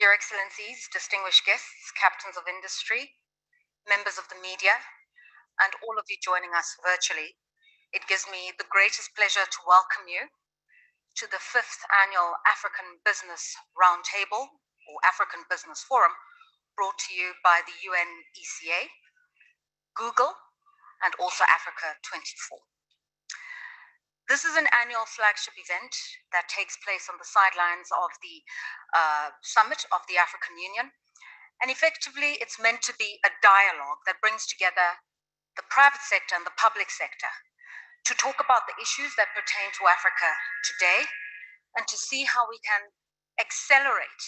Your Excellencies, distinguished guests, captains of industry, members of the media, and all of you joining us virtually, it gives me the greatest pleasure to welcome you to the 5th annual African Business Roundtable or African Business Forum, brought to you by the UNECA, Google, and also Africa 24. This is an annual flagship event that takes place on the sidelines of the summit of the African Union. And effectively, it's meant to be a dialogue that brings together the private sector and the public sector to talk about the issues that pertain to Africa today and to see how we can accelerate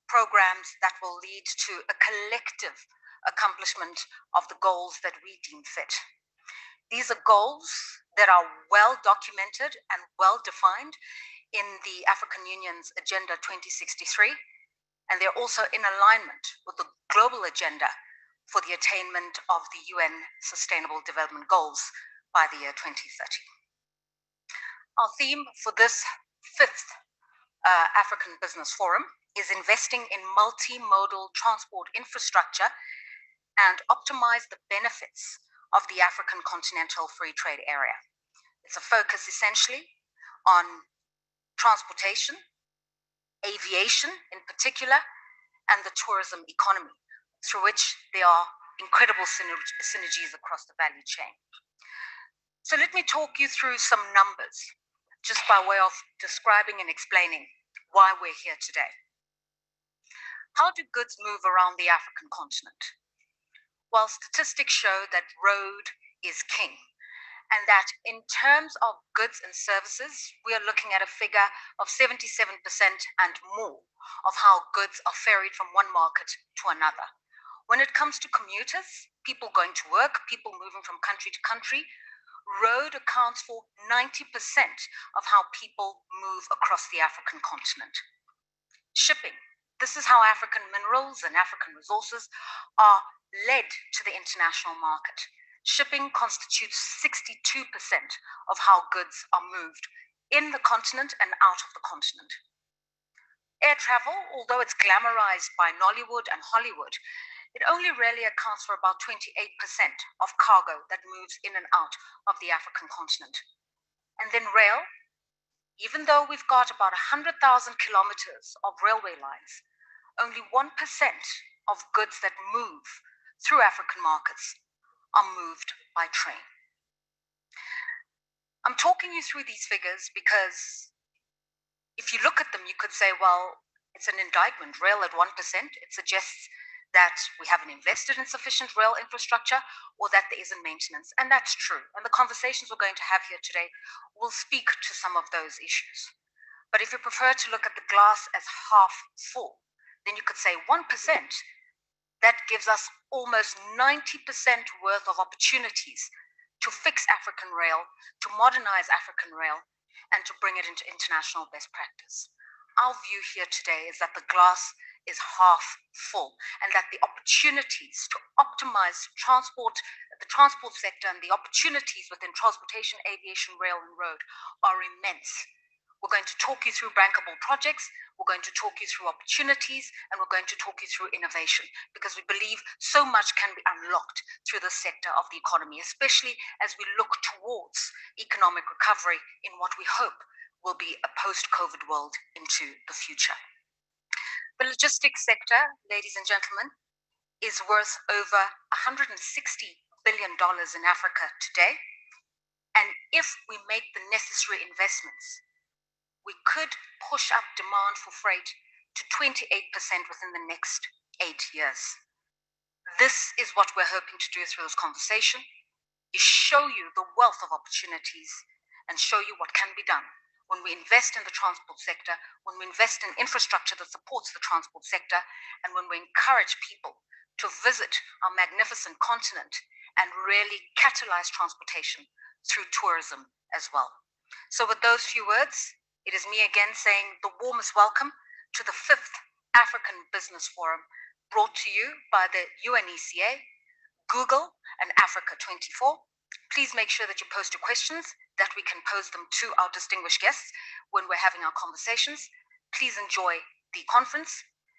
programs that will lead to a collective accomplishment of the goals that we deem fit. These are goals that are well documented and well defined in the African Union's Agenda 2063, and they're also in alignment with the global agenda for the attainment of the UN Sustainable Development Goals by the year 2030. Our theme for this 5th African Business Forum is investing in multimodal transport infrastructure and optimize the benefits of the African Continental Free Trade Area. It's a focus essentially on transportation, aviation in particular, and the tourism economy, through which there are incredible synergies across the value chain. So let me talk you through some numbers, just by way of describing and explaining why we're here today. How do goods move around the African continent? Well, statistics show that road is king, and that in terms of goods and services, we are looking at a figure of 77% and more of how goods are ferried from one market to another. When it comes to commuters, people going to work, people moving from country to country, road accounts for 90% of how people move across the African continent. Shipping. This is how African minerals and African resources are led to the international market. Shipping constitutes 62% of how goods are moved in the continent and out of the continent. Air travel, although it's glamorized by Nollywood and Hollywood, it only really accounts for about 28% of cargo that moves in and out of the African continent. And then rail, even though we've got about 100,000 kilometers of railway lines, only 1% of goods that move through African markets are moved by train. I'm talking you through these figures because if you look at them, you could say, well, it's an indictment. Rail at 1%, it suggests that we haven't invested in sufficient rail infrastructure or that there isn't maintenance. And that's true. And the conversations we're going to have here today will speak to some of those issues. But if you prefer to look at the glass as half full, then you could say 1%. That gives us almost 90% worth of opportunities to fix African rail, to modernize African rail, and to bring it into international best practice. Our view here today is that the glass is half full, and that the opportunities to optimize transport, the transport sector, and the opportunities within transportation, aviation, rail, and road are immense. We're going to talk you through bankable projects, we're going to talk you through opportunities, and we're going to talk you through innovation, because we believe so much can be unlocked through this sector of the economy, especially as we look towards economic recovery in what we hope will be a post-COVID world into the future. The logistics sector, ladies and gentlemen, is worth over $160 billion in Africa today. And if we make the necessary investments, we could push up demand for freight to 28% within the next 8 years. This is what we're hoping to do through this conversation, is show you the wealth of opportunities and show you what can be done when we invest in the transport sector, when we invest in infrastructure that supports the transport sector, and when we encourage people to visit our magnificent continent and really catalyze transportation through tourism as well. So with those few words, it is me again saying the warmest welcome to the 5th African Business Forum, brought to you by the UNECA, Google, and Africa 24. Please make sure that you post your questions, that we can pose them to our distinguished guests when we're having our conversations. Please enjoy the conference,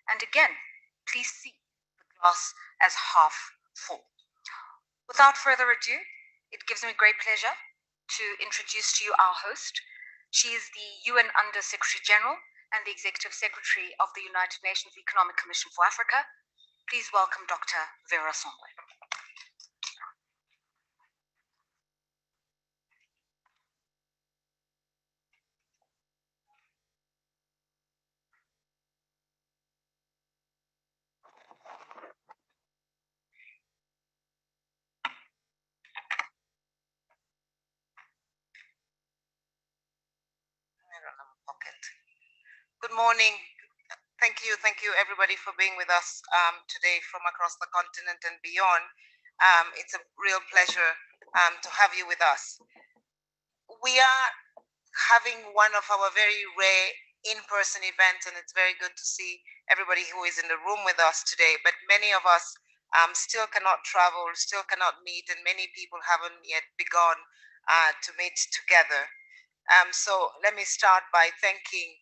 And again, please see the glass as half full. Without further ado, it gives me great pleasure to introduce to you our host. She is the UN Under Secretary General and the Executive Secretary of the United Nations Economic Commission for Africa. Please welcome Dr. Vera Songwe. Good morning. Thank you everybody for being with us today from across the continent and beyond. It's a real pleasure to have you with us. We are having one of our very rare in-person events, and it's very good to see everybody who is in the room with us today, but many of us still cannot travel, still cannot meet, and many people haven't yet begun to meet together. So let me start by thanking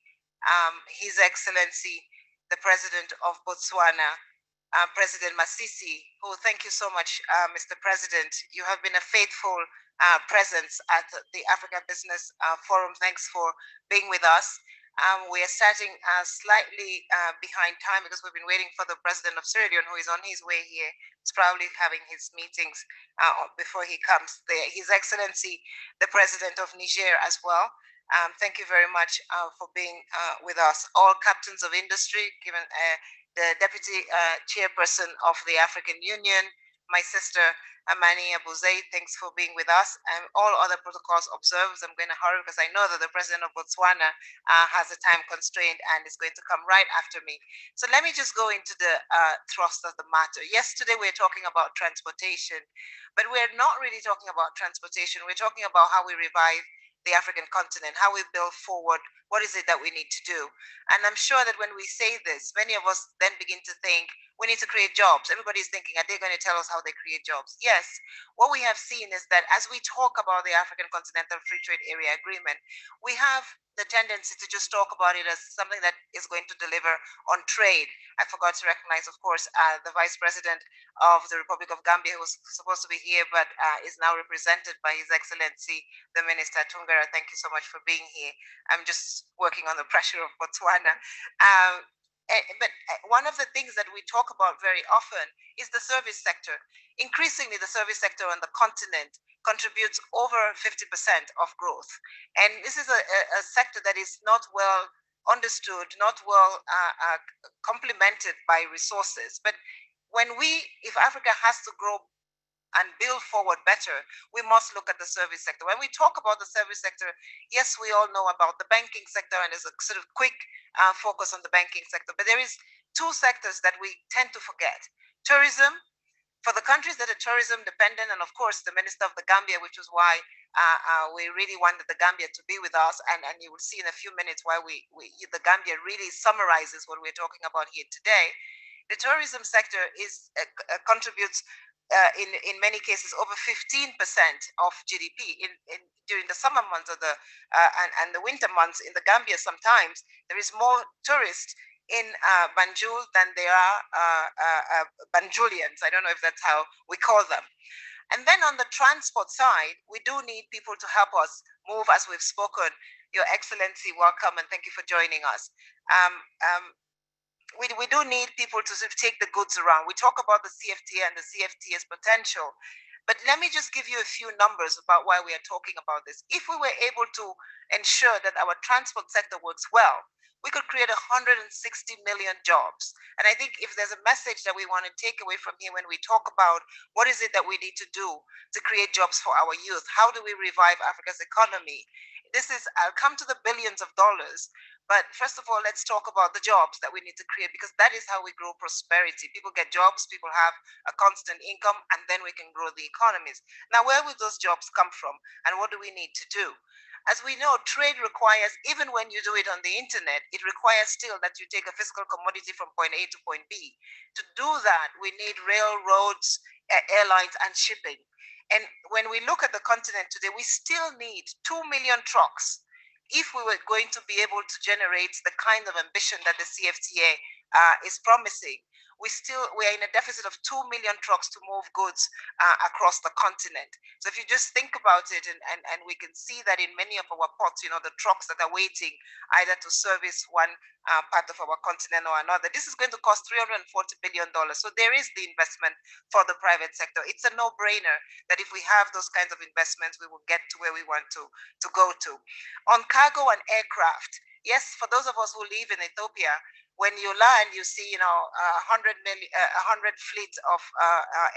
His Excellency, the President of Botswana, President Masisi, who thank you so much, Mr. President. You have been a faithful presence at the Africa Business Forum. Thanks for being with us. We are starting slightly behind time because we've been waiting for the President of Sierra Leone, who is on his way here. He's probably having his meetings before he comes there. His Excellency, the President of Niger as well. Thank you very much for being with us. All captains of industry, given the Deputy Chairperson of the African Union, my sister Amani Abuzei, thanks for being with us. And all other protocols observed. I'm going to hurry because I know that the President of Botswana has a time constraint and is going to come right after me. So let me just go into the thrust of the matter. Yesterday we were talking about transportation, but we're not really talking about transportation. We're talking about how we revive the African continent, how we build forward, what is it that we need to do? And I'm sure that when we say this, many of us then begin to think, we need to create jobs. Everybody's thinking, are they going to tell us how they create jobs? Yes, what we have seen is that as we talk about the African Continental Free Trade Area Agreement, we have the tendency to just talk about it as something that is going to deliver on trade. I forgot to recognize, of course, the Vice President of the Republic of Gambia, who was supposed to be here, but is now represented by His Excellency, the Minister Tungara. Thank you so much for being here. I'm just working on the pressure of Botswana. But one of the things that we talk about very often is the service sector. Increasingly, the service sector on the continent contributes over 50% of growth. And this is a sector that is not well understood, not well complemented by resources. But if Africa has to grow and build forward better, we must look at the service sector. When we talk about the service sector, yes, we all know about the banking sector, and there's a sort of quick focus on the banking sector, but there is two sectors that we tend to forget. Tourism, for the countries that are tourism dependent, and of course the Minister of the Gambia, which is why we really wanted the Gambia to be with us, and you will see in a few minutes why the Gambia really summarizes what we're talking about here today. The tourism sector contributes in many cases over 15% of GDP. During the summer months of and the winter months in the Gambia, sometimes there is more tourists in Banjul than there are Banjulians. I don't know if that's how we call them. And then on the transport side, we do need people to help us move, as we've spoken. Your Excellency, welcome, and thank you for joining us. We do need people to sort of take the goods around. We talk about the CFTA and the CFTA's potential, but let me just give you a few numbers about why we are talking about this. If we were able to ensure that our transport sector works well, we could create 160 million jobs. And I think if there's a message that we want to take away from here when we talk about what is it that we need to do to create jobs for our youth, how do we revive Africa's economy? I'll come to the billions of dollars, but first of all, let's talk about the jobs that we need to create, because that is how we grow prosperity. People get jobs, people have a constant income, and then we can grow the economies. Now, where will those jobs come from, and what do we need to do? As we know, trade requires, even when you do it on the internet, it requires still that you take a physical commodity from point A to point B. To do that, we need railroads, airlines, and shipping. And when we look at the continent today, we still need 2 million trucks if we were going to be able to generate the kind of ambition that the CFTA is promising, we're in a deficit of 2 million trucks to move goods across the continent. So if you just think about it, and we can see that in many of our ports, the trucks that are waiting either to service one part of our continent or another, this is going to cost $340 billion. So there is the investment for the private sector. It's a no-brainer that if we have those kinds of investments, we will get to where we want to go to. On cargo and aircraft, yes, for those of us who live in Ethiopia, when you land, you see, 100 fleet of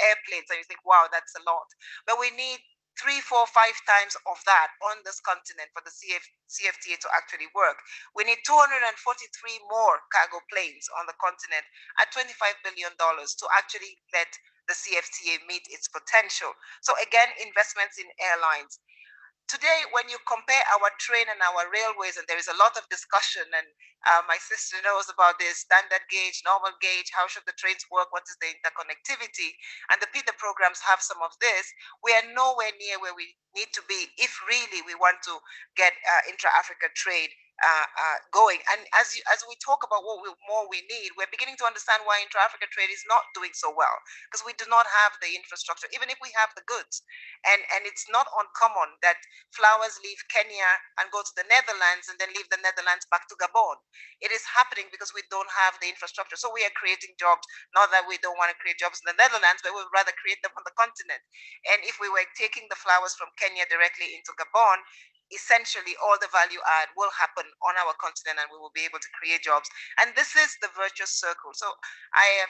airplanes, and you think, wow, that's a lot. But we need 3, 4, 5 times of that on this continent for the CFTA to actually work. We need 243 more cargo planes on the continent at $25 billion to actually let the CFTA meet its potential. So again, investments in airlines. Today, when you compare our train and our railways, and there is a lot of discussion, and my sister knows about this standard gauge, normal gauge, how should the trains work, what is the interconnectivity, and the PIDA programs have some of this. We are nowhere near where we need to be if really we want to get intra-Africa trade going. And as we talk about what more we need, we're beginning to understand why intra-Africa trade is not doing so well, because we do not have the infrastructure, even if we have the goods. And it's not uncommon that flowers leave Kenya and go to the Netherlands and then leave the Netherlands back to Gabon. It is happening because we don't have the infrastructure. So we are creating jobs, not that we don't want to create jobs in the Netherlands, but we would rather create them on the continent. And if we were taking the flowers from Kenya directly into Gabon, essentially all the value add will happen on our continent, and we will be able to create jobs. And this is the virtuous circle. So I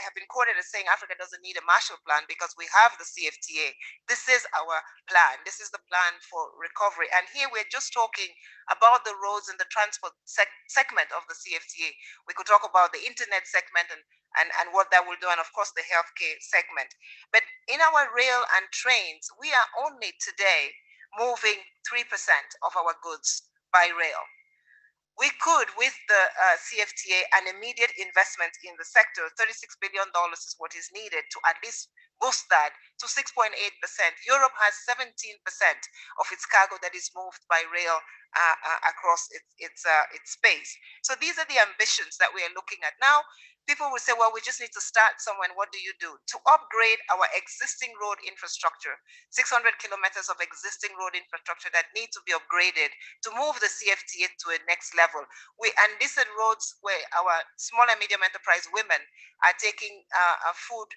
have been quoted as saying Africa doesn't need a Marshall Plan because we have the CFTA. This is our plan. This is the plan for recovery. And here we're just talking about the roads and the transport segment of the CFTA. We could talk about the internet segment and what that will do, and of course the healthcare segment. But in our rail and trains, we are only today moving 3% of our goods by rail. We could, with the CFTA and immediate investment in the sector, $36 billion is what is needed to at least boost that to 6.8%. Europe has 17% of its cargo that is moved by rail across its space. So these are the ambitions that we are looking at. Now, people will say, well, we just need to start somewhere. And what do you do? To upgrade our existing road infrastructure, 600 kilometers of existing road infrastructure that need to be upgraded to move the CFTA to a next level. And these are roads where our small and medium enterprise women are taking food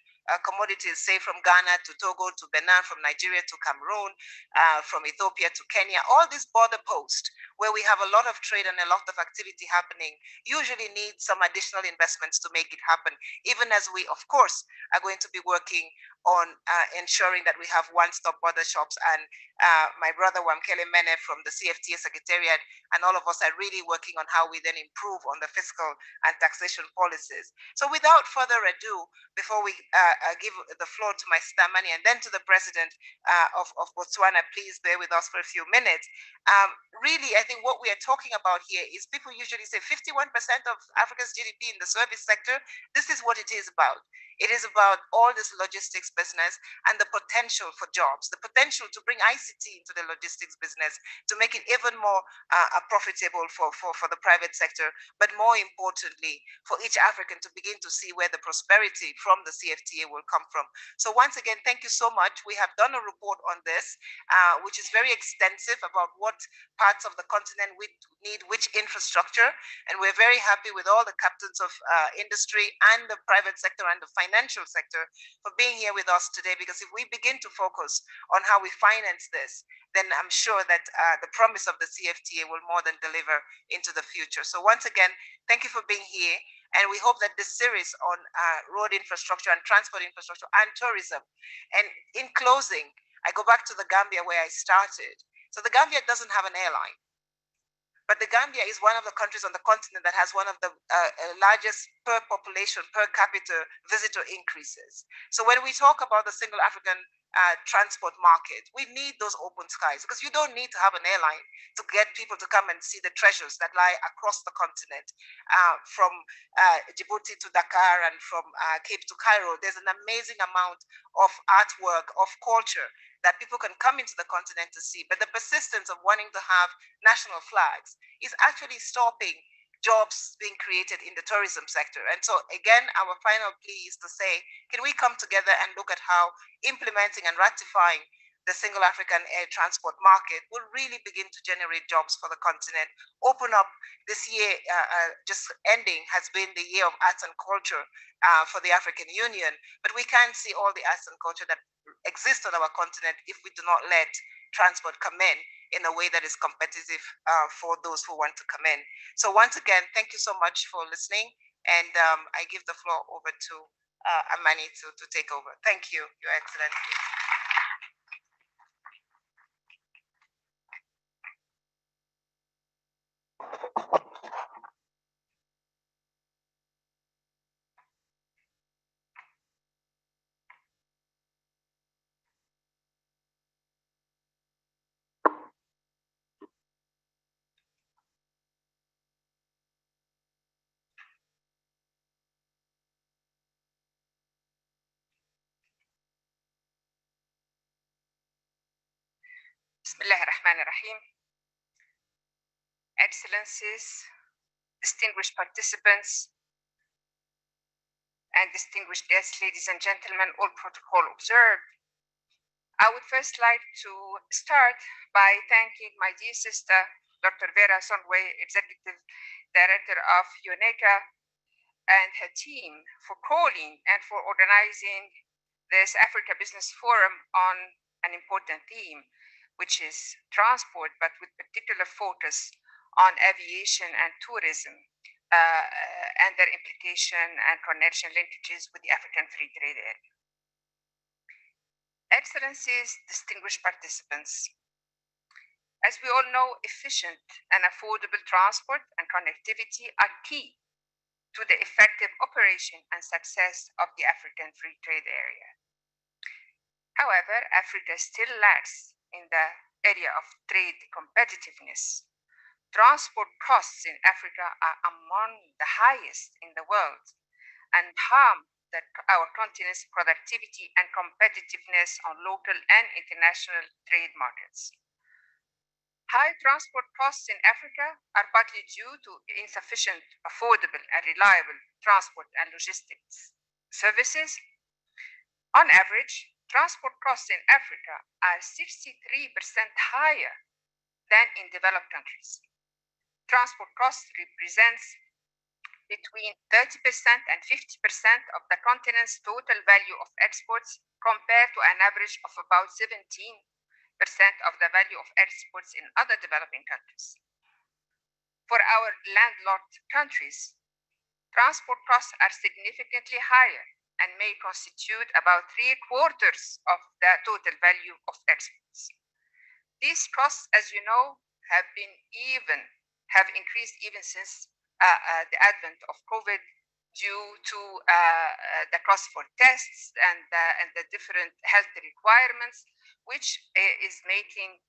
commodities, say from Ghana to Togo to Benin, from Nigeria to Cameroon, from Ethiopia to Kenya. All these border posts where we have a lot of trade and a lot of activity happening usually need some additional investments to make it happen, even as we, of course, are going to be working on ensuring that we have one-stop border shops. And my brother Wamkele Mene from the CFTA Secretariat and all of us are really working on how we then improve on the fiscal and taxation policies. So without further ado, before we give the floor to my sister Mani and then to the president of Botswana, please bear with us for a few minutes. Really, I think what we are talking about here is people usually say 51% of Africa's GDP in the service sector. This is what it is about. It is about all this logistics business and the potential for jobs, the potential to bring ICT into the logistics business, to make it even more profitable for the private sector, but more importantly, for each African to begin to see where the prosperity from the CFTA will come from. So once again, thank you so much. We have done a report on this, which is very extensive about what parts of the continent we need which infrastructure, and we're very happy with all the captains of industry and the private sector and the financial sector for being here with us today, because if we begin to focus on how we finance this, then I'm sure that the promise of the CFTA will more than deliver into the future. So once again, thank you for being here, and we hope that this series on road infrastructure and transport infrastructure and tourism. And in closing, I go back to the Gambia where I started. So the Gambia doesn't have an airline, but the Gambia is one of the countries on the continent that has one of the largest per population, per capita visitor increases. So when we talk about the single African transport market, we need those open skies, because you don't need to have an airline to get people to come and see the treasures that lie across the continent, from Djibouti to Dakar and from Cape to Cairo. There's an amazing amount of artwork, of culture that people can come into the continent to see. But the persistence of wanting to have national flags is actually stopping jobs being created in the tourism sector. And so again, our final plea is to say, can we come together and look at how implementing and ratifying the single African air transport market will really begin to generate jobs for the continent, open up this year, just ending, has been the year of arts and culture for the African Union, but we can't see all the arts and culture that exist on our continent if we do not let transport come in a way that is competitive for those who want to come in. So once again, thank you so much for listening, and I give the floor over to Amani to take over. Thank you, Your Excellency. Bismillah ar-Rahman ar-Rahim. Excellencies, distinguished participants, and distinguished guests, ladies and gentlemen, all protocol observed. I would first like to start by thanking my dear sister, Dr. Vera Sonway, Executive Director of UNECA, and her team for calling and for organizing this Africa Business Forum on an important theme, which is transport, but with particular focus on aviation and tourism and their implication and connection linkages with the African Free Trade Area. Excellencies, distinguished participants, as we all know, efficient and affordable transport and connectivity are key to the effective operation and success of the African Free Trade Area. However, Africa still lacks in the area of trade competitiveness. Transport costs in Africa are among the highest in the world and harm our continent's productivity and competitiveness on local and international trade markets. High transport costs in Africa are partly due to insufficient, affordable, and reliable transport and logistics services. On average, transport costs in Africa are 63% higher than in developed countries. Transport costs represents between 30% and 50% of the continent's total value of exports, compared to an average of about 17% of the value of exports in other developing countries. For our landlocked countries, transport costs are significantly higher and may constitute about 3/4 of the total value of exports. These costs, as you know, have increased even since the advent of COVID, due to the cost for tests and the different health requirements, which is making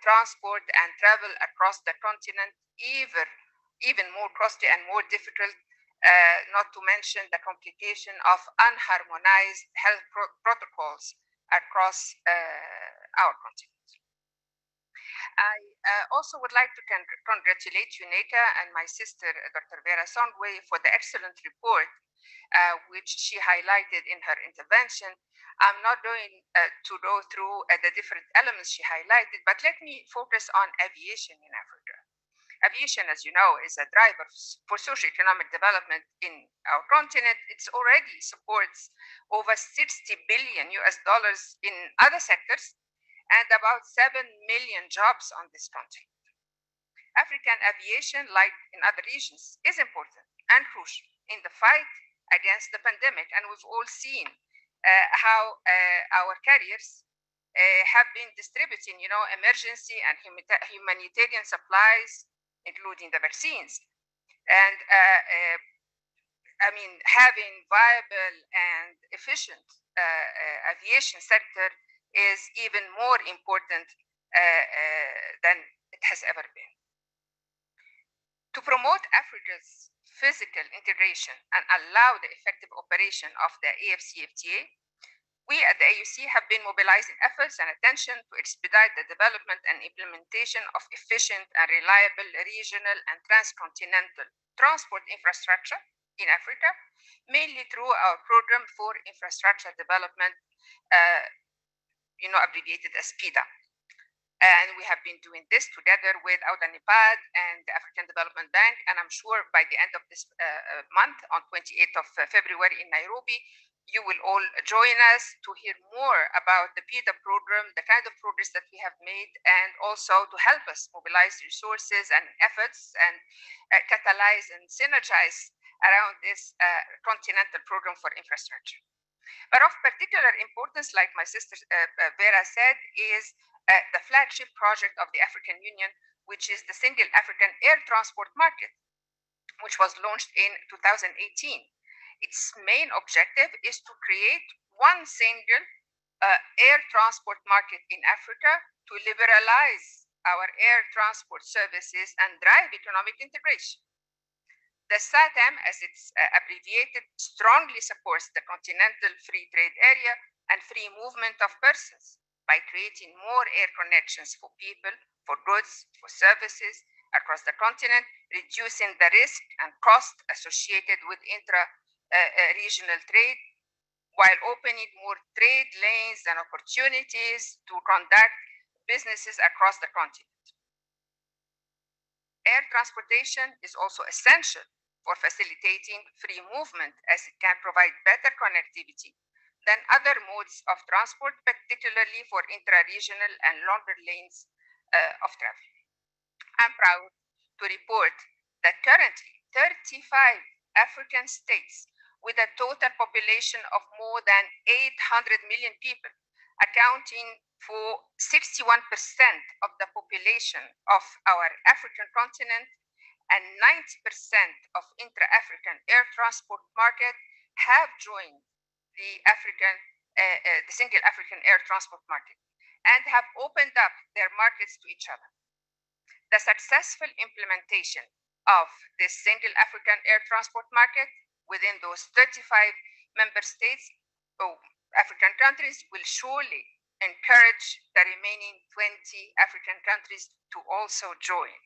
transport and travel across the continent even more costly and more difficult, not to mention the complication of unharmonized health protocols across our continent. I also would like to congratulate UNECA and my sister, Dr. Vera Songway, for the excellent report, which she highlighted in her intervention. I'm not going to go through the different elements she highlighted, but let me focus on aviation in Africa. Aviation, as you know, is a driver for socio-economic development in our continent. It already supports over $60 billion in other sectors, and about 7 million jobs on this continent. African aviation, like in other regions, is important and crucial in the fight against the pandemic. And we've all seen how our carriers have been distributing, emergency and humanitarian supplies, including the vaccines. And having viable and efficient aviation sector is even more important than it has ever been. To promote Africa's physical integration and allow the effective operation of the AFCFTA, We at the AUC have been mobilizing efforts and attention to expedite the development and implementation of efficient and reliable regional and transcontinental transport infrastructure in Africa, mainly through our program for infrastructure development, abbreviated as PIDA. And we have been doing this together with Audanipad and the African Development Bank. And I'm sure by the end of this month, on 28th of February in Nairobi, you will all join us to hear more about the PIDA program, the kind of progress that we have made, and also to help us mobilize resources and efforts and catalyze and synergize around this continental program for infrastructure. But of particular importance, like my sister Vera said, is the flagship project of the African Union, which is the Single African Air Transport Market, which was launched in 2018. Its main objective is to create one single air transport market in Africa to liberalize our air transport services and drive economic integration. The SATM, as it's abbreviated, strongly supports the continental free trade area and free movement of persons by creating more air connections for people, for goods, for services across the continent, reducing the risk and cost associated with intra-regional trade, while opening more trade lanes and opportunities to conduct businesses across the continent. Air transportation is also essential for facilitating free movement, as it can provide better connectivity than other modes of transport, particularly for intra-regional and longer lanes of travel. I'm proud to report that currently 35 African states with a total population of more than 800 million people, accounting for 61% of the population of our African continent and 90% of intra-African air transport market, have joined the Single African Air Transport Market and have opened up their markets to each other. The successful implementation of this Single African Air Transport Market within those 35 member states or African countries will surely encourage the remaining 20 African countries to also join.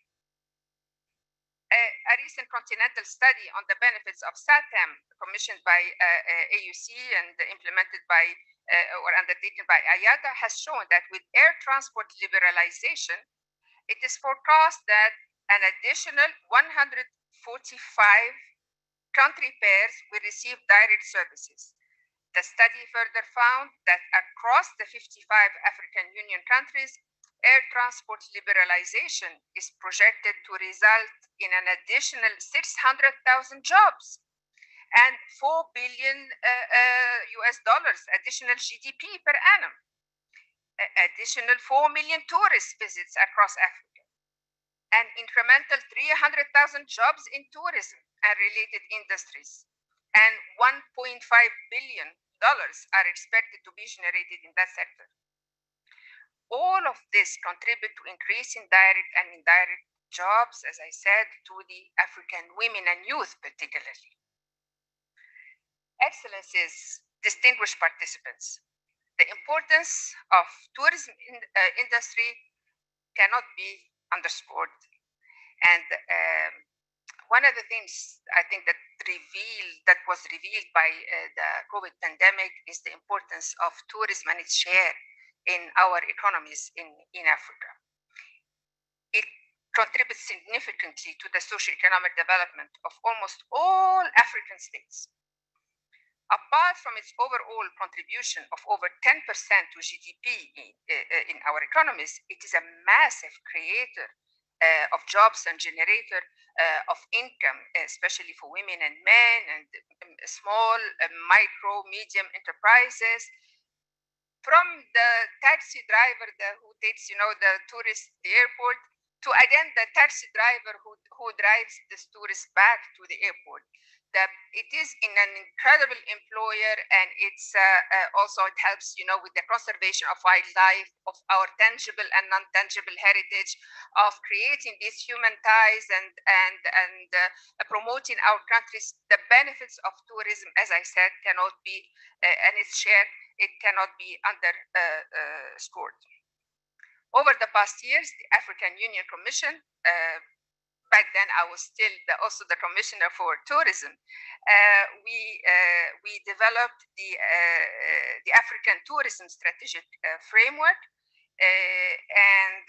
A recent continental study on the benefits of SATM, commissioned by AUC and implemented by or undertaken by IATA, has shown that with air transport liberalization, it is forecast that an additional 145 country pairs will receive direct services. The study further found that across the 55 African Union countries, air transport liberalization is projected to result in an additional 600,000 jobs and $4 billion US dollars additional GDP per annum, additional 4 million tourist visits across Africa, an incremental 300,000 jobs in tourism and related industries, and $1.5 billion are expected to be generated in that sector. All of this contribute to increasing direct and indirect jobs, as I said, to the African women and youth particularly. Excellencies, distinguished participants, the importance of tourism industry cannot be underscored. And one of the things I think that was revealed by the COVID pandemic is the importance of tourism and its share in our economies in Africa. It contributes significantly to the socio-economic development of almost all African states. Apart from its overall contribution of over 10% to GDP in our economies, it is a massive creator of jobs and generator of income, especially for women and men and small, micro, medium enterprises. From the taxi driver who takes, the tourist to the airport, To again, the taxi driver who drives this tourist back to the airport. It is in an incredible employer, and it's also it helps, with the conservation of wildlife, of our tangible and non-tangible heritage, of creating these human ties and promoting our countries. The benefits of tourism, as I said, cannot be and its share, it cannot be underscored. Over the past years, the African Union Commission, back then I was still also the commissioner for tourism, we developed the African Tourism Strategic Framework, and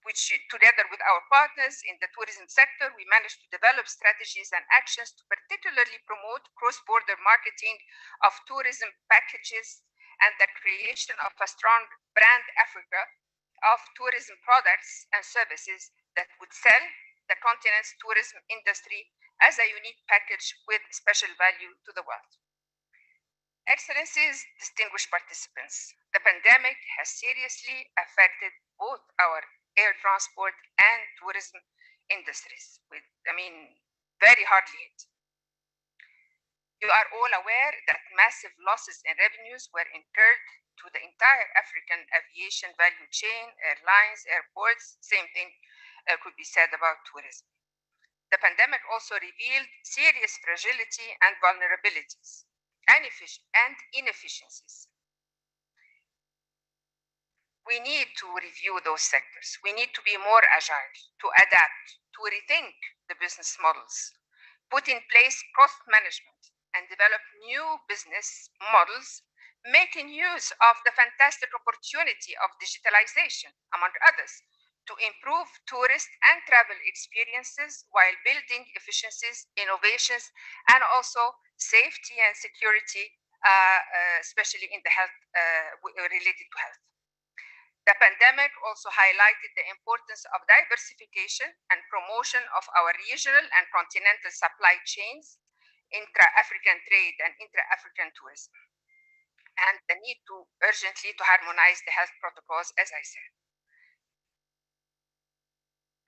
which, together with our partners in the tourism sector, we managed to develop strategies and actions to particularly promote cross-border marketing of tourism packages and the creation of a strong brand Africa of tourism products and services that would sell the continent's tourism industry as a unique package with special value to the world. Excellencies, distinguished participants, the pandemic has seriously affected both our air transport and tourism industries, very hardly hit. You are all aware that massive losses in revenues were incurred to the entire African aviation value chain, airlines, airports. Same thing could be said about tourism. The pandemic also revealed serious fragility and vulnerabilities and inefficiencies. We need to review those sectors. We need to be more agile, to adapt, to rethink the business models, put in place cost management, and develop new business models, making use of the fantastic opportunity of digitalization, among others, to improve tourist and travel experiences while building efficiencies, innovations, and also safety and security, especially in the health, related to health. The pandemic also highlighted the importance of diversification and promotion of our regional and continental supply chains, intra-African trade and intra-African tourism, and the need to urgently to harmonize the health protocols, as I said.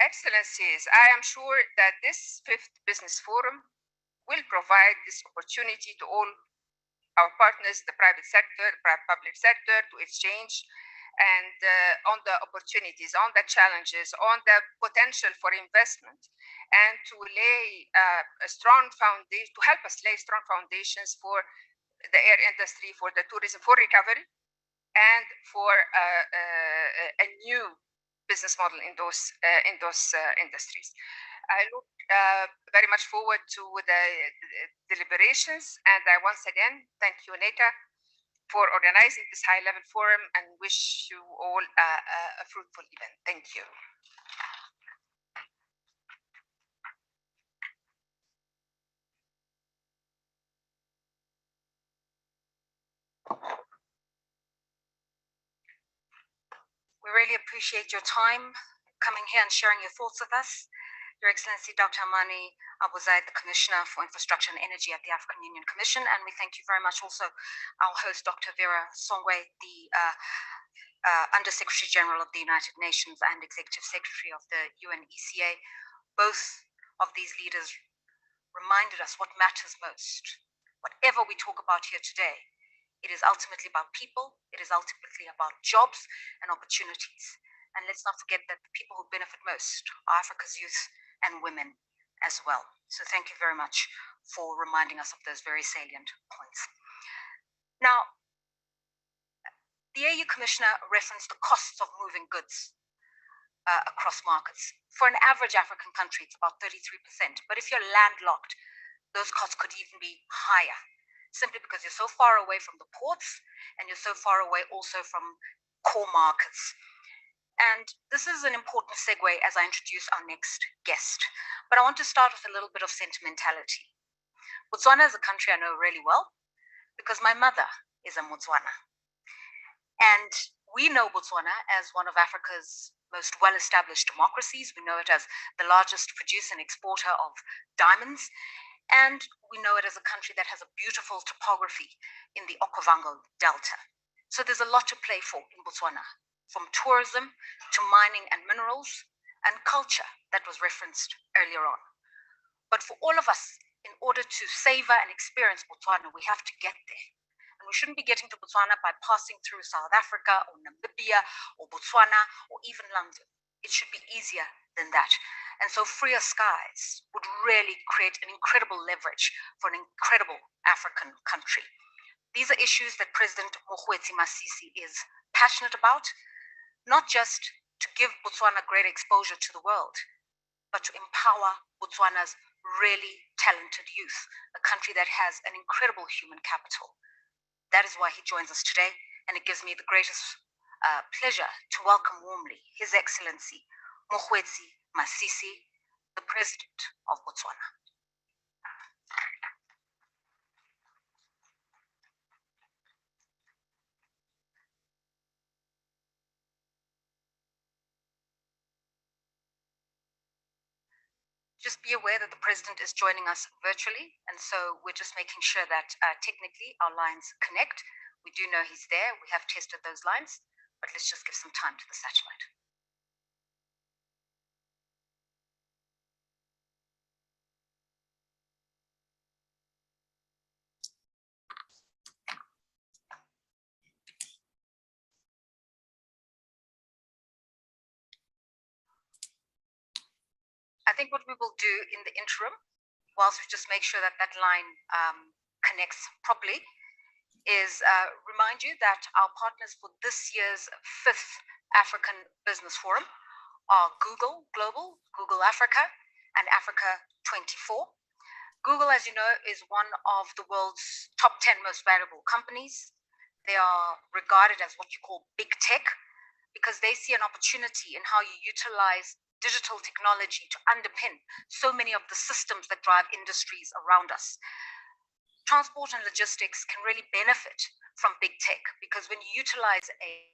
Excellencies, I am sure that this 5th Business Forum will provide this opportunity to all our partners, the private sector, the public sector, to exchange and on the opportunities, on the challenges, on the potential for investment, and to lay a strong foundation, to help us lay strong foundations for the air industry, for the tourism, for recovery, and for a new business model in those industries. I look very much forward to the deliberations, and I once again thank you, Neka, for organizing this high-level forum, and wish you all a fruitful event. Thank you. We really appreciate your time coming here and sharing your thoughts with us. Your Excellency, Dr. Amani Abu Zaid, the Commissioner for Infrastructure and Energy at the African Union Commission. And we thank you very much also our host, Dr. Vera Songwe, the Under-Secretary General of the United Nations and Executive Secretary of the UNECA. Both of these leaders reminded us what matters most. Whatever we talk about here today, it is ultimately about people, it is ultimately about jobs and opportunities. And let's not forget that the people who benefit most are Africa's youth and women as well. So thank you very much for reminding us of those very salient points. Now, the AU Commissioner referenced the costs of moving goods across markets. For an average African country, it's about 33%. But if you're landlocked, those costs could even be higher, simply because you're so far away from the ports and you're so far away also from core markets. And this is an important segue as I introduce our next guest. But I want to start with a little bit of sentimentality. Botswana is a country I know really well because my mother is a Motswana. And we know Botswana as one of Africa's most well-established democracies. We know it as the largest producer and exporter of diamonds. And we know it as a country that has a beautiful topography in the Okavango Delta. So there's a lot to play for in Botswana. from tourism to mining and minerals and culture that was referenced earlier on. But for all of us, in order to savor and experience Botswana, we have to get there. And we shouldn't be getting to Botswana by passing through South Africa or Namibia or Botswana or even London. It should be easier than that. And so freer skies would really create an incredible leverage for an incredible African country. These are issues that President Mokgweetsi Masisi is passionate about, not just to give Botswana greater exposure to the world, but to empower Botswana's really talented youth, a country that has an incredible human capital. That is why he joins us today, and it gives me the greatest pleasure to welcome warmly His Excellency Mokgweetsi Masisi, the President of Botswana. Just be aware that the President is joining us virtually, and so we're just making sure that technically our lines connect. We do know he's there. We have tested those lines, but let's just give some time to the satellite. I think what we will do in the interim, whilst we just make sure that that line connects properly, is remind you that our partners for this year's 5th African Business Forum are Google Global, Google Africa, and Africa 24. Google, as you know, is one of the world's top 10 most valuable companies. They are regarded as what you call big tech because they see an opportunity in how you utilize digital technology to underpin so many of the systems that drive industries around us. Transport and logistics can really benefit from big tech because when you utilize a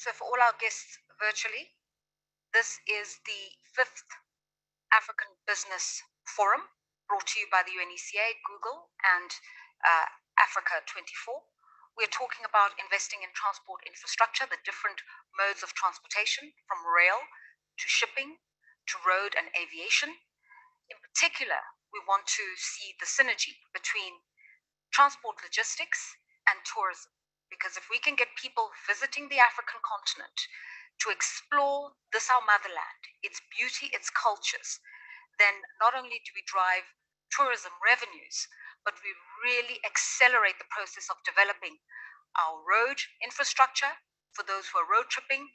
So for all our guests virtually, this is the 5th African Business Forum brought to you by the UNECA, Google, and Africa 24. We're talking about investing in transport infrastructure, the different modes of transportation, from rail to shipping to road and aviation. In particular, we want to see the synergy between transport logistics and tourism, because if we can get people visiting the African continent to explore this, our motherland, its beauty, its cultures, then not only do we drive tourism revenues, but we really accelerate the process of developing our road infrastructure for those who are road tripping,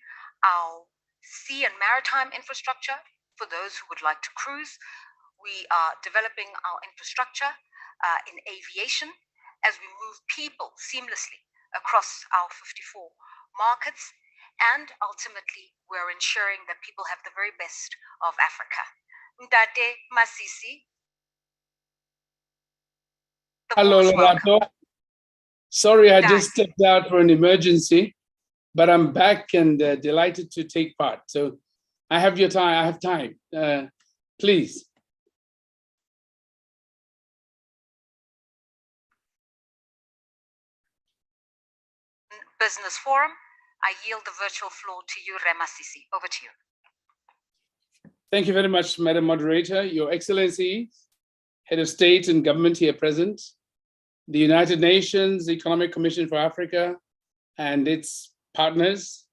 our sea and maritime infrastructure for those who would like to cruise. We are developing our infrastructure in aviation as we move people seamlessly across our 54 markets. And ultimately, we're ensuring that people have the very best of Africa. Ndate Masisi. Hello, Lorato. Sorry, I just stepped out for an emergency, but I'm back and delighted to take part. So I have your time. I have time. Please. Business Forum. I yield the virtual floor to you, Rema Sisi. Over to you. Thank you very much, Madam Moderator. Your Excellency, Head of State and Government here present, the United Nations Economic Commission for Africa and its partners,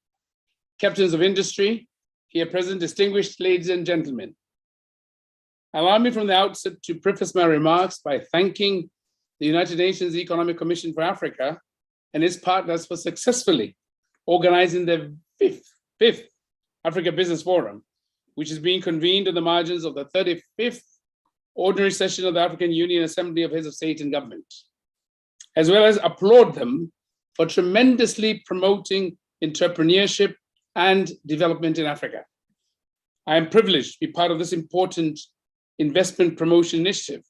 captains of industry, here present, distinguished ladies and gentlemen. Allow me from the outset to preface my remarks by thanking the United Nations Economic Commission for Africa and its partners for successfully organizing the fifth Africa Business Forum, which is being convened on the margins of the 35th Ordinary Session of the African Union Assembly of Heads of State and Government, as well as applaud them for tremendously promoting entrepreneurship and development in Africa. I am privileged to be part of this important investment promotion initiative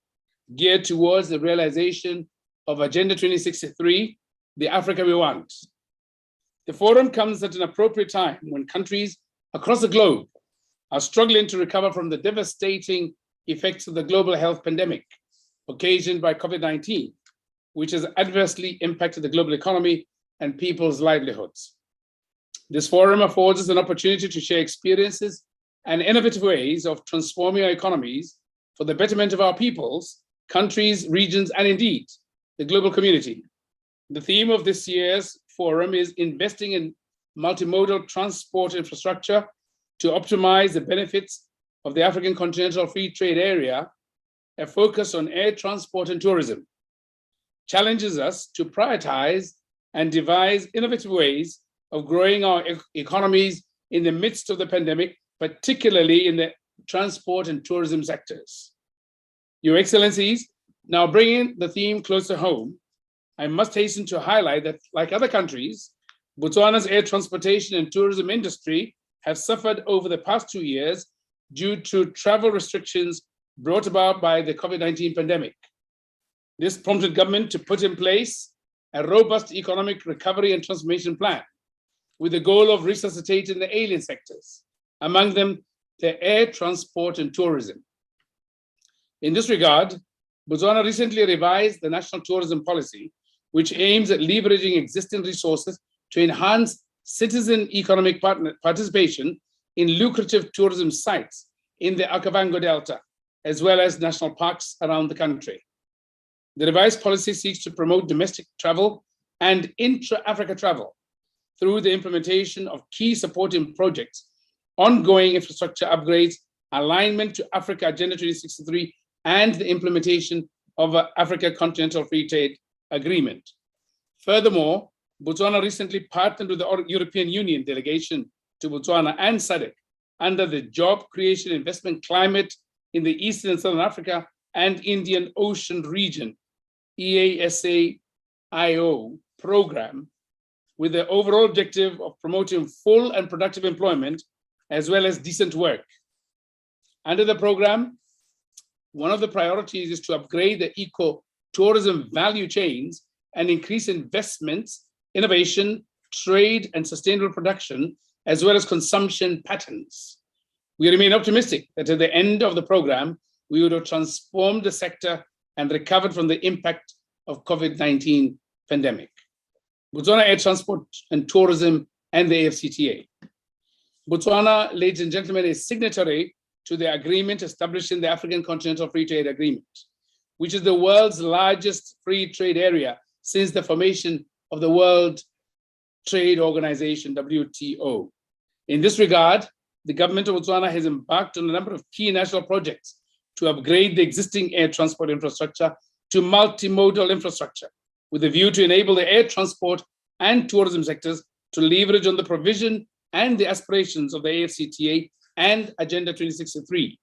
geared towards the realization of Agenda 2063, the Africa we want. The forum comes at an appropriate time when countries across the globe are struggling to recover from the devastating effects of the global health pandemic occasioned by COVID-19, which has adversely impacted the global economy and people's livelihoods. This forum affords us an opportunity to share experiences and innovative ways of transforming our economies for the betterment of our peoples, countries, regions, and indeed, the global community. The theme of this year's forum is investing in multimodal transport infrastructure to optimize the benefits of the African Continental Free Trade Area, a focus on air transport and tourism, challenges us to prioritize and devise innovative ways of growing our economies in the midst of the pandemic, particularly in the transport and tourism sectors. Your Excellencies, now bringing the theme closer home, I must hasten to highlight that, like other countries, Botswana's air transportation and tourism industry have suffered over the past 2 years due to travel restrictions brought about by the COVID-19 pandemic. This prompted government to put in place a robust economic recovery and transformation plan with the goal of resuscitating the alien sectors, among them the air transport and tourism. In this regard, Botswana recently revised the national tourism policy, which aims at leveraging existing resources to enhance citizen economic participation in lucrative tourism sites in the Okavango Delta, as well as national parks around the country. The revised policy seeks to promote domestic travel and intra-Africa travel through the implementation of key supporting projects, ongoing infrastructure upgrades, alignment to Africa Agenda 2063, and the implementation of an Africa Continental Free Trade Agreement. Furthermore, Botswana recently partnered with the European Union delegation to Botswana and SADC under the Job Creation Investment Climate in the Eastern and Southern Africa and Indian Ocean region, EASA-IO program, with the overall objective of promoting full and productive employment as well as decent work. Under the program, one of the priorities is to upgrade the eco-tourism value chains and increase investments, innovation, trade, and sustainable production, as well as consumption patterns. We remain optimistic that at the end of the program, we would have transformed the sector and recovered from the impact of COVID-19 pandemic. Botswana Air Transport and Tourism and the AFCTA. Botswana, ladies and gentlemen, is signatory to the agreement establishing the African Continental Free Trade Agreement, which is the world's largest free trade area since the formation of the World Trade Organization, WTO. In this regard, the government of Botswana has embarked on a number of key national projects to upgrade the existing air transport infrastructure to multimodal infrastructure, with a view to enable the air transport and tourism sectors to leverage on the provision and the aspirations of the AFCTA and Agenda 2063.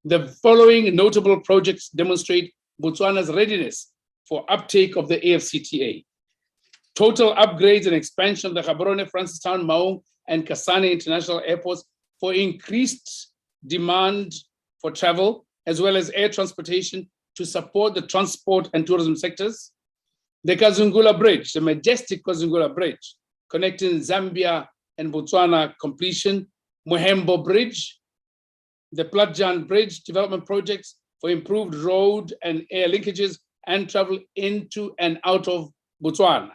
The following notable projects demonstrate Botswana's readiness for uptake of the AFCTA. Total upgrades and expansion of the Gaborone, Francistown, Maung, and Kasane international airports for increased demand for travel, as well as air transportation to support the transport and tourism sectors. The Kazungula Bridge, the majestic Kazungula Bridge, connecting Zambia and Botswana completion. Mohembo Bridge, the Platjan Bridge development projects for improved road and air linkages and travel into and out of Botswana.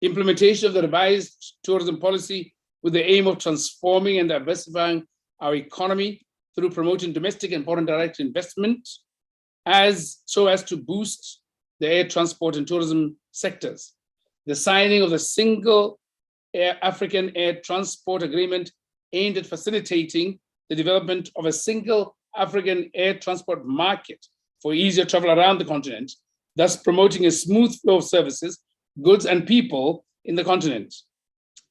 Implementation of the revised tourism policy with the aim of transforming and diversifying our economy through promoting domestic and foreign direct investment so as to boost the air transport and tourism sectors. The signing of the single African air transport agreement aimed at facilitating the development of a single African air transport market for easier travel around the continent, thus promoting a smooth flow of services, goods, and people in the continent.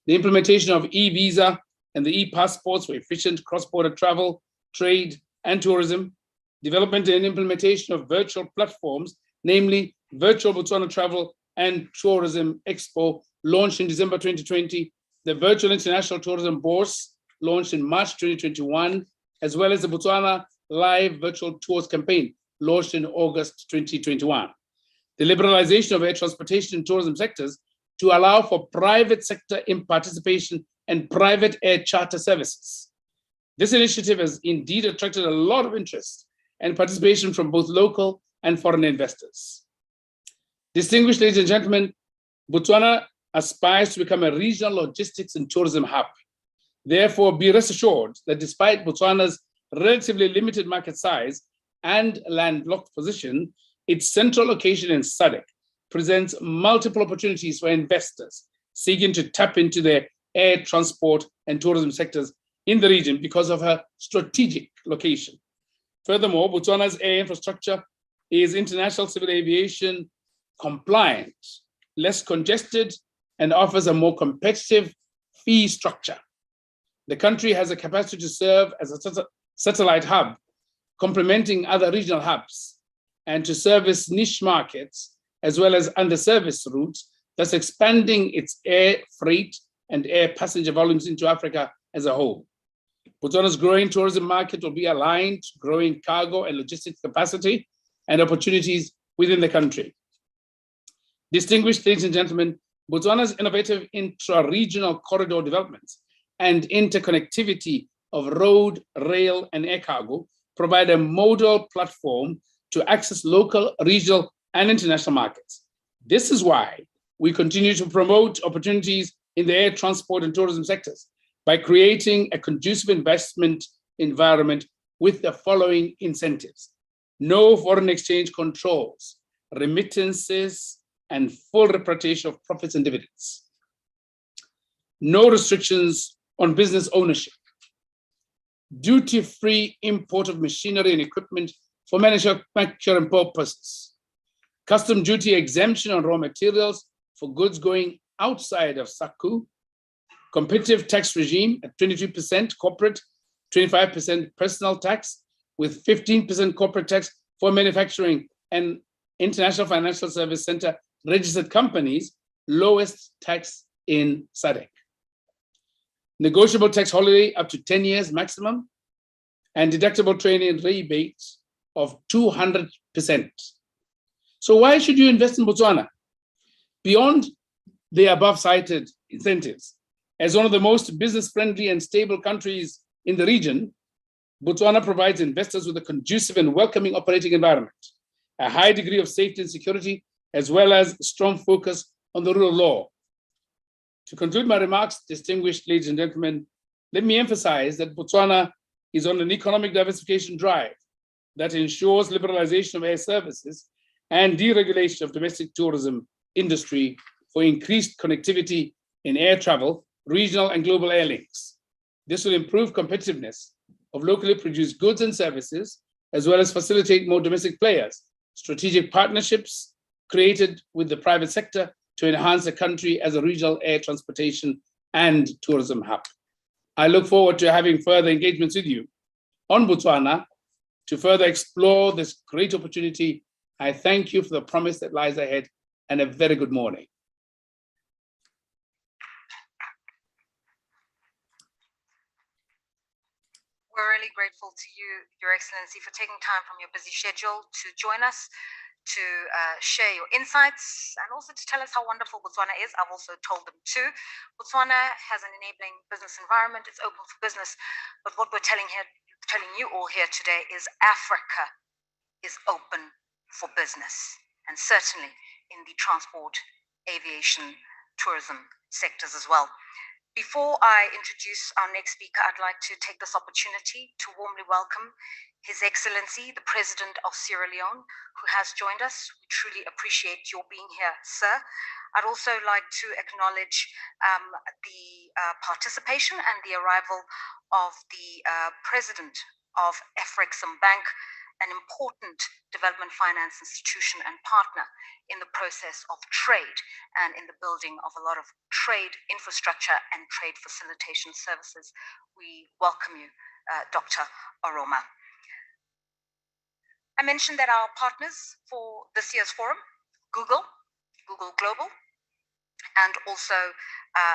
The implementation of e-visa and the e-passports for efficient cross-border travel, trade, and tourism. Development and implementation of virtual platforms, namely Virtual Botswana Travel and Tourism Expo, launched in December 2020, the Virtual International Tourism Bourse, launched in March 2021, as well as the Botswana Live Virtual Tours campaign, launched in August 2021. The liberalization of air transportation and tourism sectors to allow for private sector in participation and private air charter services. This initiative has indeed attracted a lot of interest and participation from both local and foreign investors. Distinguished ladies and gentlemen, Botswana aspires to become a regional logistics and tourism hub. Therefore, be rest assured that despite Botswana's relatively limited market size and landlocked position, its central location in SADC presents multiple opportunities for investors seeking to tap into their air transport and tourism sectors in the region because of her strategic location. Furthermore, Botswana's air infrastructure is international civil aviation compliant, less congested, and offers a more competitive fee structure. The country has a capacity to serve as a satellite hub, complementing other regional hubs, and to service niche markets, as well as underserviced routes, thus expanding its air freight and air passenger volumes into Africa as a whole. Botswana's growing tourism market will be aligned to growing cargo and logistics capacity and opportunities within the country. Distinguished ladies and gentlemen, Botswana's innovative intra-regional corridor developments and interconnectivity of road, rail, and air cargo provide a modal platform to access local, regional, and international markets. This is why we continue to promote opportunities in the air transport and tourism sectors by creating a conducive investment environment with the following incentives: no foreign exchange controls, remittances, and full repatriation of profits and dividends. No restrictions on business ownership. Duty-free import of machinery and equipment for manufacturing purposes. Custom duty exemption on raw materials for goods going outside of SACU. Competitive tax regime at 22% corporate, 25% personal tax, with 15% corporate tax for manufacturing and International Financial Service Center registered companies, lowest tax in SADC. Negotiable tax holiday up to 10 years maximum, and deductible training rebates of 200%. So why should you invest in Botswana? Beyond the above cited incentives, as one of the most business-friendly and stable countries in the region, Botswana provides investors with a conducive and welcoming operating environment, a high degree of safety and security, as well as strong focus on the rule of law. To conclude my remarks, distinguished ladies and gentlemen, let me emphasize that Botswana is on an economic diversification drive that ensures liberalization of air services and deregulation of domestic tourism industry for increased connectivity in air travel, regional and global air links. This will improve competitiveness of locally produced goods and services, as well as facilitate more domestic players, strategic partnerships created with the private sector to enhance the country as a regional air transportation and tourism hub. I look forward to having further engagements with you on Botswana to further explore this great opportunity. I thank you for the promise that lies ahead, and a very good morning. We're really grateful to you, Your Excellency, for taking time from your busy schedule to join us, to share your insights, and also to tell us how wonderful Botswana is. I've also told them too. Botswana has an enabling business environment. It's open for business. But what we're telling you all here today is Africa is open for business, and certainly in the transport, aviation, tourism sectors as well. Before I introduce our next speaker, I'd like to take this opportunity to warmly welcome His Excellency, the President of Sierra Leone, who has joined us. We truly appreciate your being here, sir. I'd also like to acknowledge the participation and the arrival of the President of Afrexim Bank, an important development finance institution and partner in the process of trade and in the building of a lot of trade infrastructure and trade facilitation services. We welcome you, Dr. Oroma. I mentioned that our partners for this year's forum, Google Global, and also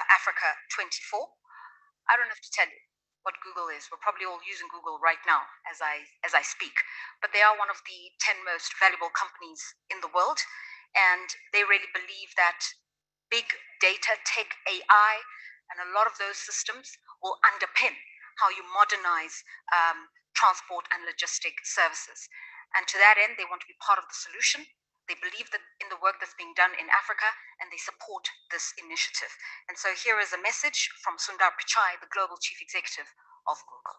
Africa 24. I don't have to tell you what Google is. We're probably all using Google right now as I speak, but they are one of the 10 most valuable companies in the world, and they really believe that big data, tech, AI, and a lot of those systems will underpin how you modernize transport and logistic services. And to that end, they want to be part of the solution. They believe that in the work that's being done in Africa, and they support this initiative. And so here is a message from Sundar Pichai, the Global Chief Executive of Google.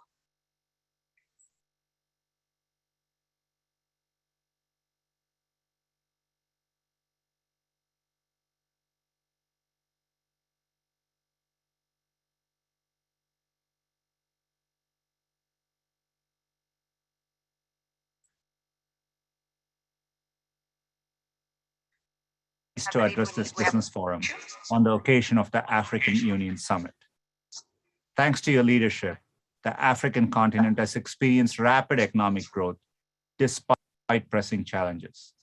To address this business forum on the occasion of the African Union Summit. Thanks to your leadership, the African continent has experienced rapid economic growth despite pressing challenges.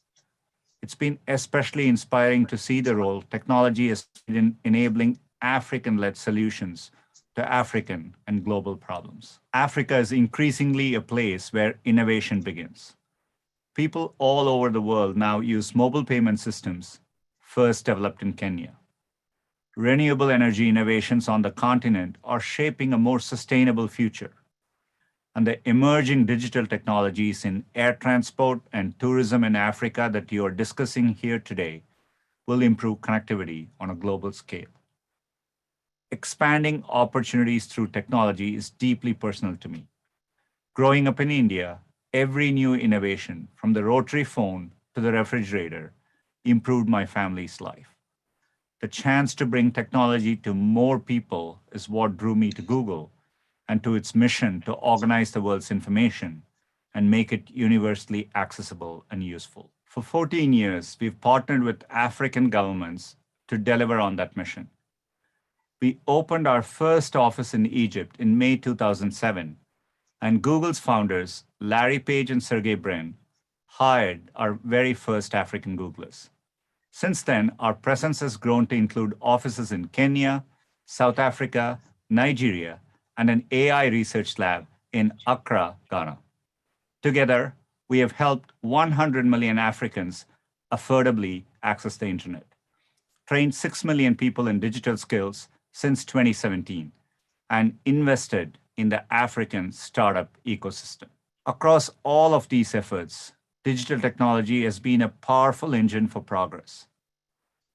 It's been especially inspiring to see the role technology has played in enabling African-led solutions to African and global problems. Africa is increasingly a place where innovation begins. People all over the world now use mobile payment systems first developed in Kenya. Renewable energy innovations on the continent are shaping a more sustainable future. And the emerging digital technologies in air transport and tourism in Africa that you are discussing here today will improve connectivity on a global scale. Expanding opportunities through technology is deeply personal to me. Growing up in India, every new innovation, from the rotary phone to the refrigerator, improved my family's life. The chance to bring technology to more people is what drew me to Google and to its mission to organize the world's information and make it universally accessible and useful. For 14 years, we've partnered with African governments to deliver on that mission. We opened our first office in Egypt in May 2007, and Google's founders, Larry Page and Sergey Brin, hired our very first African Googlers. Since then, our presence has grown to include offices in Kenya, South Africa, Nigeria, and an AI research lab in Accra, Ghana. Together, we have helped 100 million Africans affordably access the internet, trained 6 million people in digital skills since 2017, and invested in the African startup ecosystem. Across all of these efforts, digital technology has been a powerful engine for progress.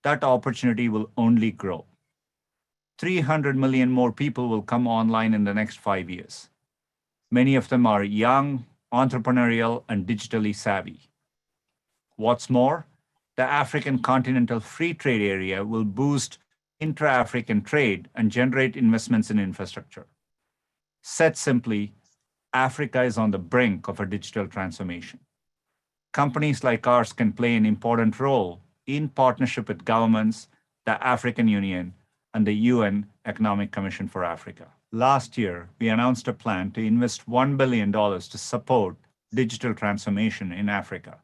That opportunity will only grow. 300 million more people will come online in the next 5 years. Many of them are young, entrepreneurial, and digitally savvy. What's more, the African Continental Free Trade Area will boost intra-African trade and generate investments in infrastructure. Said simply, Africa is on the brink of a digital transformation. Companies like ours can play an important role in partnership with governments, the African Union, and the UN Economic Commission for Africa. Last year, we announced a plan to invest $1 billion to support digital transformation in Africa.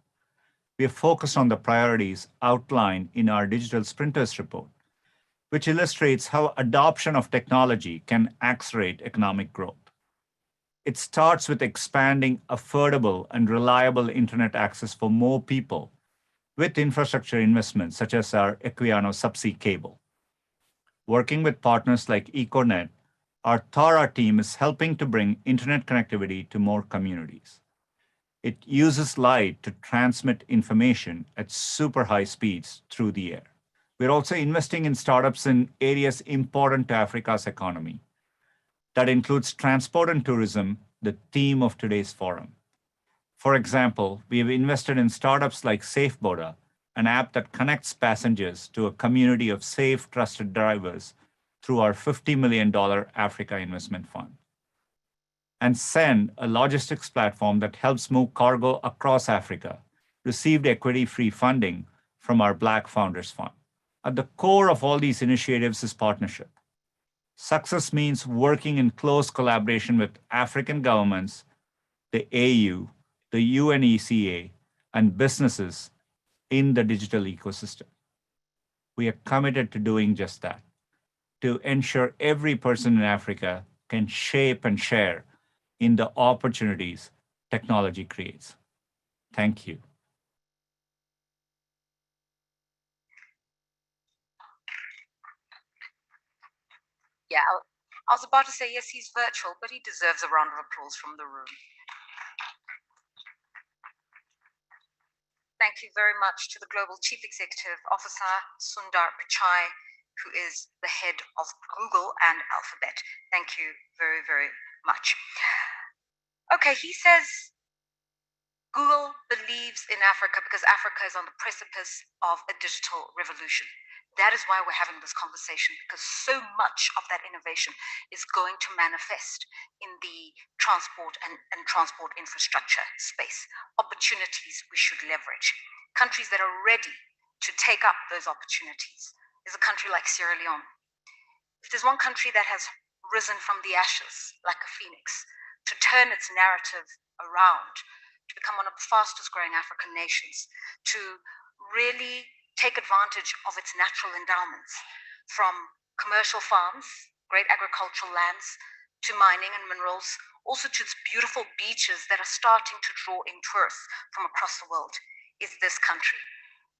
We are focused on the priorities outlined in our Digital Sprinters report, which illustrates how adoption of technology can accelerate economic growth. It starts with expanding affordable and reliable internet access for more people with infrastructure investments such as our Equiano subsea cable. Working with partners like Econet, our Thara team is helping to bring internet connectivity to more communities. It uses light to transmit information at super high speeds through the air. We're also investing in startups in areas important to Africa's economy. That includes transport and tourism, the theme of today's forum. For example, we have invested in startups like SafeBoda, an app that connects passengers to a community of safe, trusted drivers through our $50 million Africa Investment Fund. And Send, a logistics platform that helps move cargo across Africa, received equity-free funding from our Black Founders Fund. At the core of all these initiatives is partnership. Success means working in close collaboration with African governments, the AU, the UNECA, and businesses in the digital ecosystem. We are committed to doing just that, to ensure every person in Africa can shape and share in the opportunities technology creates. Thank you. Yeah, I was about to say, yes, he's virtual, but he deserves a round of applause from the room. Thank you very much to the Global Chief Executive Officer, Sundar Pichai, who is the head of Google and Alphabet. Thank you very, very much. Okay, he says Google believes in Africa because Africa is on the precipice of a digital revolution. That is why we're having this conversation, because so much of that innovation is going to manifest in the transport and transport infrastructure space. Opportunities we should leverage. Countries that are ready to take up those opportunities is a country like Sierra Leone. If there's one country that has risen from the ashes like a phoenix, to turn its narrative around, to become one of the fastest growing African nations, to really take advantage of its natural endowments, from commercial farms, great agricultural lands, to mining and minerals, also to its beautiful beaches that are starting to draw in tourists from across the world, is this country.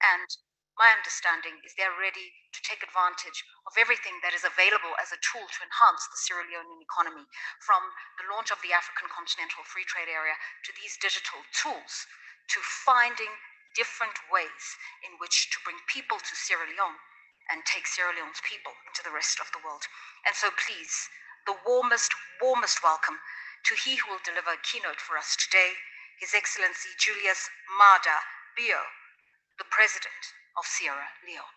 And my understanding is they're ready to take advantage of everything that is available as a tool to enhance the Sierra Leonean economy, from the launch of the African Continental Free Trade Area to these digital tools, to finding different ways in which to bring people to Sierra Leone and take Sierra Leone's people into the rest of the world. And so please, the warmest welcome to he who will deliver a keynote for us today, His Excellency Julius Maada Bio, the President of Sierra Leone.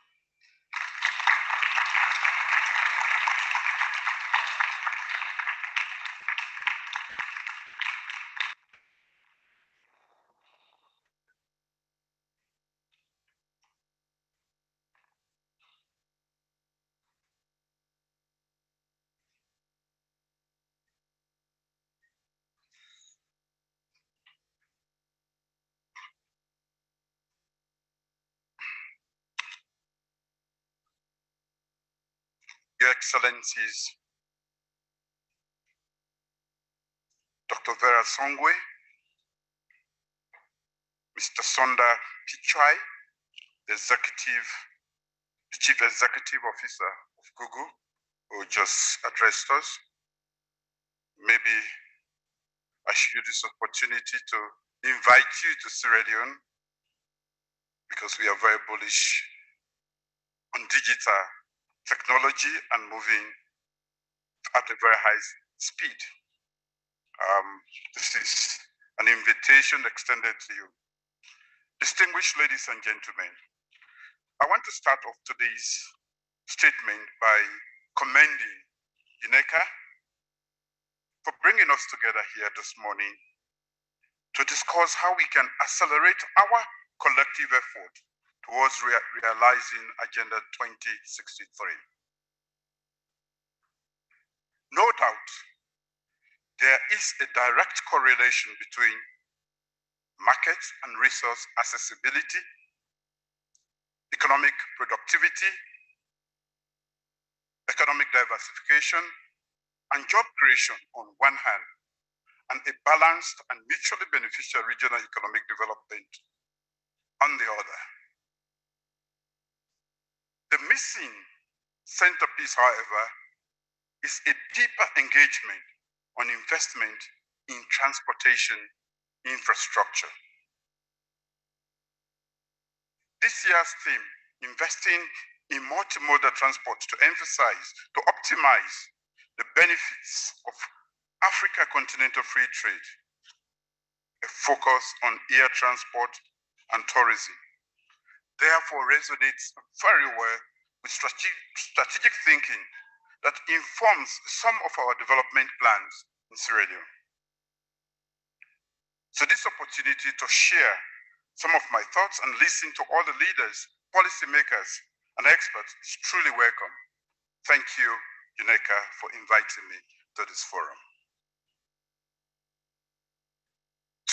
Your Excellencies, Dr. Vera Songwe, Mr. Sundar Pichai, the Chief Executive Officer of Google, who just addressed us. Maybe I should use this opportunity to invite you to Sierra Leone, because we are very bullish on digital technology and moving at a very high speed. This is an invitation extended to you. Distinguished ladies and gentlemen, want to start off today's statement by commending UNECA for bringing us together here this morning to discuss how we can accelerate our collective effort towards realizing Agenda 2063. No doubt, there is a direct correlation between market and resource accessibility, economic productivity, economic diversification, and job creation on one hand, and a balanced and mutually beneficial regional economic development on the other. The missing centerpiece, however, is a deeper engagement on investment in transportation infrastructure. This year's theme, investing in multimodal transport to emphasize, to optimize the benefits of Africa continental free trade, a focus on air transport and tourism, therefore resonates very well with strategic thinking that informs some of our development plans in Sierra Leone. So this opportunity to share some of my thoughts and listen to all the leaders, policymakers, and experts is truly welcome. Thank you, UNECA, for inviting me to this forum.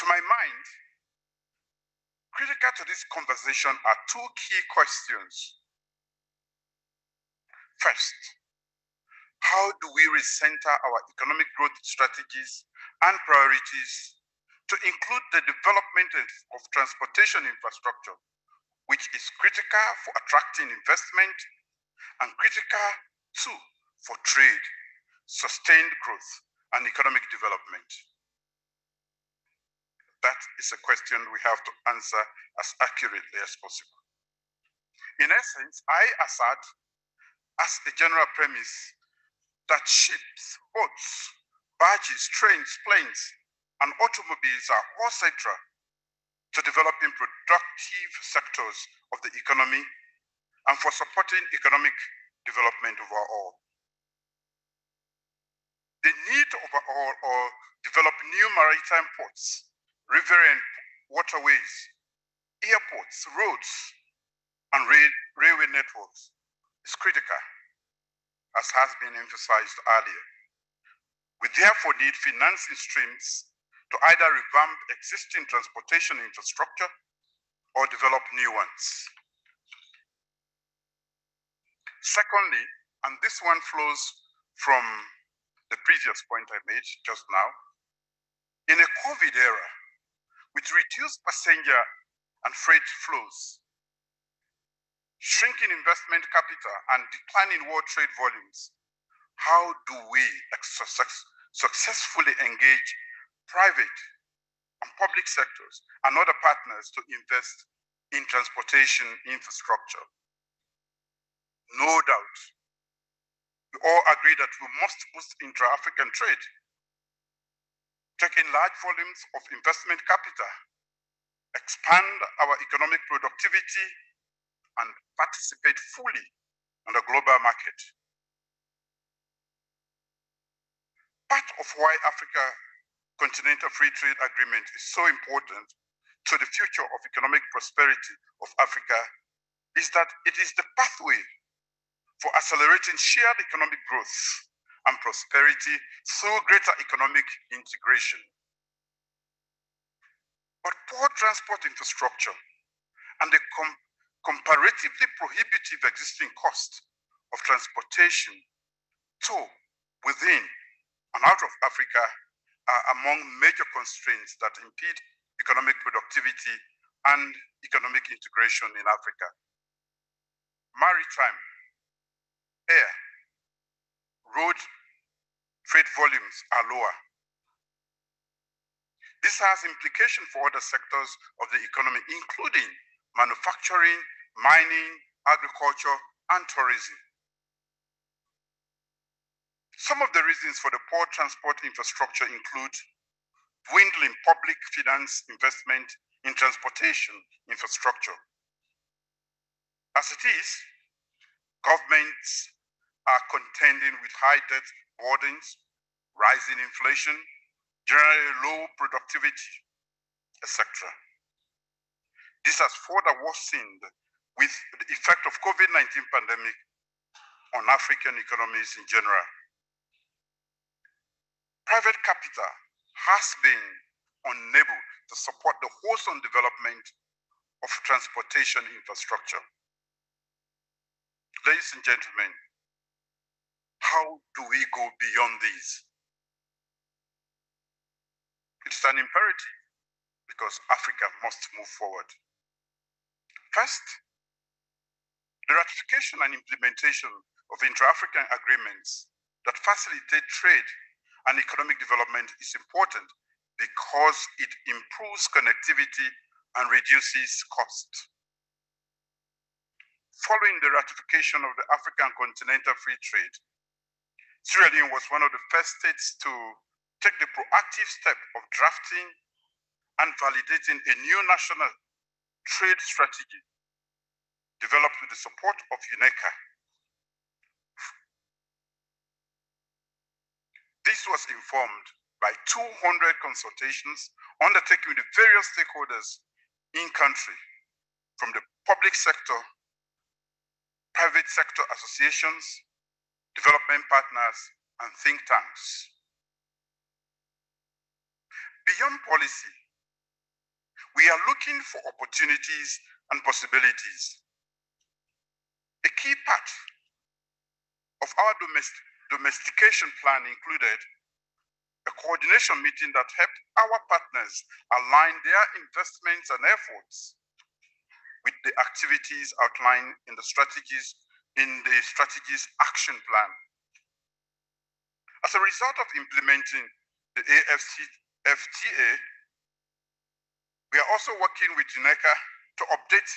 To my mind, critical to this conversation are two key questions. First, how do we recenter our economic growth strategies and priorities to include the development of transportation infrastructure, which is critical for attracting investment and critical too for trade, sustained growth, and economic development? That is a question we have to answer as accurately as possible. In essence, I assert as a general premise that ships, boats, barges, trains, planes, and automobiles are all central to developing productive sectors of the economy and for supporting economic development overall. The need to overhaul or develop new maritime ports, riverine waterways, airports, roads, and railway networks is critical, as has been emphasized earlier. We therefore need financing streams to either revamp existing transportation infrastructure or develop new ones. Secondly, and this one flows from the previous point I made just now, in a COVID era, with reduced passenger and freight flows, shrinking investment capital, and declining world trade volumes, how do we successfully engage private and public sectors and other partners to invest in transportation infrastructure? No doubt, we all agree that we must boost intra-African trade, take in large volumes of investment capital, expand our economic productivity, and participate fully in the global market. Part of why Africa Continental Free Trade Agreement is so important to the future of economic prosperity of Africa is that it is the pathway for accelerating shared economic growth and prosperity through greater economic integration. But poor transport infrastructure and the comparatively prohibitive existing cost of transportation to, within, and out of Africa are among major constraints that impede economic productivity and economic integration in Africa. Maritime, air, road freight volumes are lower. This has implications for other sectors of the economy, including manufacturing, mining, agriculture, and tourism. Some of the reasons for the poor transport infrastructure include dwindling public finance investment in transportation infrastructure, As it is, governments are contending with high debt burdens, rising inflation, generally low productivity, etc. This has further worsened with the effect of COVID-19 pandemic on African economies in general. Private capital has been unable to support the wholesome development of transportation infrastructure. Ladies and gentlemen, how do we go beyond these? It's an imperative because Africa must move forward. First, the ratification and implementation of intra-African agreements that facilitate trade and economic development is important because it improves connectivity and reduces cost. Following the ratification of the African Continental Free Trade, Sierra Leone was one of the first states to take the proactive step of drafting and validating a new national trade strategy developed with the support of UNECA. This was informed by 200 consultations undertaken with the various stakeholders in country, from the public sector, private sector associations, development partners, and think tanks. Beyond policy, we are looking for opportunities and possibilities. A key part of our domestication plan included a coordination meeting that helped our partners align their investments and efforts with the activities outlined in the strategies action plan. As a result of implementing the AfCFTA, we are also working with UNECA to update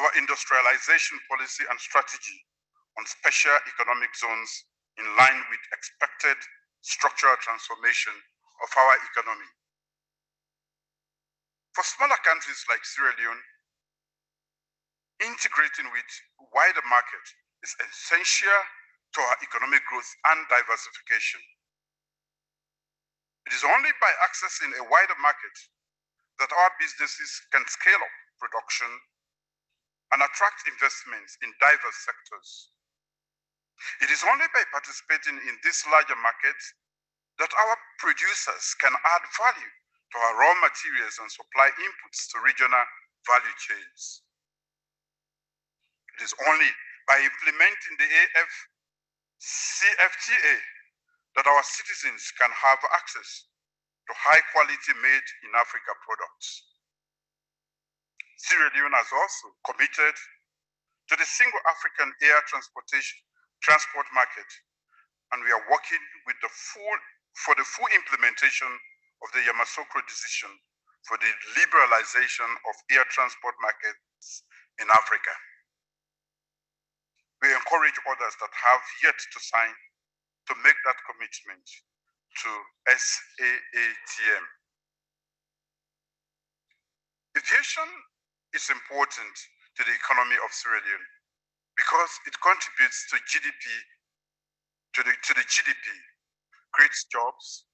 our industrialization policy and strategy on special economic zones in line with expected structural transformation of our economy. For smaller countries like Sierra Leone, integrating with wider market is essential to our economic growth and diversification. It is only by accessing a wider market that our businesses can scale up production and attract investments in diverse sectors. It is only by participating in this larger market that our producers can add value to our raw materials and supply inputs to regional value chains. It is only by implementing the AfCFTA that our citizens can have access to high quality made in Africa products. Sierra Leone has also committed to the single African air transport market, and we are working with for the full implementation of the Yamoussoukro decision for the liberalization of air transport markets in Africa. We encourage others that have yet to sign to make that commitment to SAATM. Aviation is important to the economy of Sierra Leone because it contributes to GDP, to the GDP, creates jobs,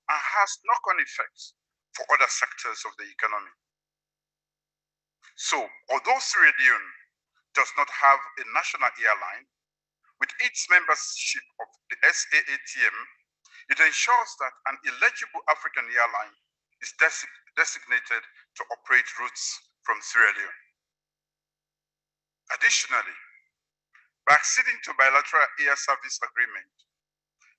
and has knock-on effects for other sectors of the economy. So, although Sierra Leone does not have a national airline, with its membership of the SAATM, it ensures that an eligible African airline is designated to operate routes from Sierra Leone. Additionally, by acceding to bilateral air service agreement,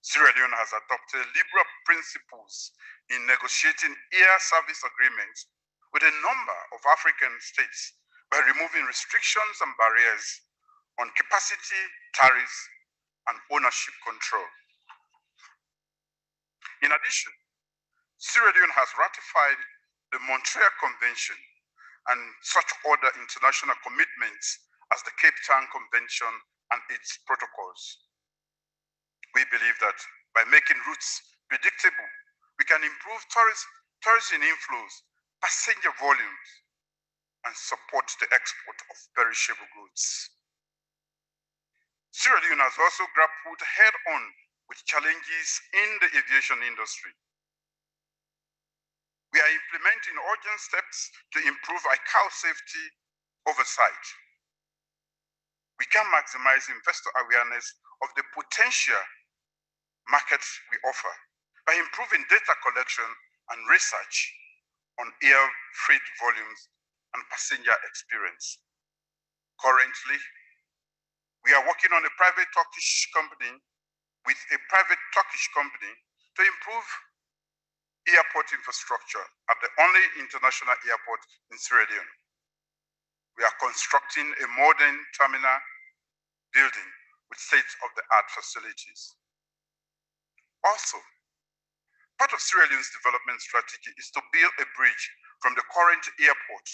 Sierra Leone has adopted liberal principles in negotiating air service agreements with a number of African states by removing restrictions and barriers on capacity, tariffs, and ownership control. In addition, Sierra Leone has ratified the Montreal Convention and such other international commitments as the Cape Town Convention and its protocols. We believe that by making routes predictable, we can improve tourism inflows, passenger volumes, and support the export of perishable goods. Sierra Leone has also grappled head-on with challenges in the aviation industry. We are implementing urgent steps to improve ICAO safety oversight. We can maximize investor awareness of the potential markets we offer by improving data collection and research on air freight volumes and passenger experience. Currently, we are working on a private Turkish company to improve airport infrastructure at the only international airport in Sierra Leone. We are constructing a modern terminal building with state-of-the-art facilities. Also, part of Sierra Leone's development strategy is to build a bridge from the current airport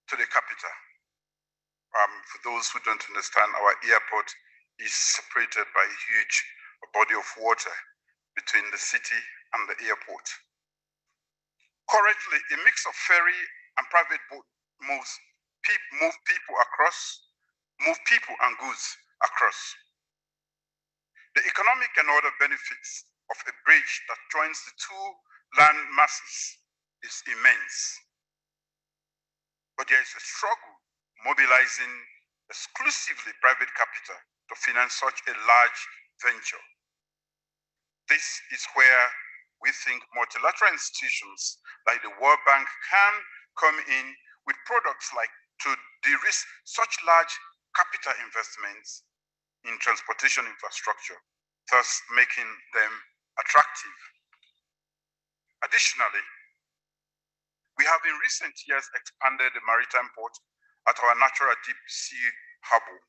to the capital. For those who don't understand, our airport is separated by a huge body of water between the city and the airport. Currently, a mix of ferry and private boat move people and goods across. The economic and other benefits of a bridge that joins the two land masses is immense. But there is a struggle mobilizing exclusively private capital to finance such a large venture. This is where we think multilateral institutions like the World Bank can come in with products like to de-risk such large capital investments in transportation infrastructure, thus making them attractive. Additionally, we have in recent years expanded the maritime port at our natural deep sea harbor,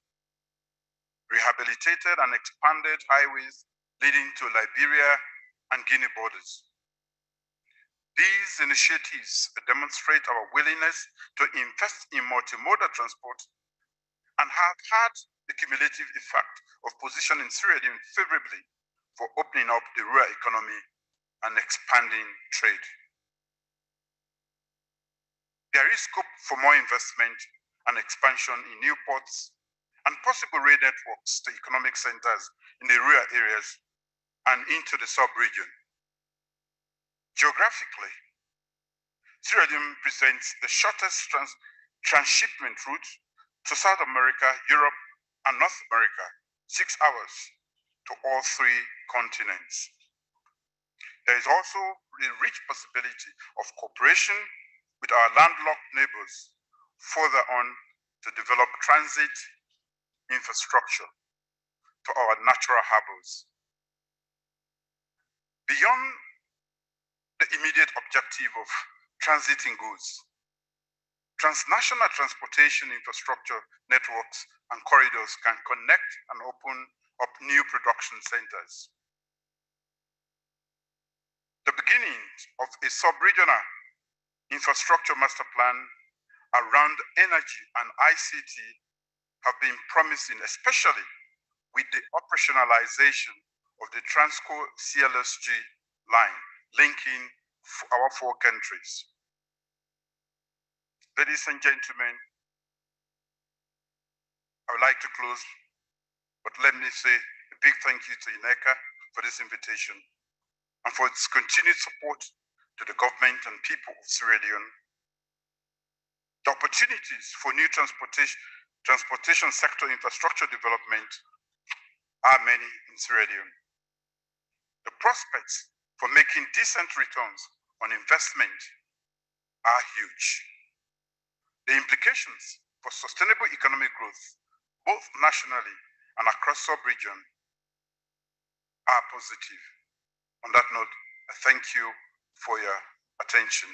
rehabilitated and expanded highways leading to Liberia and Guinea borders. These initiatives demonstrate our willingness to invest in multimodal transport and have had the cumulative effect of positioning Sierra Leone favorably for opening up the rural economy and expanding trade. There is scope for more investment and expansion in new ports and possible rail networks to economic centers in the rural areas and into the sub-region. Geographically, Sierra Leone presents the shortest transshipment route to South America, Europe, and North America, 6 hours to all 3 continents. There is also a rich possibility of cooperation with our landlocked neighbors further on to develop transit infrastructure to our natural harbors. Beyond the immediate objective of transiting goods, transnational transportation infrastructure networks and corridors can connect and open up new production centers. The beginning of a sub-regional infrastructure master plan around energy and ICT have been promising, especially with the operationalization of the Transco CLSG line linking our 4 countries. Ladies and gentlemen, I would like to close, but let me say a big thank you to UNECA for this invitation and for its continued support to the government and people of Sierra Leone. The opportunities for new transportation sector infrastructure development are many in Sierra Leone. The prospects for making decent returns on investment are huge. The implications for sustainable economic growth, both nationally and across sub-region, are positive. On that note, I thank you for your attention.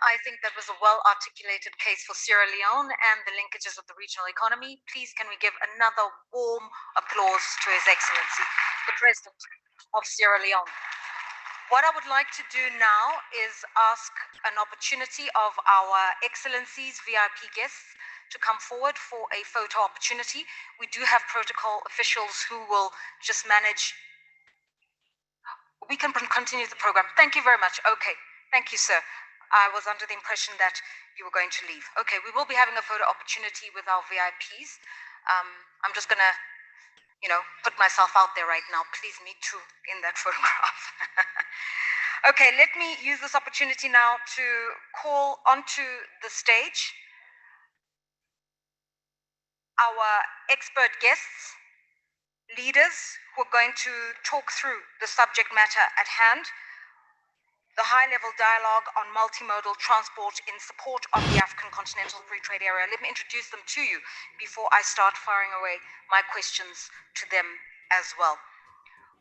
I think that was a well-articulated case for Sierra Leone and the linkages of the regional economy. Please, can we give another warm applause to His Excellency, the President of Sierra Leone. What I would like to do now is ask an opportunity of our Excellencies VIP guests to come forward for a photo opportunity. We do have protocol officials who will just manage. We can continue the program. Thank you very much. Okay, thank you, sir. I was under the impression that you were going to leave. Okay, we will be having a photo opportunity with our VIPs. I'm just gonna, put myself out there right now. Please, me too, in that photograph. Okay, let me use this opportunity now to call onto the stage our expert guests, leaders who are going to talk through the subject matter at hand, the high-level dialogue on multimodal transport in support of the African Continental Free Trade Area. Let me introduce them to you before I start firing away my questions to them as well.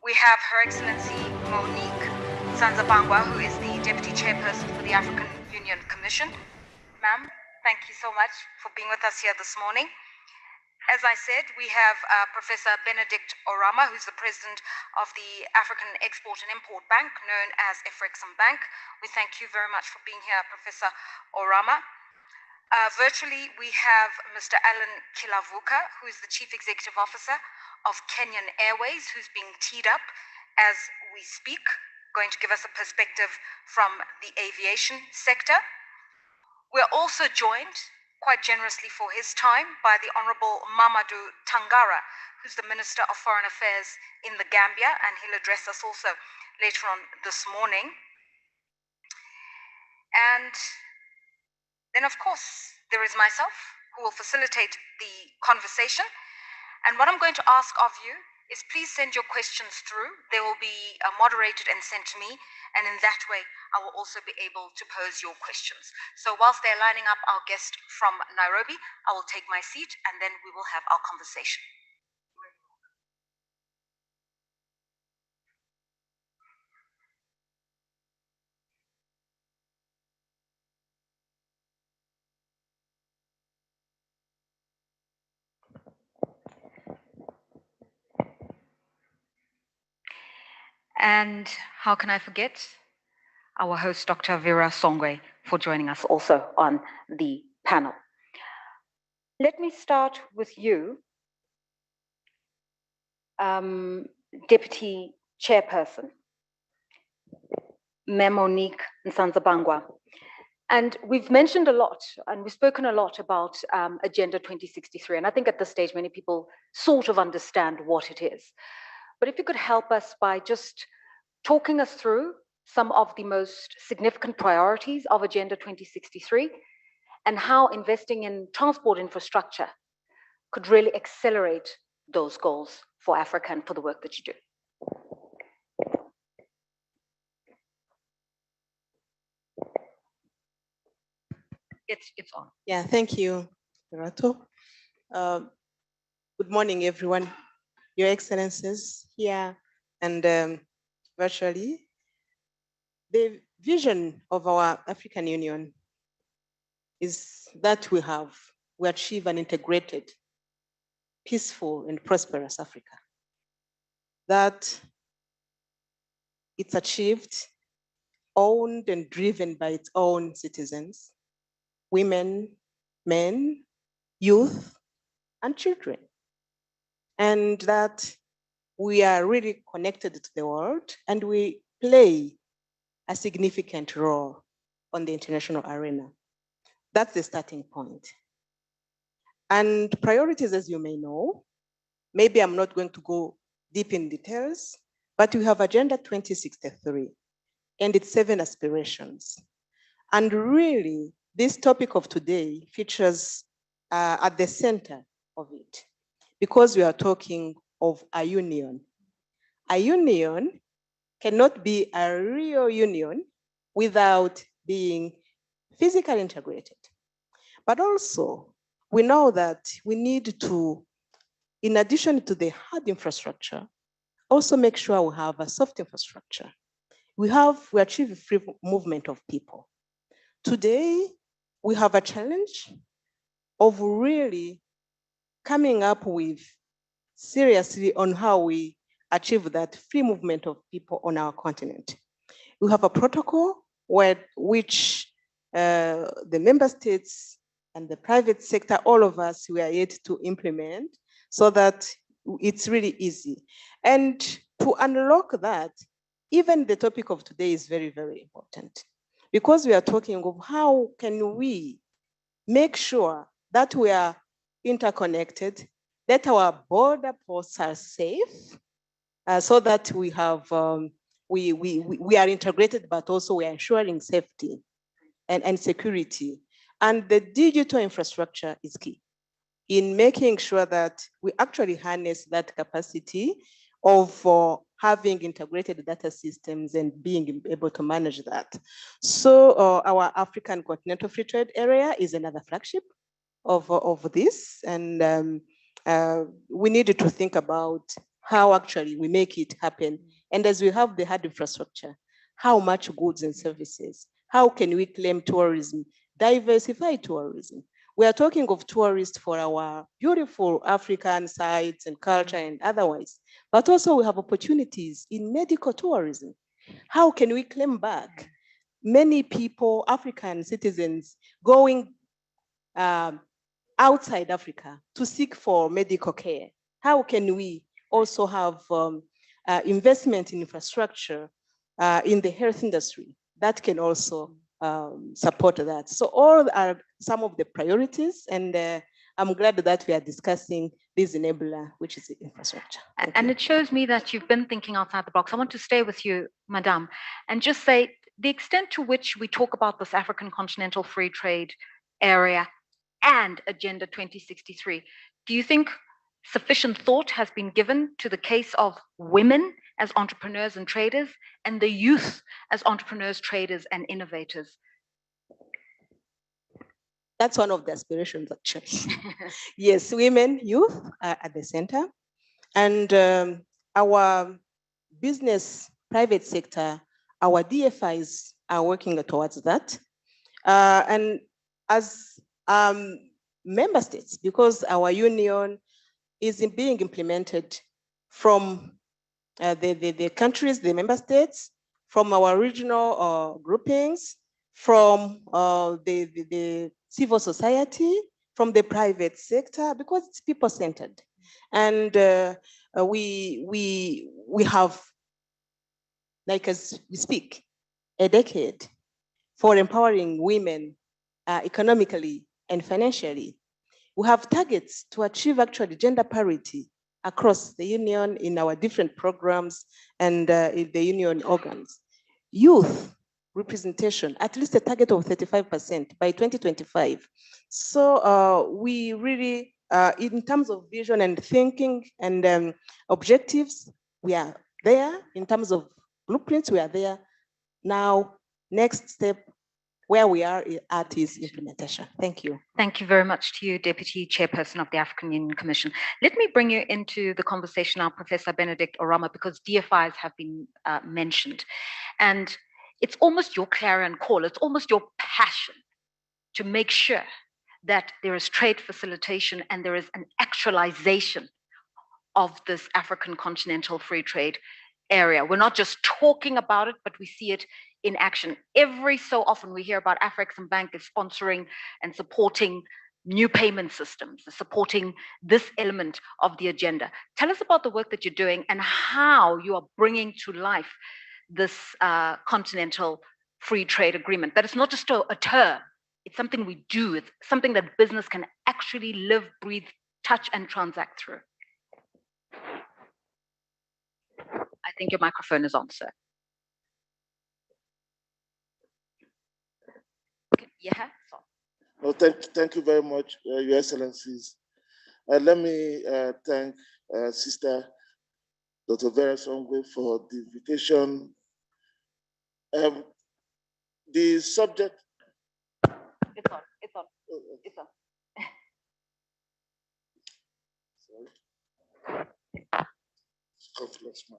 We have Her Excellency Monique Sanzabangwa, who is the Deputy Chairperson for the African Union Commission. Ma'am, thank you so much for being with us here this morning. As I said, we have Professor Benedict Orama, who's the President of the African Export and Import Bank, known as Efrexim Bank. We thank you very much for being here, Professor Orama. Virtually, we have Mr. Alan Kilavuka, who is the Chief Executive Officer of Kenyan Airways, who's being teed up as we speak, going to give us a perspective from the aviation sector. We're also joined, quite generously for his time, by the Honorable Mamadou Tangara, who's the Minister of Foreign Affairs in the Gambia, and he'll address us also later on this morning. And then, of course, there is myself, who will facilitate the conversation. And what I'm going to ask of you is please send your questions through. They will be moderated and sent to me, and in that way, I will also be able to pose your questions. So whilst they're lining up our guest from Nairobi, I will take my seat, and then we will have our conversation. And how can I forget our host, Dr. Vera Songwe, for joining us also on the panel. Let me start with you, Deputy Chairperson, Monique Nsanzabangwa. And we've mentioned a lot, and we've spoken a lot about Agenda 2063. And I think at this stage, many people sort of understand what it is. But if you could help us by just talking us through some of the most significant priorities of Agenda 2063 and how investing in transport infrastructure could really accelerate those goals for Africa and for the work that you do. It's on. Yeah, thank you, Rato. Good morning, everyone. Your Excellencies here and virtually. The vision of our African Union is that we achieve an integrated, peaceful, and prosperous Africa. That it's achieved, owned and driven by its own citizens, women, men, youth, and children. And that we are really connected to the world and we play a significant role on the international arena. That's the starting point. And priorities, as you may know, maybe I'm not going to go deep in details, but we have Agenda 2063 and its 7 aspirations. And really, this topic of today features at the center of it, because we are talking of a union. A union cannot be a real union without being physically integrated. But also, we know that we need to, in addition to the hard infrastructure, also make sure we have a soft infrastructure. We achieve free movement of people. Today, we have a challenge of really coming up with seriously on how we achieve that free movement of people on our continent. We have a protocol which the member states and the private sector, all of us, we are yet to implement so that it's really easy. And to unlock that, even the topic of today is very, very important, because we are talking of how can we make sure that we are interconnected, that our border posts are safe, so that we have we are integrated, but also we are ensuring safety and security. And the digital infrastructure is key in making sure that we actually harness that capacity of having integrated data systems and being able to manage that. So our African Continental Free Trade Area is another flagship of this. And we needed to think about how actually we make it happen. And as we have the hard infrastructure, how much goods and services, how can we claim tourism, diversify tourism? We are talking of tourists for our beautiful African sites and culture and otherwise, but also we have opportunities in medical tourism. How can we claim back many people, African citizens, going outside Africa to seek for medical care? How can we also have investment in infrastructure in the health industry that can also support that? So all are some of the priorities, and I'm glad that we are discussing this enabler, which is the infrastructure. And it shows me that you've been thinking outside the box. I want to stay with you, Madame, and just say the extent to which we talk about this African Continental Free Trade Area and Agenda 2063. Do you think sufficient thought has been given to the case of women as entrepreneurs and traders and the youth as entrepreneurs, traders, and innovators? That's one of the aspirations, actually. Yes, women, youth are at the center. And our business, private sector, our DFIs are working towards that. And as member states, because our union is being implemented from the countries, the member states, from our regional groupings, from the civil society, from the private sector, because it's people-centered. And we have, like as we speak, a decade for empowering women economically and financially. We have targets to achieve actually gender parity across the union in our different programs and in the union organs. Youth representation, at least a target of 35% by 2025. So we really, in terms of vision and thinking and objectives, we are there. In terms of blueprints, we are there. Now, next step, where we are at is implementation. Thank you. Thank you very much to you, Deputy Chairperson of the African Union Commission. Let me bring you into the conversation now, Professor Benedict Orama, because DFIs have been mentioned. And it's almost your clarion call, it's almost your passion to make sure that there is trade facilitation and there is an actualization of this African Continental Free Trade Area. We're not just talking about it, but we see it in action. Every so often we hear about Afreximbank is sponsoring and supporting new payment systems, supporting this element of the agenda. Tell us about the work that you're doing and how you are bringing to life this Continental Free Trade Agreement. That it's not just a term, it's something we do, it's something that business can actually live, breathe, touch, and transact through. I think your microphone is on, sir. Yeah. No, thank you very much, Your Excellencies. Let me thank Sister Dr. Vera Songwe for the invitation. The subject. It's on. It's on. It's on. Sorry.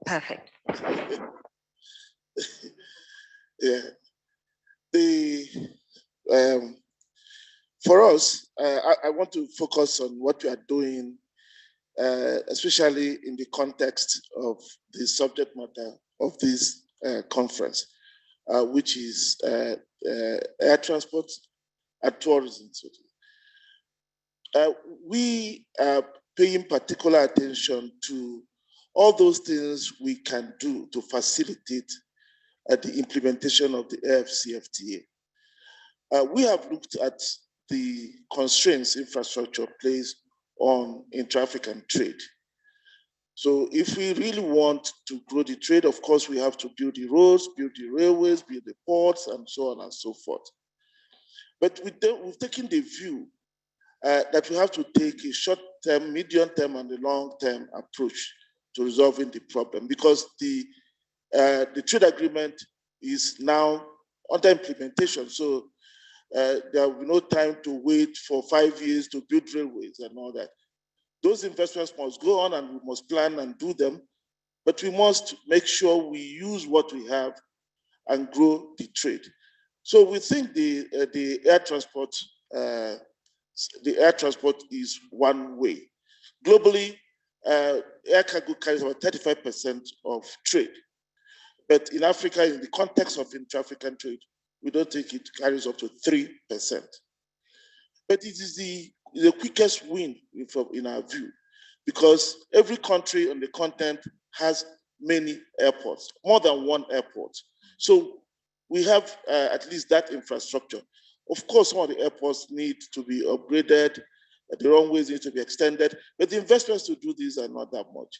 Perfect. Yeah. For us, I want to focus on what we are doing, especially in the context of the subject matter of this conference. which is air transport and tourism. We are paying particular attention to all those things we can do to facilitate the implementation of the AFCFTA. We have looked at the constraints infrastructure plays on intra-African trade. So if we really want to grow the trade, of course, we have to build the roads, build the railways, build the ports, and so on and so forth. But we've taken the view that we have to take a short-term, medium-term, and a long-term approach to resolving the problem, because the trade agreement is now under implementation. So there will be no time to wait for 5 years to build railways and all that. Those investments must go on, and we must plan and do them, but we must make sure we use what we have and grow the trade. So we think the air transport is one way. Globally, air cargo carries about 35% of trade. But in Africa, in the context of intra-African trade, we don't think it carries up to 3%. But it is the quickest win in our view, because every country on the continent has many airports, more than one airport. So we have at least that infrastructure. Of course, some of the airports need to be upgraded, the runways need to be extended, but the investments to do this are not that much.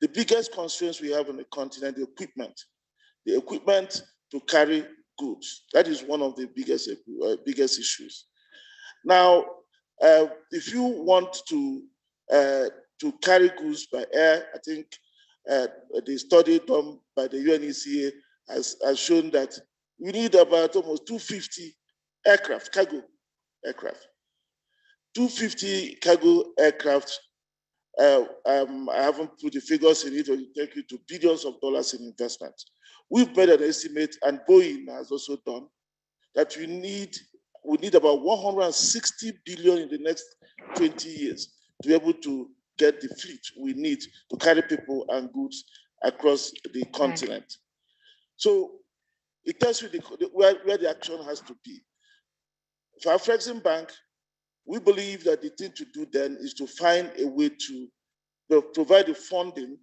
The biggest constraints we have on the continent, the equipment to carry goods. That is one of the biggest issues. Now, if you want to carry goods by air, I think the study done by the UNECA has shown that we need about almost 250 aircraft, cargo aircraft. 250 cargo aircraft. I haven't put the figures in it, or it take you to billions of dollars in investment. We've made an estimate, and Boeing has also done, that we need about 160 billion in the next 20 years to be able to get the fleet we need to carry people and goods across the continent. So it tells you where the action has to be. For our Flexing Bank, we believe that the thing to do then is to find a way to provide the funding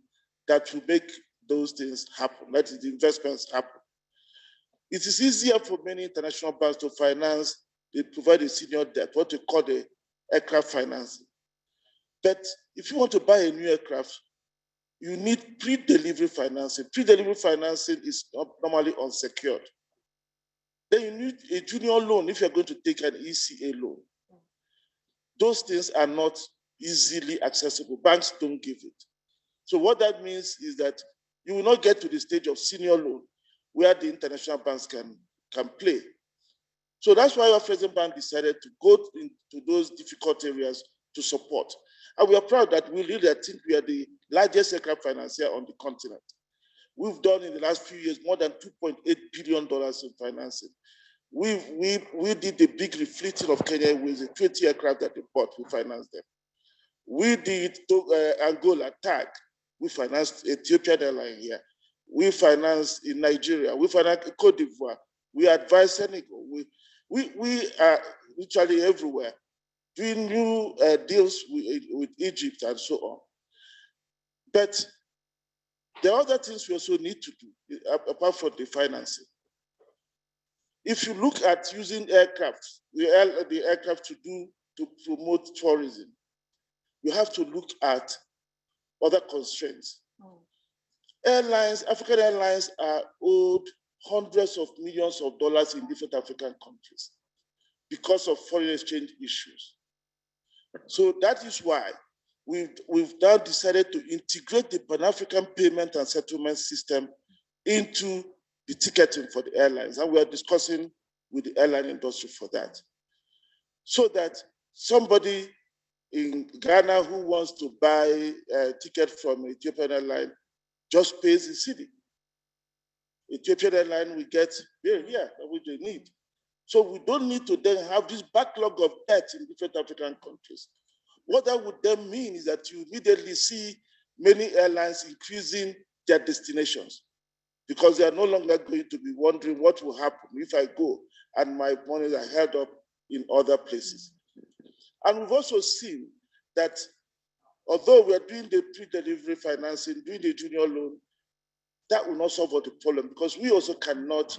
that will make those things happen, that is, the investments happen. It is easier for many international banks to finance, they provide a senior debt, what we call the aircraft financing. But if you want to buy a new aircraft, you need pre-delivery financing. Pre-delivery financing is normally unsecured. Then you need a junior loan if you're going to take an ECA loan. Those things are not easily accessible. Banks don't give it. So what that means is that you will not get to the stage of senior loan where the international banks can play. So that's why our Flexing Bank decided to go into those difficult areas to support. And we are proud that we really, I think we are the largest aircraft financier on the continent. We've done in the last few years more than $2.8 billion in financing. We did the big refleeting of Kenya Airways, the 20 aircraft that they bought, we financed them. We did Angola, TAG, we financed Ethiopian Airlines here. We financed in Nigeria, we financed Cote d'Ivoire, we advised Senegal. We are literally everywhere, doing new deals with Egypt and so on. But there are other things we also need to do, apart from the financing. If you look at using aircraft, the aircraft to promote tourism, you have to look at other constraints. Airlines, African airlines are owed hundreds of millions of dollars in different African countries because of foreign exchange issues. So that is why we've now decided to integrate the Pan-African payment and settlement system into the ticketing for the airlines. And we are discussing with the airline industry for that. So that somebody in Ghana who wants to buy a ticket from Ethiopian Airline just pays the city. Ethiopian Airline will get what they need. So we don't need to then have this backlog of debt in different African countries. What that would then mean is that you immediately see many airlines increasing their destinations. because they are no longer going to be wondering what will happen if I go and my monies are held up in other places. And we've also seen that although we are doing the pre-delivery financing, doing the junior loan, that will not solve all the problem, because we also cannot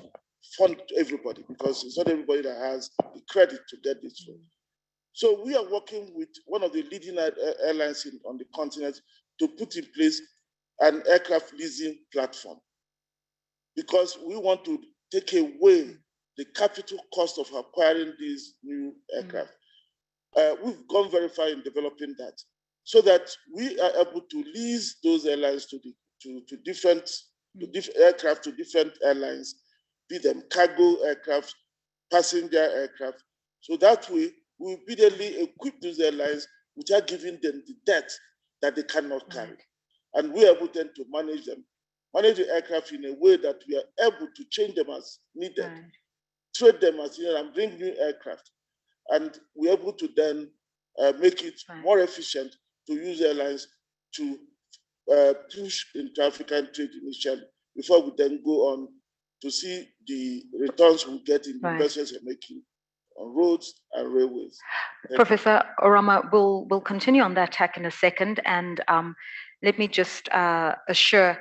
fund everybody, because it's not everybody that has the credit to get this loan. So we are working with one of the leading airlines on the continent to put in place an aircraft leasing platform, because we want to take away the capital cost of acquiring these new aircraft. We've gone very far in developing that, so that we are able to lease those airlines to different aircraft, to different airlines, be them cargo aircraft, passenger aircraft. So that way, we immediately equip those airlines without giving them the debt that they cannot carry. And we are able then to manage them, manage the aircraft in a way that we are able to change them as needed, trade them as needed, and bring new aircraft. And we're able to then make it more efficient to use airlines to push into African trade initially, before we then go on to see the returns we get in the investments we're making on roads and railways. Professor Orama, we'll continue on that tack in a second, and let me just assure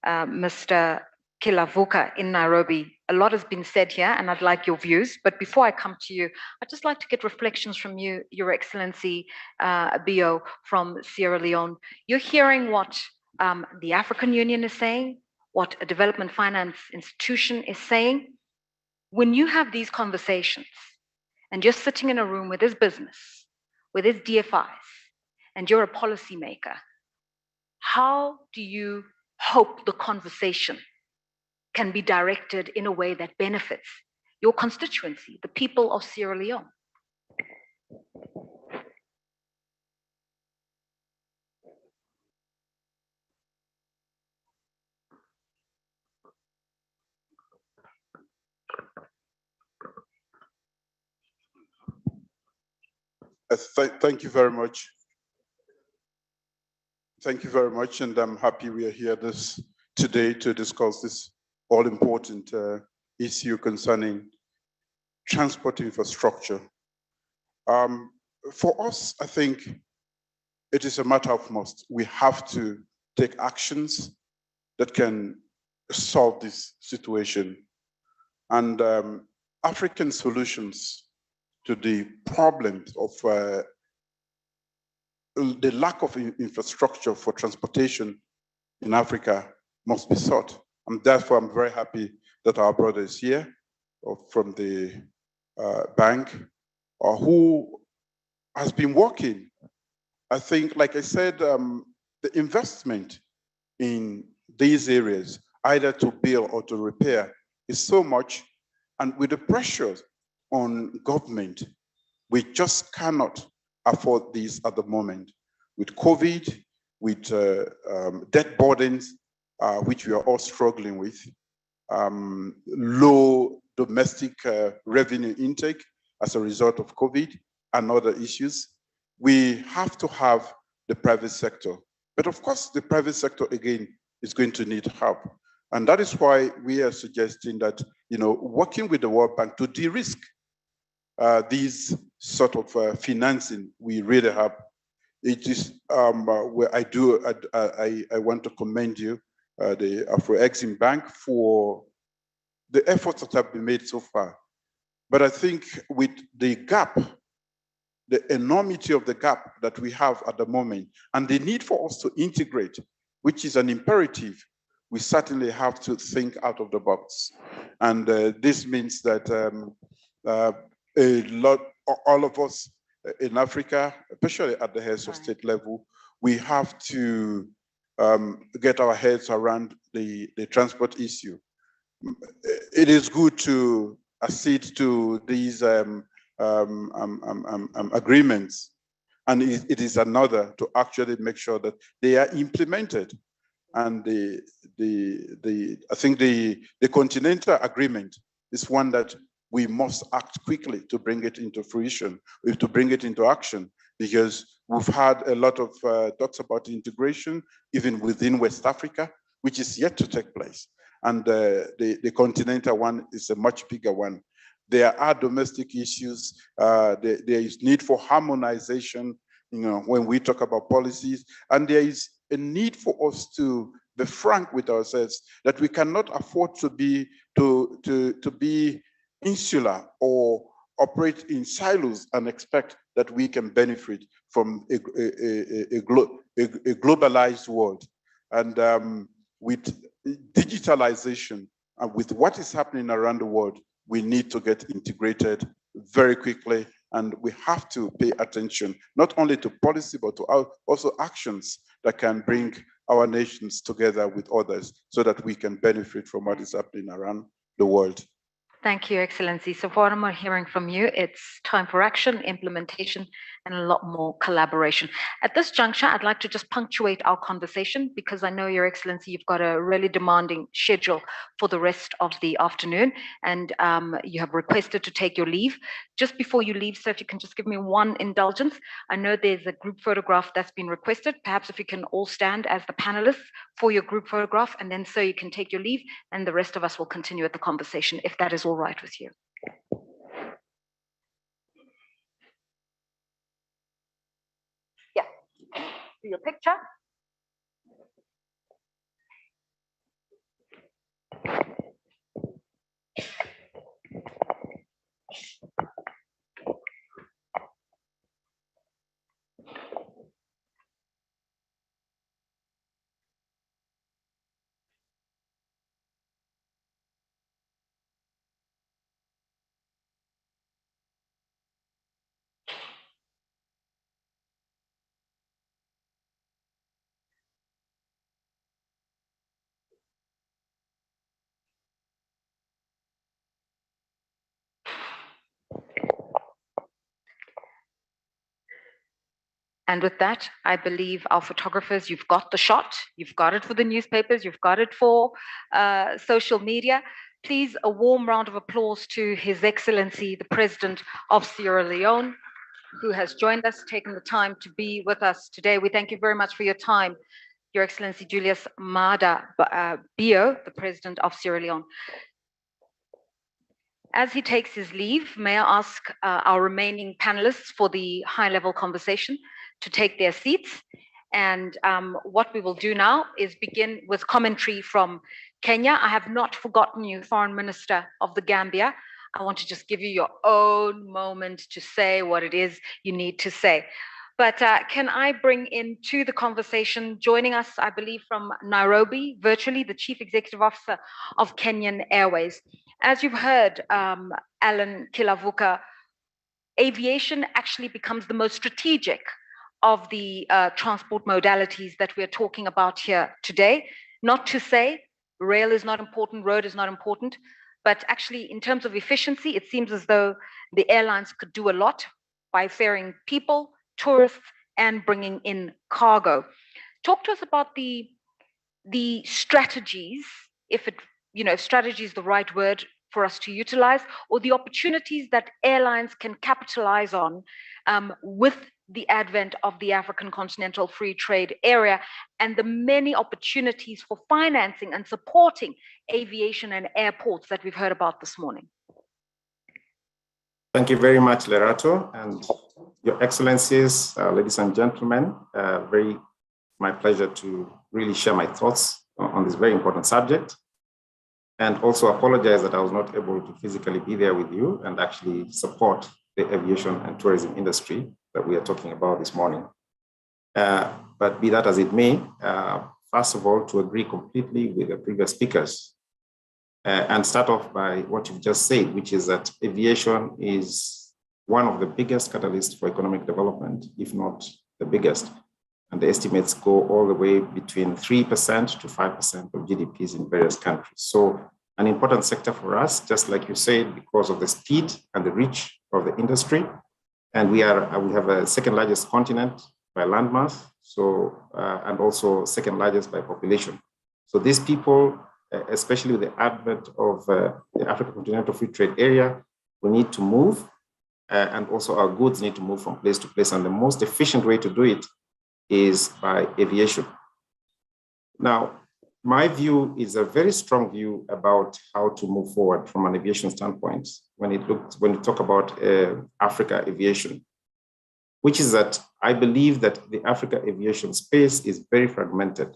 Mr. Kilavuka in Nairobi, a lot has been said here, and I'd like your views. But before I come to you, I'd just like to get reflections from you, Your Excellency Bio from Sierra Leone. You're hearing what the African Union is saying, what a development finance institution is saying. When you have these conversations, and you're sitting in a room with his business, with his DFIs, and you're a policymaker, how do you hope the conversation can be directed in a way that benefits your constituency, the people of Sierra Leone? Thank you very much. Thank you very much, and I'm happy we are here today to discuss this all-important issue concerning transport infrastructure. For us, I think it is a matter of must. We have to take actions that can solve this situation. And African solutions to the problems of the lack of infrastructure for transportation in Africa must be sought. And therefore, I'm very happy that our brother is here from the bank, who has been working. I think, like I said, the investment in these areas, either to build or to repair, is so much. And with the pressures on government, we just cannot afford this at the moment. With COVID, with debt burdens, which we are all struggling with, low domestic revenue intake as a result of COVID and other issues, we have to have the private sector. But of course, the private sector, again, is going to need help. And that is why we are suggesting that, working with the World Bank to de-risk these sort of financing we really have. It is where I want to commend you, the Afro-Exim Bank, for the efforts that have been made so far. But I think with the gap, the enormity of the gap that we have at the moment, and the need for us to integrate, which is an imperative, we certainly have to think out of the box. And this means that all of us in Africa, especially at the heads of state level, we have to get our heads around the transport issue. It is good to accede to these agreements, and it is another to actually make sure that they are implemented. And I think the Continental Agreement is one that we must act quickly to bring it into fruition, to bring it into action, because we've had a lot of talks about integration, even within West Africa, which is yet to take place. and the continental one is a much bigger one. There are domestic issues. There is need for harmonization, when we talk about policies, and there is a need for us to be frank with ourselves that we cannot afford to be insular or operate in silos and expect that we can benefit from a globalized world. And with digitalization and with what is happening around the world, we need to get integrated very quickly, and we have to pay attention not only to policy but to also actions that can bring our nations together with others so that we can benefit from what is happening around the world. Thank you, Excellency. So what I'm hearing from you, it's time for action, implementation, and a lot more collaboration. At this juncture, I'd like to just punctuate our conversation because I know, Your Excellency, you've got a really demanding schedule for the rest of the afternoon, and you have requested to take your leave. Just before you leave, sir, if you can just give me one indulgence. I know there's a group photograph that's been requested. Perhaps if you can all stand as the panelists for your group photograph, and then so you can take your leave, and the rest of us will continue with the conversation, if that is all right with you. Yeah, do your picture. And with that, I believe our photographers, you've got the shot, you've got it for the newspapers, you've got it for social media. Please, a warm round of applause to His Excellency, the President of Sierra Leone, who has joined us, taken the time to be with us today. We thank you very much for your time, Your Excellency Julius Maada Bio, the President of Sierra Leone. As he takes his leave, may I ask our remaining panelists for the high-level conversation to take their seats. And what we will do now is begin with commentary from Kenya. I have not forgotten you, Foreign Minister of the Gambia. I want to just give you your own moment to say what it is you need to say. But can I bring into the conversation, joining us, I believe, from Nairobi, virtually, the Chief Executive Officer of Kenyan Airways. As you've heard, Alan Kilavuka, aviation actually becomes the most strategic of the transport modalities that we're talking about here today. Not to say rail is not important, road is not important, but actually in terms of efficiency, it seems as though the airlines could do a lot by ferrying people, tourists, and bringing in cargo. Talk to us about the strategies, if strategy is the right word for us to utilize, or the opportunities that airlines can capitalize on with the advent of the African Continental Free Trade Area and the many opportunities for financing and supporting aviation and airports that we've heard about this morning. Thank you very much, Lerato, and Your Excellencies, ladies and gentlemen. My pleasure to really share my thoughts on this very important subject, and also apologize that I was not able to physically be there with you and actually support the aviation and tourism industry that we are talking about this morning. But be that as it may, first of all, to agree completely with the previous speakers and start off by what you've just said, which is that aviation is one of the biggest catalysts for economic development, if not the biggest. And the estimates go all the way between 3% to 5% of GDPs in various countries. So an important sector for us, just like you said, because of the speed and the reach of the industry. And we have a second largest continent by landmass, and also second largest by population. So these people, especially with the advent of the African Continental Free Trade Area, we need to move, and also our goods need to move from place to place. And the most efficient way to do it is by aviation. Now, my view is a very strong view about how to move forward from an aviation standpoint when you talk about Africa aviation, which is that I believe that the Africa aviation space is very fragmented.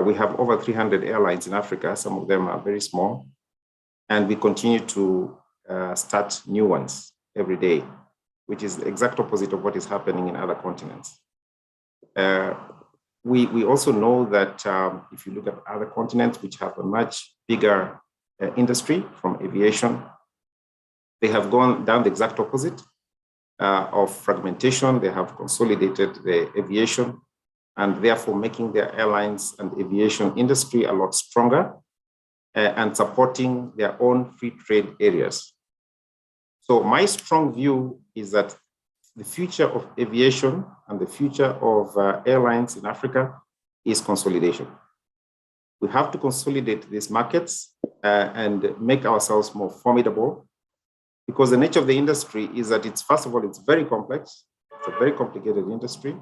We have over 300 airlines in Africa. Some of them are very small, and we continue to start new ones every day, which is the exact opposite of what is happening in other continents. We also know that if you look at other continents which have a much bigger industry from aviation, they have gone down the exact opposite of fragmentation. They have consolidated the aviation and therefore making their airlines and aviation industry a lot stronger and supporting their own free trade areas. So my strong view is that the future of aviation and the future of airlines in Africa is consolidation. We have to consolidate these markets and make ourselves more formidable, because the nature of the industry is that first of all, it's very complex. It's a very complicated industry.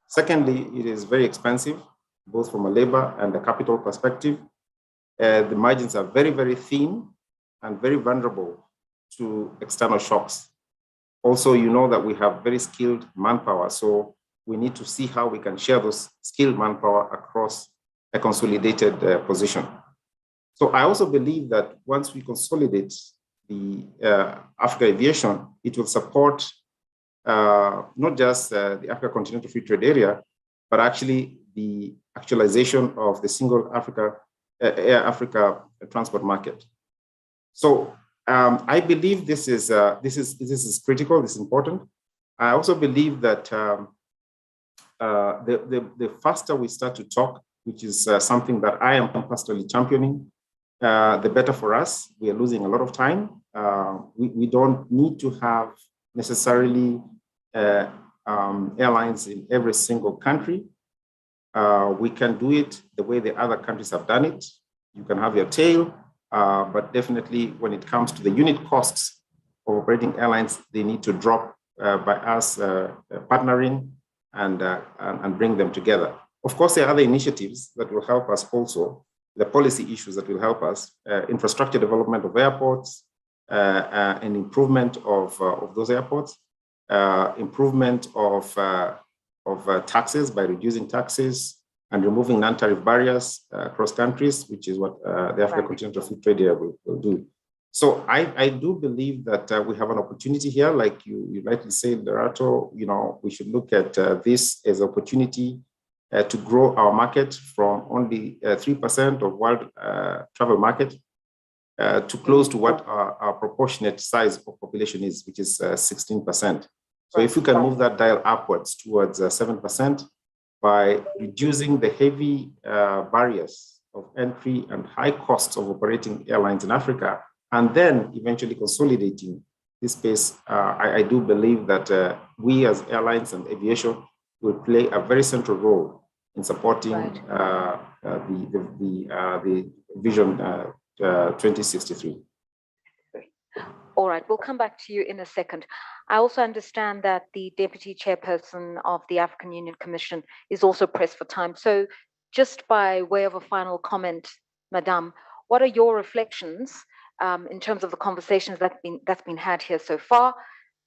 Secondly, it is very expensive, both from a labor and a capital perspective. The margins are very, very thin and very vulnerable to external shocks. Also, you know that we have very skilled manpower, so we need to see how we can share those skilled manpower across a consolidated position. So I also believe that once we consolidate the Africa aviation, it will support not just the Africa Continental Free Trade Area, but actually the actualization of the single Air Africa transport market. So I believe this is critical. This is important. I also believe that the faster we start to talk, which is something that I am personally championing, the better for us. We are losing a lot of time. We don't need to have necessarily airlines in every single country. We can do it the way the other countries have done it. You can have your tail, but definitely when it comes to the unit costs of operating airlines, they need to drop by us partnering and bring them together. Of course, there are other initiatives that will help us also, the policy issues that will help us, infrastructure development of airports, and improvement of those airports, improvement of taxes by reducing taxes and removing non-tariff barriers across countries, which is what the Africa Continental Free Trade Area will do. So I do believe that we have an opportunity here, like you rightly said, Lerato. You know, we should look at this as an opportunity to grow our market from only 3% of world travel market to close to what our proportionate size of population is, which is 16%. So if we can move that dial upwards towards 7% by reducing the heavy barriers of entry and high costs of operating airlines in Africa, and then eventually consolidating this space, I do believe that we as airlines and aviation will play a very central role in supporting the Vision 2063. All right, we'll come back to you in a second. I also understand that the Deputy Chairperson of the African Union Commission is also pressed for time. So just by way of a final comment, Madame, what are your reflections in terms of the conversations that's been had here so far?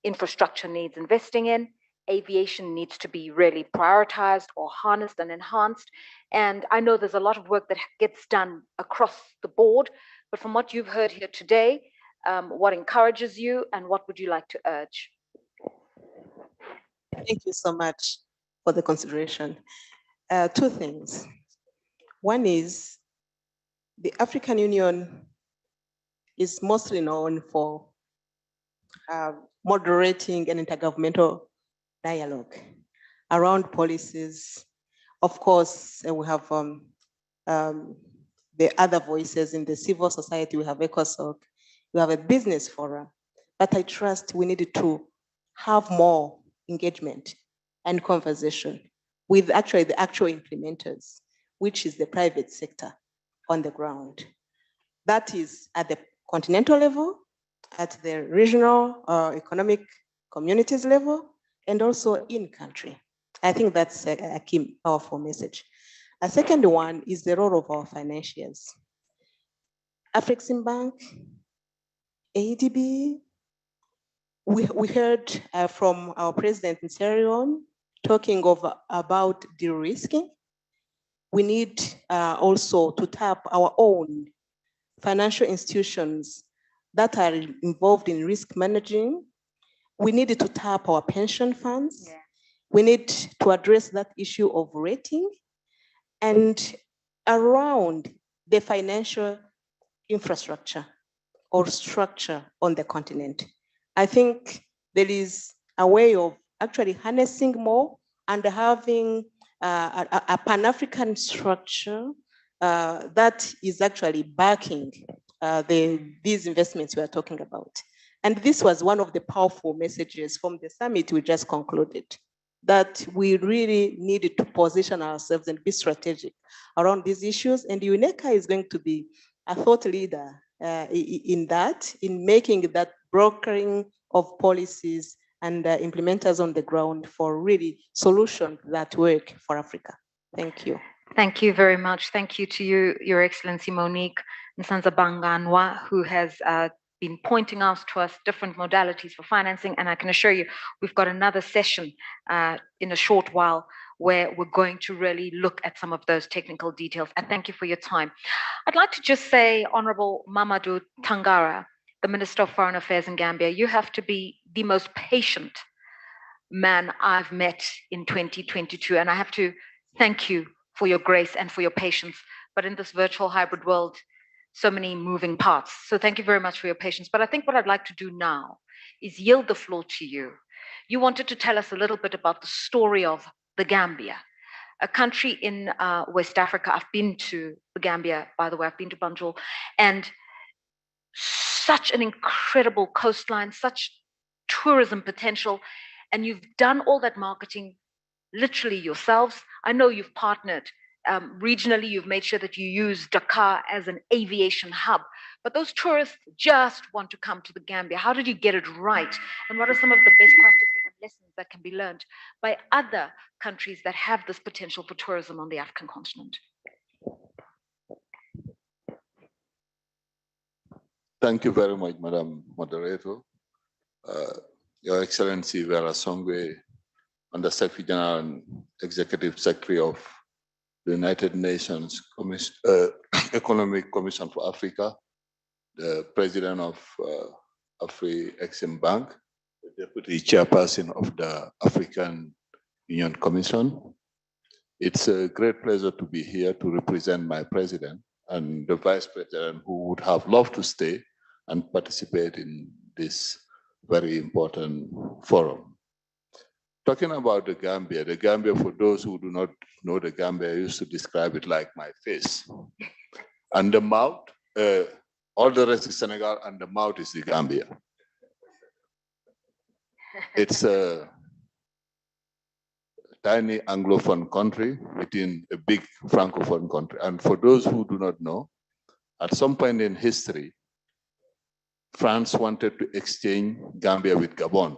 Infrastructure needs investing in, aviation needs to be really prioritized or harnessed and enhanced. And I know there's a lot of work that gets done across the board, but from what you've heard here today, what encourages you and what would you like to urge? Thank you so much for the consideration. Two things. One is the African Union is mostly known for moderating an intergovernmental dialogue around policies. Of course, we have the other voices in the civil society. We have ECOSOC, we have a business forum, but I trust we needed to have more engagement and conversation with actually the actual implementers, which is the private sector on the ground. That is at the continental level, at the regional economic communities level, and also in country. I think that's a key powerful message. A second one is the role of our financiers. Afrexim Bank, ADB, we heard from our president in Sierra Leone talking about de-risking. We need also to tap our own financial institutions that are involved in risk managing. We need to tap our pension funds. Yeah. We need to address that issue of rating and around the financial infrastructure or structure on the continent. I think there is a way of actually harnessing more and having a Pan-African structure that is actually backing these investments we are talking about. And this was one of the powerful messages from the summit we just concluded, that we really needed to position ourselves and be strategic around these issues. And UNECA is going to be a thought leader in that, in making that brokering of policies and implementers on the ground for really solutions that work for Africa. Thank you. Thank you very much. Thank you to you, Your Excellency Monique Nsanzabanganwa, who has been pointing out to us different modalities for financing. And I can assure you, we've got another session in a short while where we're going to really look at some of those technical details. And thank you for your time. I'd like to just say, Honorable Mamadou Tangara, the Minister of Foreign Affairs in Gambia, you have to be the most patient man I've met in 2022. And I have to thank you for your grace and for your patience. But in this virtual hybrid world, so many moving parts. So thank you very much for your patience. But I think what I'd like to do now is yield the floor to you. You wanted to tell us a little bit about the story of the Gambia, a country in West Africa. I've been to the Gambia, by the way, I've been to Banjul, and such an incredible coastline, such tourism potential, and you've done all that marketing literally yourselves. I know you've partnered regionally, you've made sure that you use Dakar as an aviation hub, but those tourists just want to come to the Gambia. How did you get it right? And what are some of the best practices and lessons that can be learned by other countries that have this potential for tourism on the African continent? Thank you very much, Madam Moderator. Your Excellency Vera Songwe, Under-Secretary General and Executive Secretary of the United Nations Economic Commission for Africa, the President of Afrexim Bank, the Deputy Chairperson of the African Union Commission. It's a great pleasure to be here to represent my President and the Vice President, who would have loved to stay and participate in this very important forum. Talking about the Gambia, for those who do not know the Gambia, I used to describe it like my face. And the mouth, all the rest is Senegal, and the mouth is the Gambia. It's a tiny Anglophone country within a big Francophone country. And for those who do not know, at some point in history, France wanted to exchange Gambia with Gabon.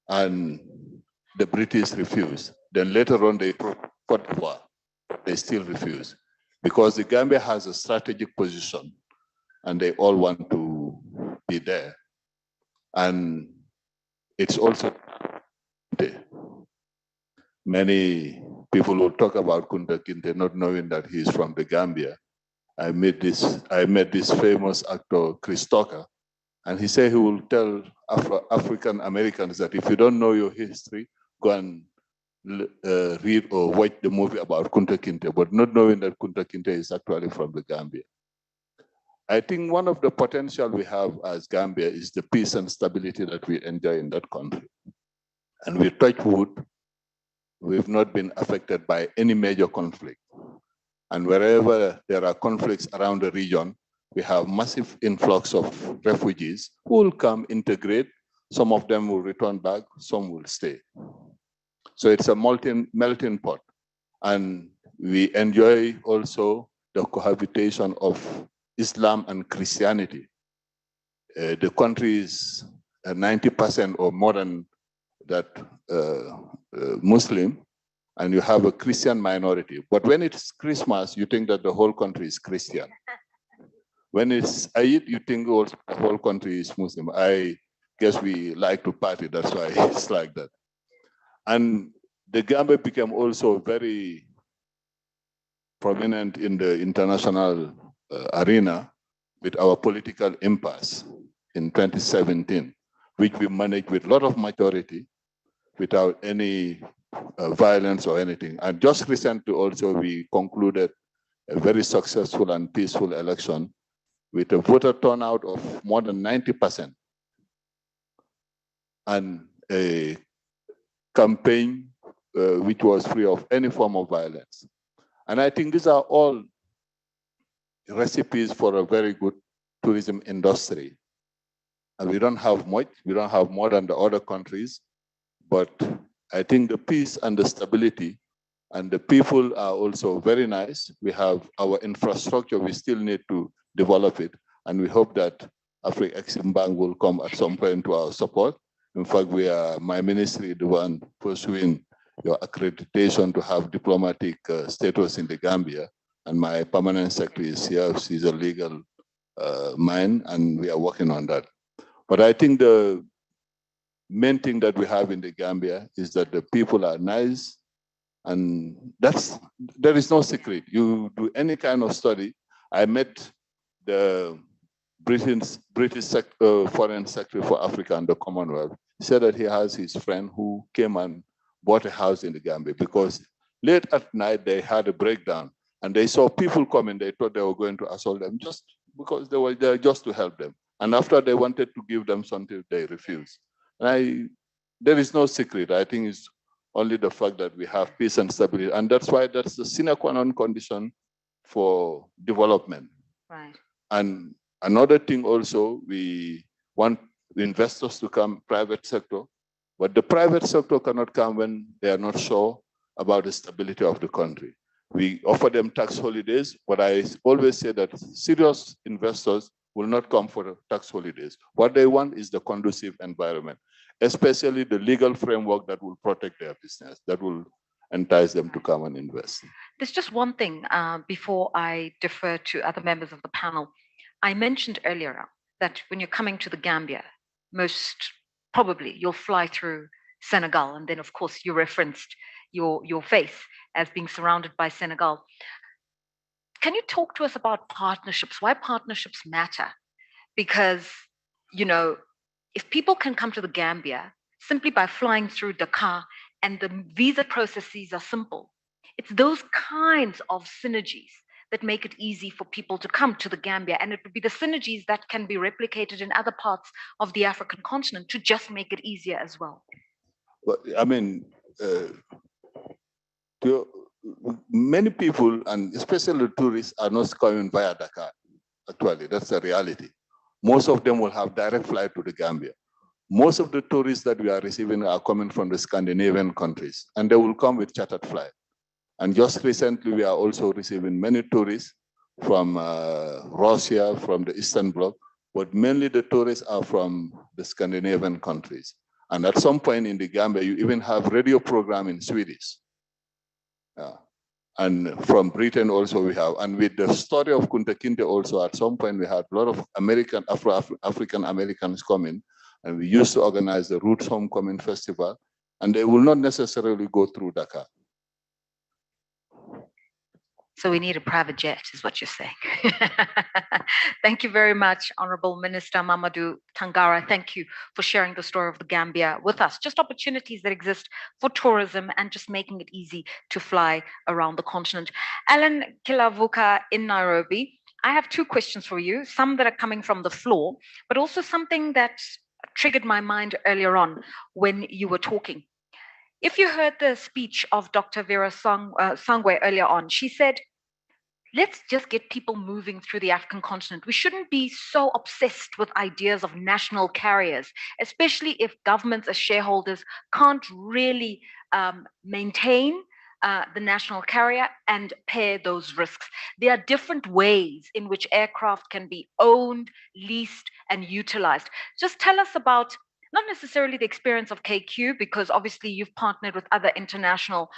And the British refused. Then later on, they Cote d'Ivoire. They still refuse because the Gambia has a strategic position and they all want to be there. And it's also many people will talk about Kunta Kinte not knowing that he's from the Gambia. I met this famous actor, Chris Tucker, and he said he will tell African Americans that if you don't know your history, go and read or watch the movie about Kunta Kinte, but not knowing that Kunta Kinte is actually from the Gambia. I think one of the potential we have as Gambia is the peace and stability that we enjoy in that country. And we touch wood, we've not been affected by any major conflict. And wherever there are conflicts around the region, we have massive influx of refugees who will come, integrate. Some of them will return back, some will stay. So it's a melting pot. And we enjoy also the cohabitation of Islam and Christianity. The country is 90% or more than that Muslim, and you have a Christian minority. But when it's Christmas, you think that the whole country is Christian. When it's Eid, you think the whole country is Muslim. I guess we like to party, that's why it's like that. And the Gambia became also very prominent in the international arena with our political impasse in 2017, which we managed with a lot of majority without any violence or anything. And just recently also we concluded a very successful and peaceful election with a voter turnout of more than 90% and a campaign which was free of any form of violence. And I think these are all recipes for a very good tourism industry. And we don't have much, we don't have more than the other countries, but I think the peace and the stability and the people are also very nice. We have our infrastructure, we still need to develop it. And we hope that Africa Exim Bank will come at some point to our support. In fact, my ministry, the one pursuing your accreditation to have diplomatic status in the Gambia. And my permanent secretary is here, she's a legal mind, and we are working on that. But I think the main thing that we have in the Gambia is that the people are nice, and there is no secret. You do any kind of study. I met the British Foreign Secretary for Africa and the Commonwealth. He said that he has his friend who came and bought a house in the Gambia because late at night they had a breakdown and they saw people coming. They thought they were going to assault them just because they were there just to help them. And after they wanted to give them something, they refused. And there is no secret. I think it's only the fact that we have peace and stability. And that's why that's the sine qua non condition for development. Right. And another thing also, we want investors to come, private sector, but the private sector cannot come when they are not sure about the stability of the country. We offer them tax holidays, but I always say that serious investors will not come for the tax holidays. What they want is the conducive environment, especially the legal framework that will protect their business, that will entice them to come and invest. There's just one thing before I defer to other members of the panel. I mentioned earlier that when you're coming to the Gambia, most probably you'll fly through Senegal. And then, of course, you referenced your face as being surrounded by Senegal. Can you talk to us about partnerships? Why partnerships matter? Because, if people can come to the Gambia simply by flying through Dakar and the visa processes are simple, it's those kinds of synergies that make it easy for people to come to the Gambia. And it would be the synergies that can be replicated in other parts of the African continent to just make it easier as well. But I mean, many people, and especially tourists, are not coming via Dakar. Actually, that's the reality. Most of them will have direct flight to the Gambia. Most of the tourists that we are receiving are coming from the Scandinavian countries, and they will come with chartered flight. And just recently, we are also receiving many tourists from Russia, from the Eastern Bloc, but mainly the tourists are from the Scandinavian countries. And at some point in the Gambia, you even have radio program in Swedish. And from Britain also we have. And with the story of Kunta Kinte also, at some point we had a lot of African Americans coming, and we used to organize the Roots Homecoming Festival, and they will not necessarily go through Dakar. So we need a private jet, is what you're saying. Thank you very much, Honorable Minister Mamadou Tangara. Thank you for sharing the story of the Gambia with us. Just opportunities that exist for tourism and just making it easy to fly around the continent. Alan Kilavuka in Nairobi, I have two questions for you, some that are coming from the floor, but also something that triggered my mind earlier on when you were talking. If you heard the speech of Dr. Vera Sangwe earlier on, she said, let's just get people moving through the African continent. We shouldn't be so obsessed with ideas of national carriers, especially if governments as shareholders can't really maintain the national carrier and pay those risks. There are different ways in which aircraft can be owned, leased, and utilized. Just tell us about not necessarily the experience of KQ, because obviously you've partnered with other international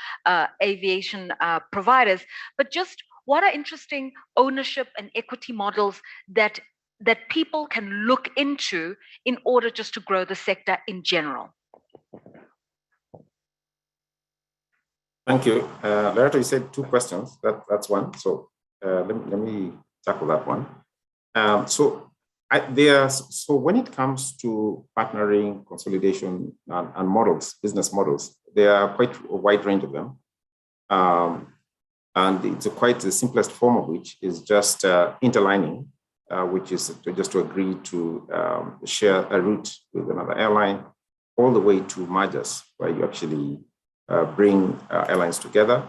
aviation providers, but just what are interesting ownership and equity models that people can look into in order just to grow the sector in general? Thank you. Loretta, you said 2 questions. That's one. So let me tackle that one. So when it comes to partnering, consolidation, and models, business models, there are quite a wide range of them. And it's quite the simplest form of which is just interlining, which is just to agree to share a route with another airline, all the way to mergers, where you actually bring airlines together.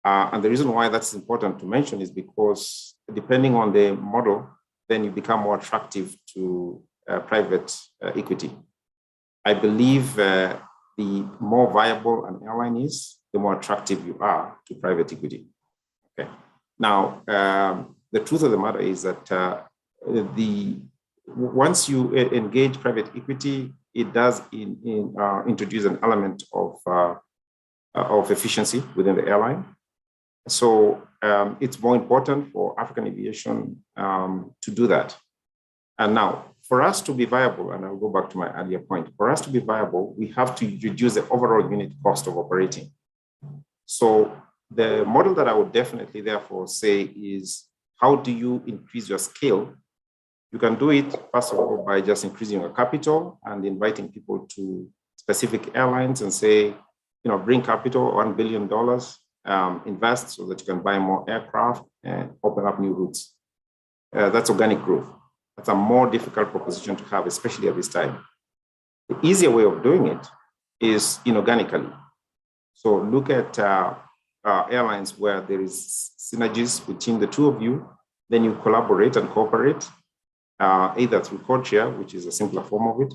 And the reason why that's important to mention is because depending on the model, then you become more attractive to private equity. I believe the more viable an airline is, the more attractive you are to private equity. Okay. Now, the truth of the matter is that once you engage private equity, it does introduce an element of efficiency within the airline. So it's more important for African aviation to do that. And now, for us to be viable, and I'll go back to my earlier point, for us to be viable, we have to reduce the overall unit cost of operating. So the model that I would definitely therefore say is, how do you increase your scale? You can do it, first of all, by just increasing your capital and inviting people to specific airlines and say, bring capital, $1 billion, invest so that you can buy more aircraft and open up new routes. That's organic growth. That's a more difficult proposition to have, especially at this time. The easier way of doing it is inorganically. So look at airlines where there is synergies between the two of you, then you collaborate and cooperate, either through codeshare, which is a simpler form of it,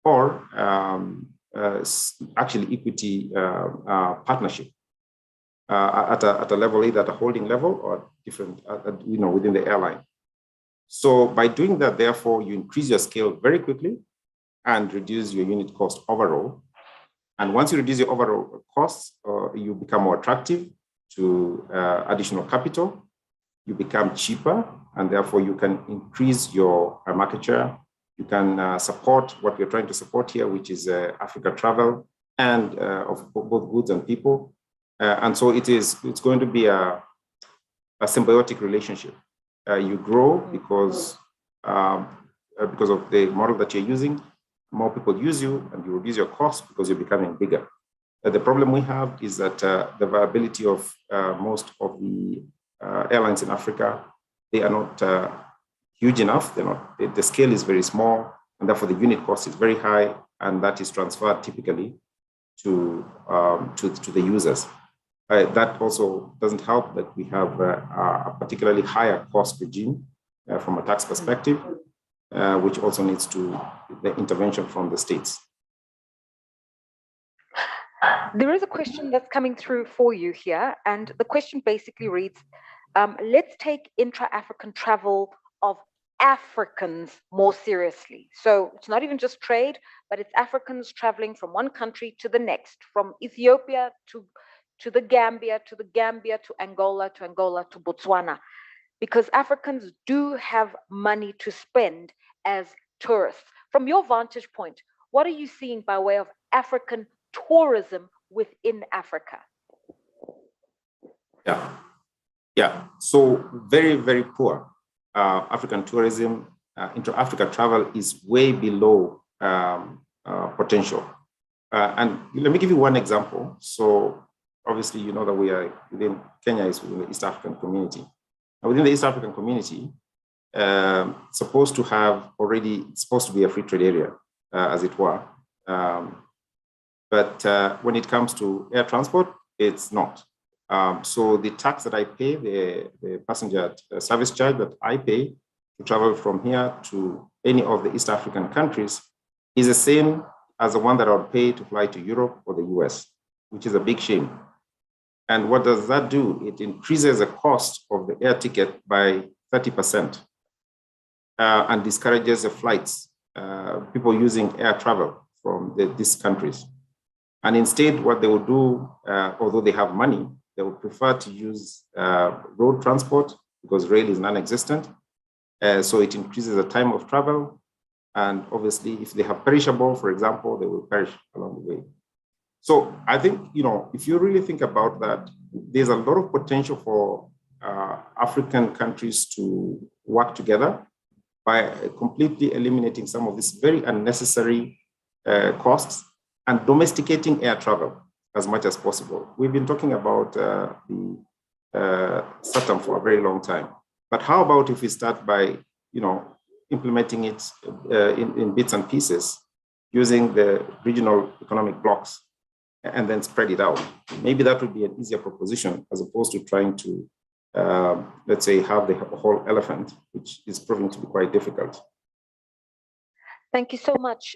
or actually equity partnership at a level, either at a holding level or different, within the airline. So by doing that, therefore, you increase your scale very quickly and reduce your unit cost overall. And once you reduce your overall costs, you become more attractive to additional capital. You become cheaper, and therefore you can increase your market share. You can support what we're trying to support here, which is Africa travel and of both goods and people. And so it's going to be a symbiotic relationship. You grow because of the model that you're using. More people use you, and you reduce your costs because you're becoming bigger. The problem we have is that the viability of most of the airlines in Africa, they are not huge enough. The scale is very small, and therefore the unit cost is very high, and that is transferred typically to the users. That also doesn't help that we have a particularly higher cost regime from a tax perspective, which also needs the intervention from the states. There is a question that's coming through for you here, and the question basically reads, let's take intra-African travel of Africans more seriously. So it's not even just trade, but it's Africans traveling from one country to the next, from Ethiopia to the Gambia, to Angola, to Botswana, because Africans do have money to spend as tourists. From your vantage point, what are you seeing by way of African tourism within Africa? Yeah. So very, very poor. African tourism, intra-Africa travel is way below potential. And let me give you one example. So obviously, you know that we are Kenya is within the East African community. And within the East African community, supposed to be a free trade area, as it were. But when it comes to air transport, it's not. So the tax that I pay, the passenger service charge that I pay to travel from here to any of the East African countries is the same as the one that I would pay to fly to Europe or the US, which is a big shame. And what does that do? It increases the cost of the air ticket by 30% and discourages the flights people using air travel from these countries. And instead, what they will do, although they have money, they would prefer to use road transport because rail is non-existent. So it increases the time of travel. And obviously, if they have perishable, for example, they will perish along the way. So I think, if you really think about that, there's a lot of potential for African countries to work together by completely eliminating some of these very unnecessary costs and domesticating air travel as much as possible. We've been talking about the SATAM for a very long time, but how about if we start by, implementing it in bits and pieces using the regional economic blocks and then spread it out? Maybe that would be an easier proposition as opposed to trying to, let's say, have the whole elephant, which is proving to be quite difficult. Thank you so much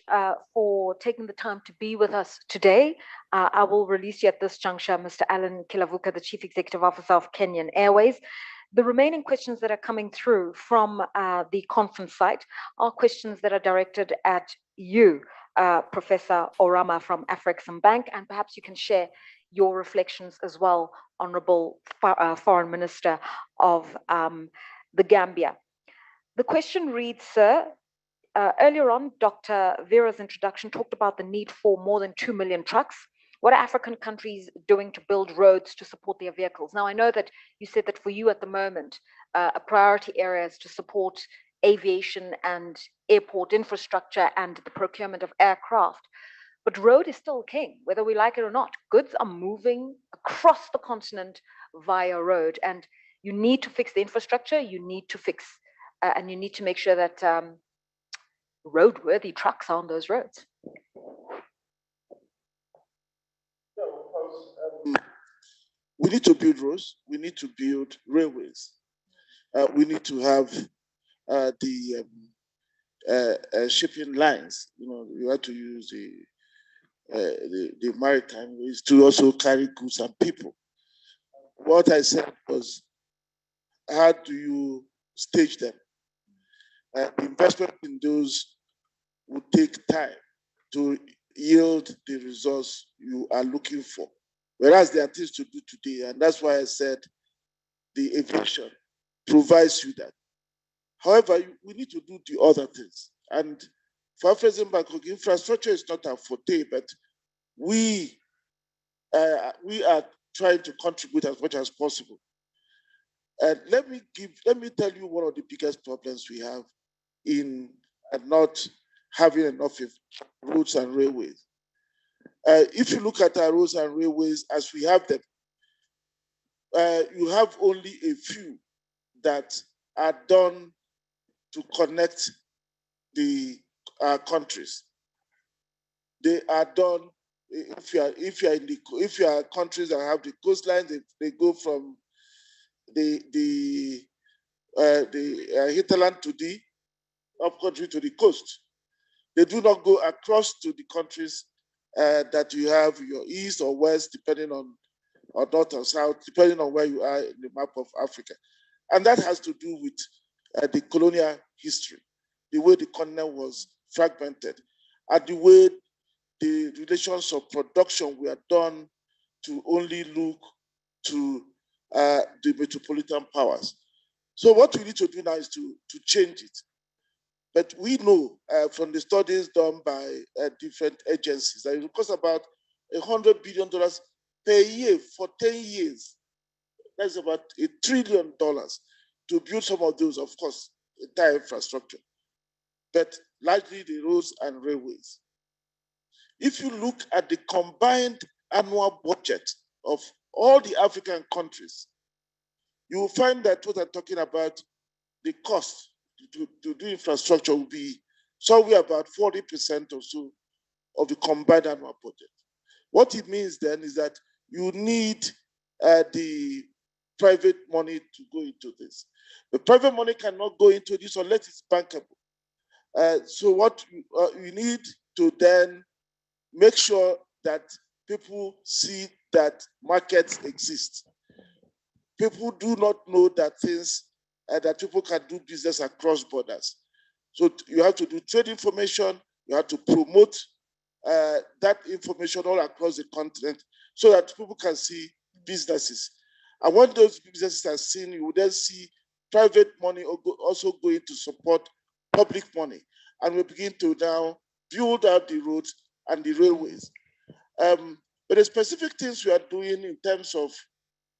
for taking the time to be with us today. I will release you at this juncture, Mr. Alan Kilavuka, the Chief Executive Officer of Kenyan Airways. The remaining questions that are coming through from the conference site are questions that are directed at you, Professor Orama from Afrexim Bank, and perhaps you can share your reflections as well, Honorable Foreign Minister of the Gambia. The question reads, sir, earlier on, Dr. Vera's introduction talked about the need for more than 2 million trucks. What are African countries doing to build roads to support their vehicles? Now, I know that you said that for you at the moment, a priority area is to support aviation and airport infrastructure and the procurement of aircraft. But road is still king, whether we like it or not. Goods are moving across the continent via road, and you need to fix the infrastructure, you need to fix, and you need to make sure that roadworthy trucks are on those roads. We need to build roads, we need to build railways. We need to have the shipping lines. You have to use the maritime ways to also carry goods and people. What I said was, how do you stage them? Investment in those will take time to yield the results you are looking for. Whereas there are things to do today, and that's why I said the aviation provides you that. However, we need to do the other things. And for Afrexim Bank, infrastructure is not our forte, but we are trying to contribute as much as possible. And let me tell you one of the biggest problems we have in not having enough roads and railways. If you look at our roads and railways as we have them, you have only a few that are done to connect the countries. They are done if you are countries that have the coastline, they go from the hinterland to the upcountry to the coast. They do not go across to the countries that you have your east or west, depending on, or north or south, depending on where you are in the map of Africa. And that has to do with the colonial history, the way the continent was fragmented, and the way the relations of production were done to only look to the metropolitan powers. So what we need to do now is to change it. But we know from the studies done by different agencies that it will cost about $100 billion per year for 10 years. That's about $1 trillion to build some of those, of course, entire infrastructure, but largely the roads and railways. If you look at the combined annual budget of all the African countries, you will find that what I'm talking about, the cost to do infrastructure will be somewhere about 40% or so of the combined annual budget. What it means then is that you need the private money to go into this. The private money cannot go into this unless it's bankable. So what you need to then make sure that people see that markets exist. People do not know that things that people can do business across borders. So you have to do trade information, you have to promote that information all across the continent so that people can see businesses. And when those businesses are seen, you will then see private money also going to support public money. And we begin to now build out the roads and the railways. But the specific things we are doing in terms of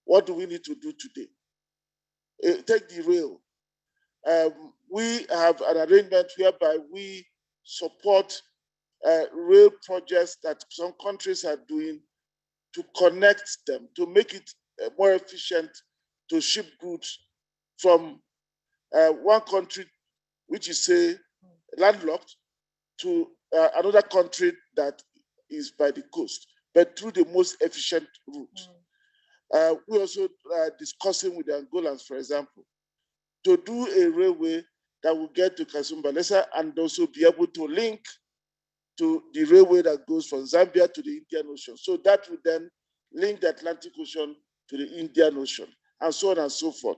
what do we need to do today? Take the rail. We have an arrangement whereby we support rail projects that some countries are doing to connect them, to make it more efficient to ship goods from one country, which is say landlocked, to another country that is by the coast, but through the most efficient route. We also discussing with the Angolans, for example, to do a railway that will get to Kasumbalesa and also be able to link to the railway that goes from Zambia to the Indian Ocean. So that would then link the Atlantic Ocean to the Indian Ocean, and so on and so forth.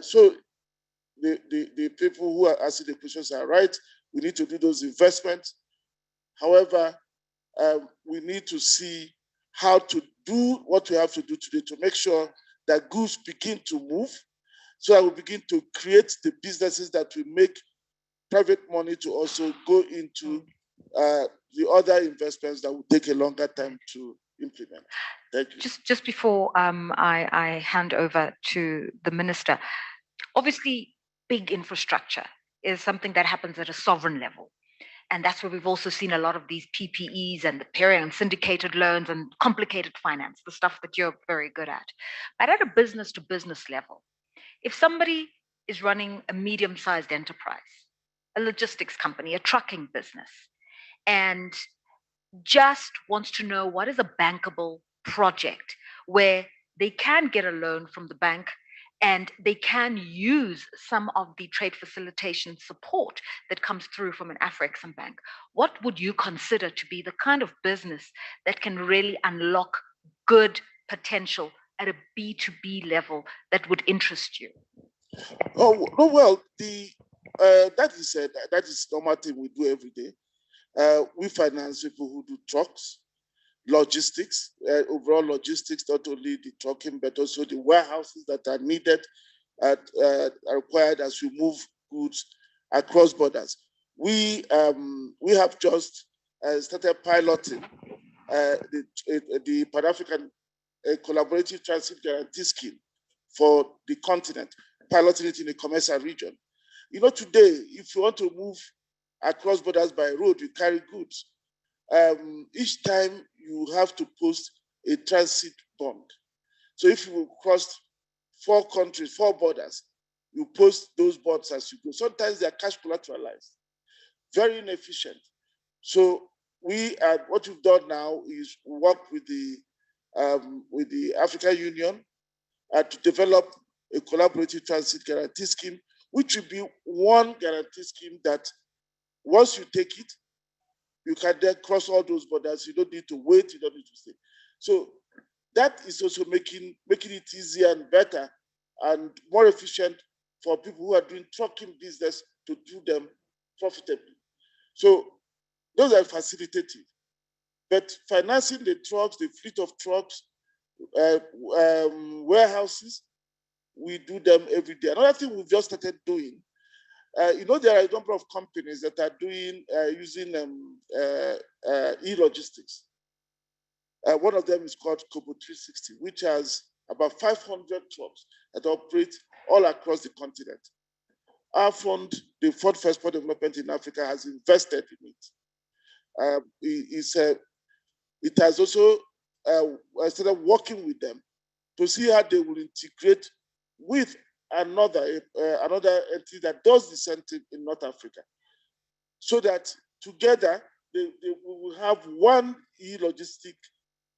So the people who are asking the questions are right. We need to do those investments. However, we need to see how to do what we have to do today to make sure that goods begin to move, so that we begin to create the businesses that will make private money to also go into the other investments that will take a longer time to implement. Thank you. Just before I hand over to the minister, obviously big infrastructure is something that happens at a sovereign level. And that's where we've also seen a lot of these PPEs and the parent and syndicated loans and complicated finance, the stuff that you're very good at. But at a business to business level, if somebody is running a medium-sized enterprise, a logistics company, a trucking business, and just wants to know what is a bankable project where they can get a loan from the bank and they can use some of the trade facilitation support that comes through from an Afrexim bank, what would you consider to be the kind of business that can really unlock good potential at a B2B level that would interest you? Oh well, that is normal thing we do every day. We finance people who do trucks, logistics, overall logistics, not only the trucking, but also the warehouses that are needed, are required as we move goods across borders. We have just started piloting the Pan-African Collaborative Transit Guarantee Scheme for the continent, piloting it in the commercial region. You know, today, if you want to move across borders by road, you carry goods. Each time you have to post a transit bond. So if you cross 4 countries, 4 borders, you post those bonds as you go. Sometimes they are cash collateralized, very inefficient. So what we've done now is work with the African Union to develop a collaborative transit guarantee scheme, which will be one guarantee scheme that once you take it, you can then cross all those borders. You don't need to wait. You don't need to stay. So that is also making it easier and better and more efficient for people who are doing trucking business to do them profitably. So those are facilitative. But financing the trucks, the fleet of trucks, warehouses, we do them every day. Another thing we've just started doing, you know, there are a number of companies that are doing using e-logistics. One of them is called Kobo 360, which has about 500 trucks that operate all across the continent. Our fund, the Fund for Export Development in Africa, has invested in it. It has also started working with them to see how they will integrate with another entity that does the same thing in North Africa, so that together we will have one e-logistic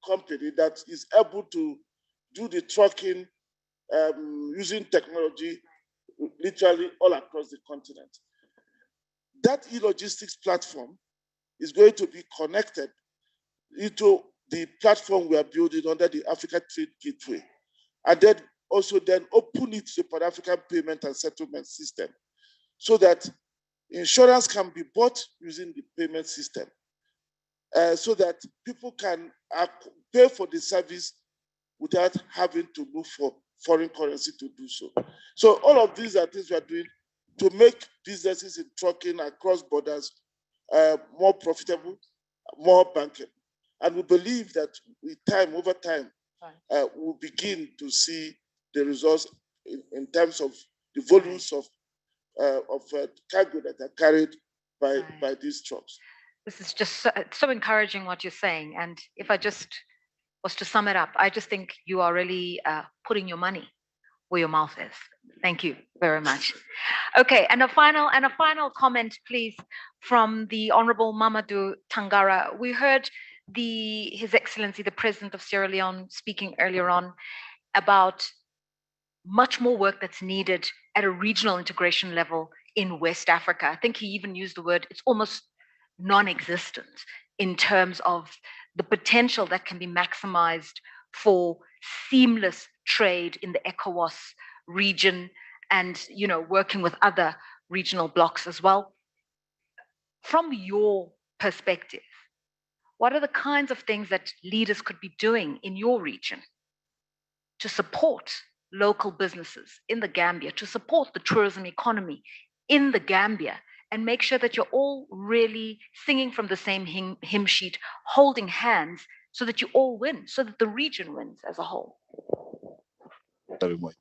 company that is able to do the trucking using technology literally all across the continent. That e-logistics platform is going to be connected into the platform we are building under the Africa Trade Gateway, and then also then open it to the Pan-African payment and settlement system, so that Insurance can be bought using the payment system so that people can pay for the service without having to look for foreign currency to do so. So all of these are things we are doing to make businesses in trucking across borders more profitable, more bankable. And we believe that with time, over time, we'll begin to see the results in terms of the volumes of cargo that are carried by these trucks. This is just so encouraging what you're saying. And if I just was to sum it up, I just think you are really putting your money where your mouth is. Thank you very much. Okay, and a final comment, please, from the Honorable Mamadou Tangara. We heard His Excellency, the President of Sierra Leone, speaking earlier on about much more work that's needed at a regional integration level in West Africa. I think he even used the word, it's almost non-existent in terms of the potential that can be maximized for seamless trade in the ECOWAS region and, you know, working with other regional blocs as well. From your perspective, what are the kinds of things that leaders could be doing in your region to support local businesses in the Gambia, to support the tourism economy in the Gambia, and make sure that you're all really singing from the same hymn sheet, holding hands, so that you all win, so that the region wins as a whole? Very much.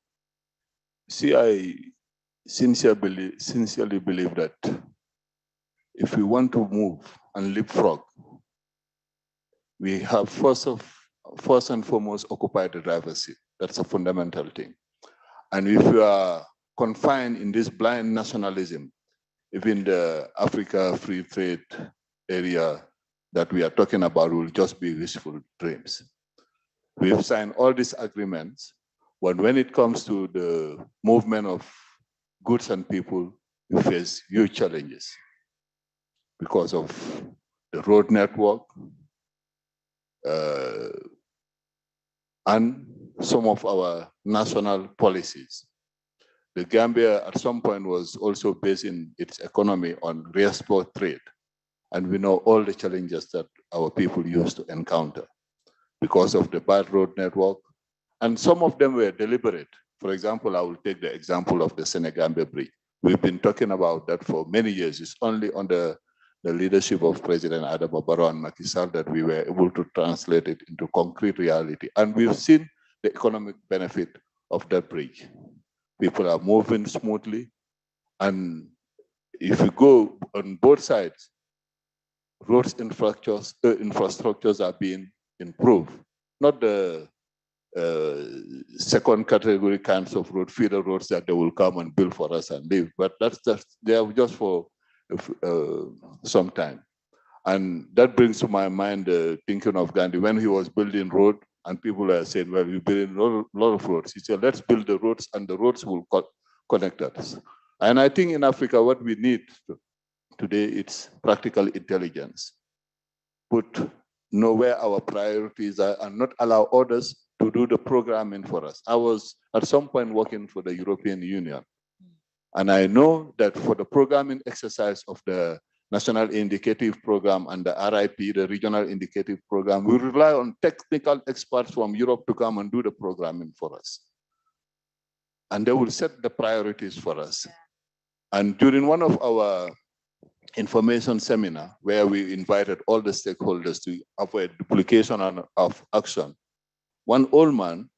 See, I sincerely believe that if we want to move and leapfrog, we have first and foremost occupy the driver's seat. That's a fundamental thing. And if we are confined in this blind nationalism, even the Africa free trade area that we are talking about will just be wishful dreams. We've signed all these agreements, but when it comes to the movement of goods and people, we face huge challenges because of the road network and some of our national policies. The Gambia at some point was also basing its economy on re-export trade. And we know all the challenges that our people used to encounter because of the bad road network. And some of them were deliberate. For example, I will take the example of the Senegambia Bridge. We've been talking about that for many years. It's only under the leadership of President Adama Barrow and Macky Sall that we were able to translate it into concrete reality. And we've seen the economic benefit of that bridge. People are moving smoothly. And if you go on both sides, roads infrastructures are being improved. Not the second category kinds of road, feeder roads that they will come and build for us and live, but they are just for some time. And that brings to my mind thinking of Gandhi when he was building road and people are saying, well, we're building a lot of roads. He said, let's build the roads and the roads will connect us. And I think in Africa, what we need today, it's practical intelligence. Know where our priorities are and not allow others to do the programming for us. I was at some point working for the European Union. And I know that for the programming exercise of the National Indicative Program and the RIP, the Regional Indicative Program, we rely on technical experts from Europe to come and do the programming for us. And they will set the priorities for us. And during one of our information seminar, where we invited all the stakeholders to avoid duplication of action, one old man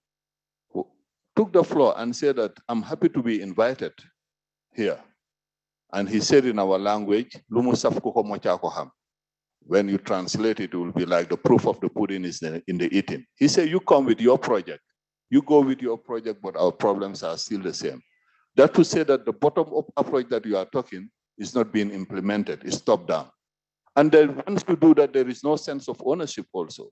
took the floor and said that, I'm happy to be invited here. And he said in our language, when you translate it, it will be like the proof of the pudding is in the eating. He said, you come with your project. You go with your project, but our problems are still the same. That to say that the bottom-up approach that you are talking is not being implemented, it's top-down. And then once you do that, there is no sense of ownership also.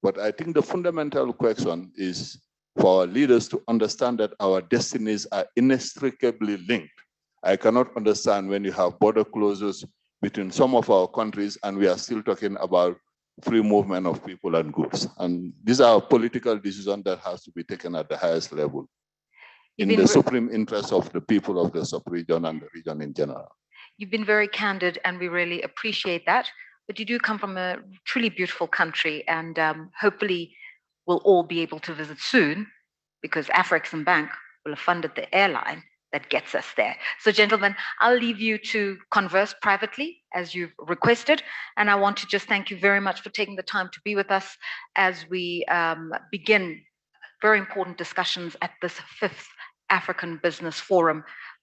But I think the fundamental question is for our leaders to understand that our destinies are inextricably linked. I cannot understand when you have border closures between some of our countries and we are still talking about free movement of people and goods. And these are political decisions that has to be taken at the highest level in the supreme interest of the people of the sub-region and the region in general. You've been very candid, and we really appreciate that. But you do come from a truly beautiful country, and hopefully we'll all be able to visit soon, because Afrexim Bank will have funded the airline that gets us there. So gentlemen, I'll leave you to converse privately as you've requested. And I want to just thank you very much for taking the time to be with us as we begin very important discussions at this 5th African Business Forum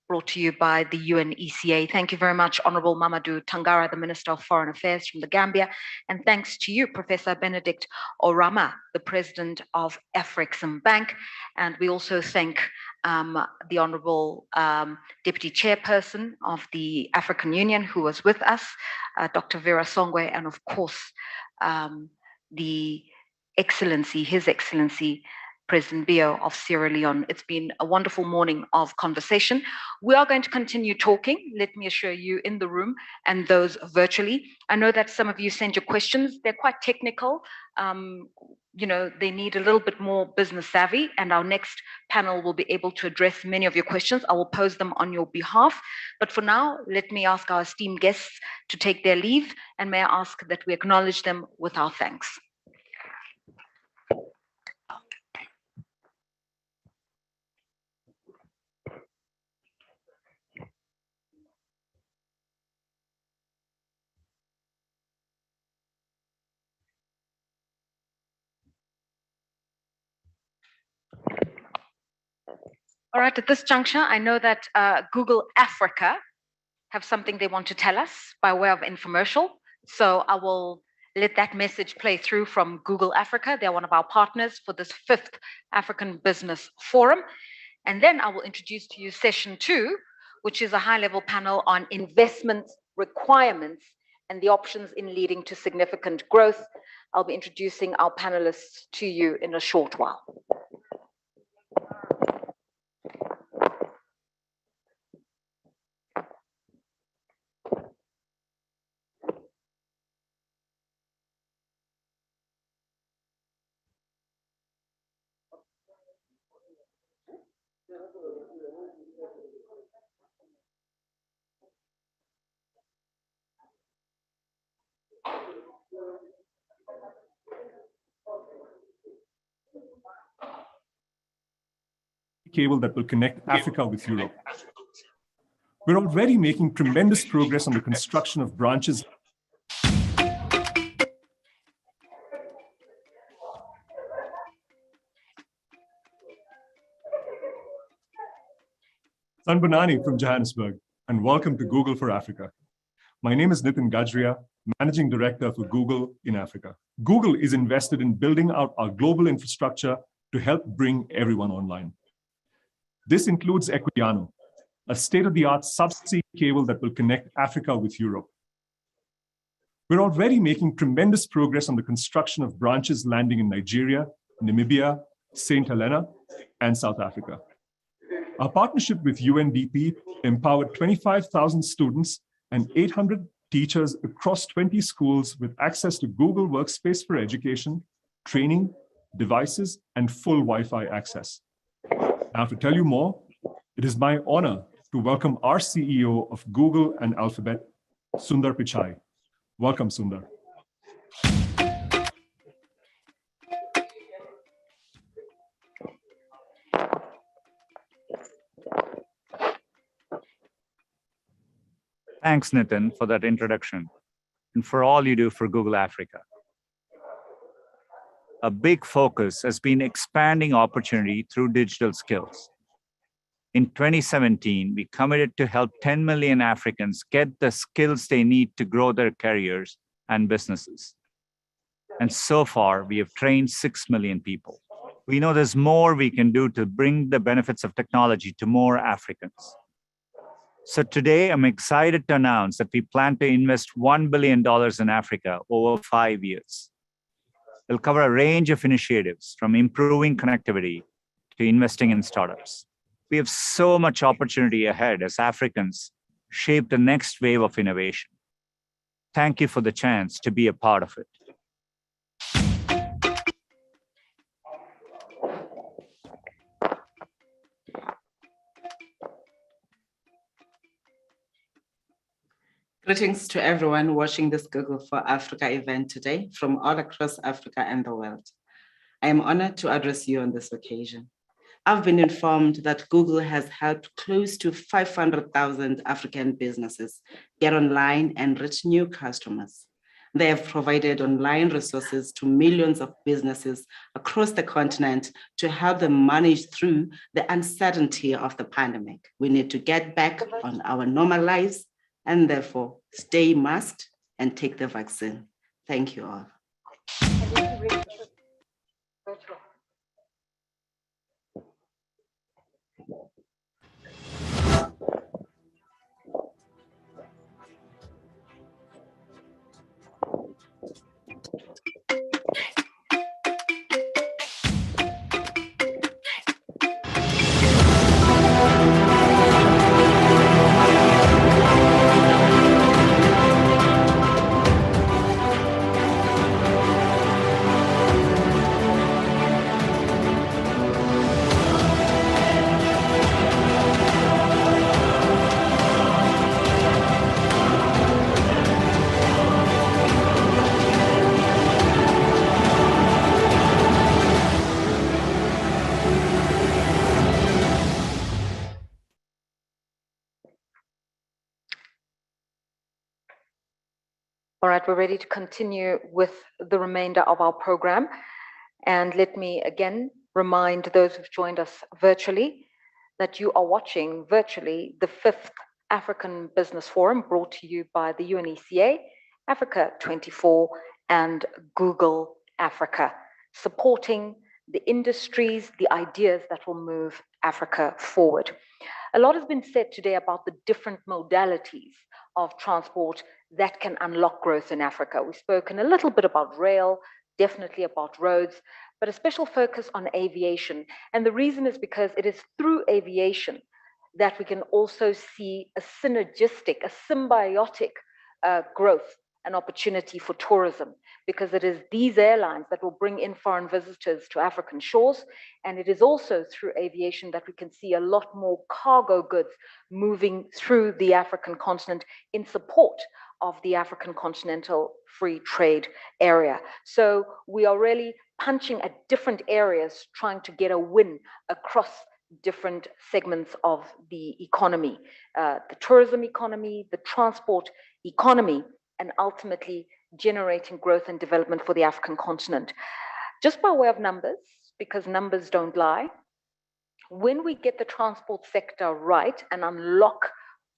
brought to you by the UNECA. Thank you very much, Honorable Mamadou Tangara, the Minister of Foreign Affairs from the Gambia. And thanks to you, Professor Benedict Orama, the President of Afrexim Bank. And we also thank the Honorable Deputy Chairperson of the African Union who was with us, Dr. Vera Songwe, and of course, the Excellency, His Excellency, President Bio of Sierra Leone. It's been a wonderful morning of conversation. We are going to continue talking, let me assure you, in the room and those virtually. I know that some of you sent your questions. They're quite technical. They need a little bit more business savvy, and our next panel will be able to address many of your questions. I will pose them on your behalf. But for now, let me ask our esteemed guests to take their leave, and may I ask that we acknowledge them with our thanks. All right, at this juncture, I know that Google Africa have something they want to tell us by way of infomercial. So I will let that message play through from Google Africa. They're one of our partners for this 5th African Business Forum. And then I will introduce to you session 2, which is a high-level panel on investment requirements and the options in leading to significant growth. I'll be introducing our panelists to you in a short while. Cable that will connect Africa with Europe. We're already making tremendous progress on the construction of branches. Sanbonani from Johannesburg, and welcome to Google for Africa. My name is Nitin Gajria, Managing Director for Google in Africa. Google is invested in building out our global infrastructure to help bring everyone online. This includes Equiano, a state-of-the-art subsea cable that will connect Africa with Europe. We're already making tremendous progress on the construction of branches landing in Nigeria, Namibia, St. Helena, and South Africa. Our partnership with UNDP empowered 25,000 students and 800 teachers across 20 schools with access to Google Workspace for education, training, devices, and full Wi-Fi access. Now, to tell you more, it is my honor to welcome our CEO of Google and Alphabet, Sundar Pichai. Welcome, Sundar. Thanks, Nitin, for that introduction and for all you do for Google Africa. A big focus has been expanding opportunity through digital skills. In 2017, we committed to help 10 million Africans get the skills they need to grow their careers and businesses. And so far, we have trained 6 million people. We know there's more we can do to bring the benefits of technology to more Africans. So today, I'm excited to announce that we plan to invest $1 billion in Africa over 5 years. It'll cover a range of initiatives from improving connectivity to investing in startups. We have so much opportunity ahead as Africans shape the next wave of innovation. Thank you for the chance to be a part of it. Greetings to everyone watching this Google for Africa event today from all across Africa and the world. I am honored to address you on this occasion. I've been informed that Google has helped close to 500,000 African businesses get online and reach new customers. They have provided online resources to millions of businesses across the continent to help them manage through the uncertainty of the pandemic. We need to get back on our normal lives and therefore stay masked and take the vaccine. Thank you all. All right, we're ready to continue with the remainder of our program. And let me again remind those who've joined us virtually that you are watching virtually the 5th African Business Forum brought to you by the UNECA, Africa 24, and Google Africa, supporting the industries, the ideas that will move Africa forward. A lot has been said today about the different modalities of transport that can unlock growth in Africa. We've spoken a little bit about rail, definitely about roads, but a special focus on aviation. And the reason is because it is through aviation that we can also see a synergistic, a symbiotic growth and opportunity for tourism, because it is these airlines that will bring in foreign visitors to African shores. And it is also through aviation that we can see a lot more cargo goods moving through the African continent in support of the African Continental Free Trade Area. So we are really punching at different areas, trying to get a win across different segments of the economy, the tourism economy, the transport economy, and ultimately generating growth and development for the African continent. Just by way of numbers, because numbers don't lie, when we get the transport sector right and unlock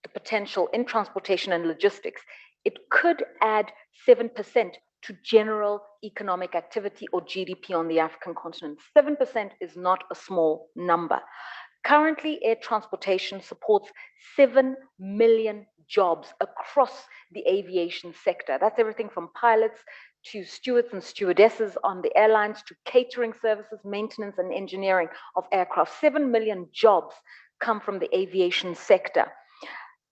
the potential in transportation and logistics, it could add 7% to general economic activity or GDP on the African continent. 7% is not a small number. Currently, air transportation supports 7 million jobs across the aviation sector. That's everything from pilots to stewards and stewardesses on the airlines to catering services, maintenance and engineering of aircraft. 7 million jobs come from the aviation sector.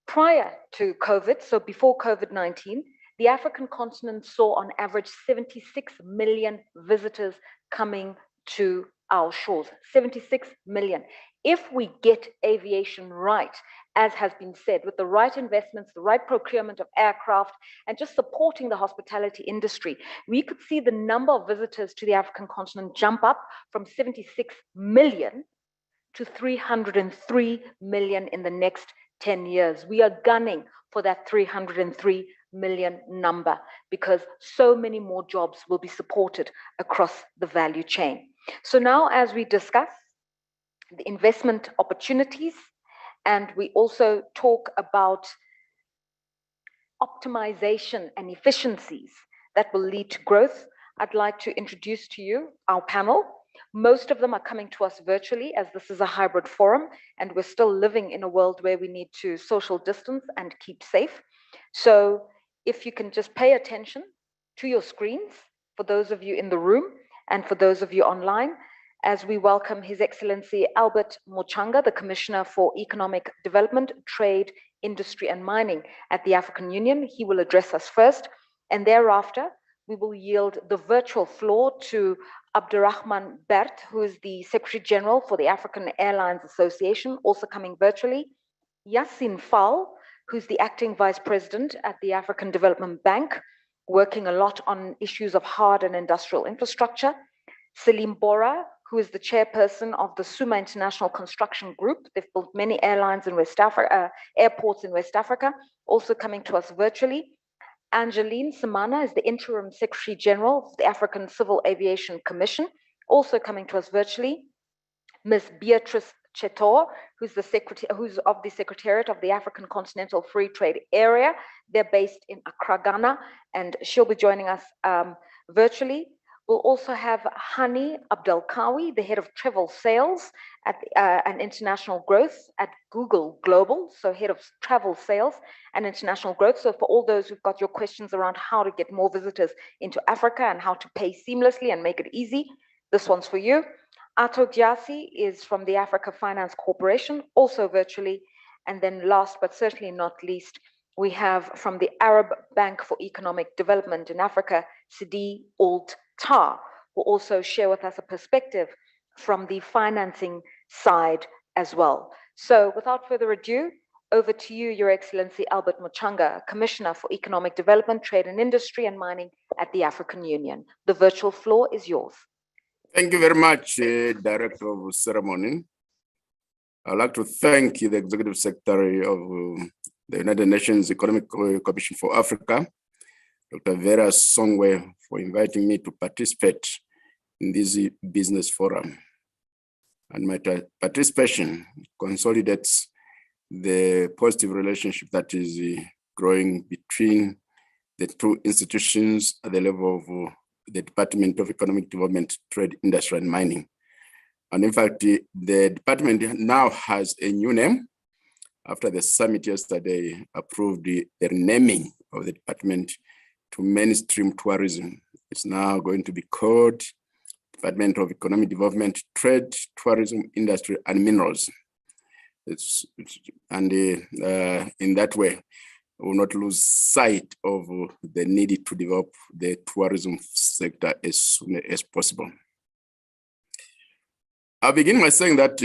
Prior to COVID, so before COVID-19, the African continent saw on average 76 million visitors coming to our shores, 76 million. If we get aviation right, as has been said, with the right investments, the right procurement of aircraft, and just supporting the hospitality industry, we could see the number of visitors to the African continent jump up from 76 million to 303 million in the next 10 years. We are gunning for that 303 million number because so many more jobs will be supported across the value chain. So now, as we discuss the investment opportunities, and we also talk about optimization and efficiencies that will lead to growth, I'd like to introduce to you our panel. Most of them are coming to us virtually, as this is a hybrid forum, and we're still living in a world where we need to social distance and keep safe. So if you can just pay attention to your screens, for those of you in the room and for those of you online, as we welcome His Excellency Albert Muchanga, the Commissioner for Economic Development, Trade, Industry and Mining at the African Union. He will address us first, and thereafter we will yield the virtual floor to Abdurrahman Bert, who is the Secretary General for the African Airlines Association, also coming virtually, Yasin Fall, who's the acting vice president at the African Development Bank, working a lot on issues of hard and industrial infrastructure. Selim Bora, who is the chairperson of the Suma International Construction Group. They've built many airlines in West Africa, airports in West Africa, also coming to us virtually. Angeline Samana is the Interim Secretary General of the African Civil Aviation Commission, also coming to us virtually. Ms. Beatrice Chetor, who's of the Secretariat of the African Continental Free Trade Area. They're based in Accra, Ghana, and she'll be joining us virtually. We'll also have Hani Abdelkawi, the head of travel sales and international growth at Google Global, so head of travel sales and international growth. So for all those who've got your questions around how to get more visitors into Africa and how to pay seamlessly and make it easy, this one's for you. Ato Gyasi is from the Africa Finance Corporation, also virtually. And then last but certainly not least, we have from the Arab Bank for Economic Development in Africa, Sidi Ould Tar, will also share with us a perspective from the financing side as well. So without further ado, over to you, Your Excellency Albert Muchanga, Commissioner for Economic Development, Trade and Industry and Mining at the African Union. The virtual floor is yours. Thank you very much, Director of Ceremony. I'd like to thank the Executive Secretary of the United Nations Economic Commission for Africa, Dr. Vera Songwe, for inviting me to participate in this business forum. And my participation consolidates the positive relationship that is growing between the two institutions at the level of the Department of Economic Development, Trade, Industry and Mining. And in fact, the department now has a new name after the summit yesterday approved the renaming of the department to Mainstream Tourism. It's now going to be called Department of Economic Development, Trade, Tourism, Industry and Minerals. In that way, we will not lose sight of the need to develop the tourism sector as soon as possible. I'll begin by saying that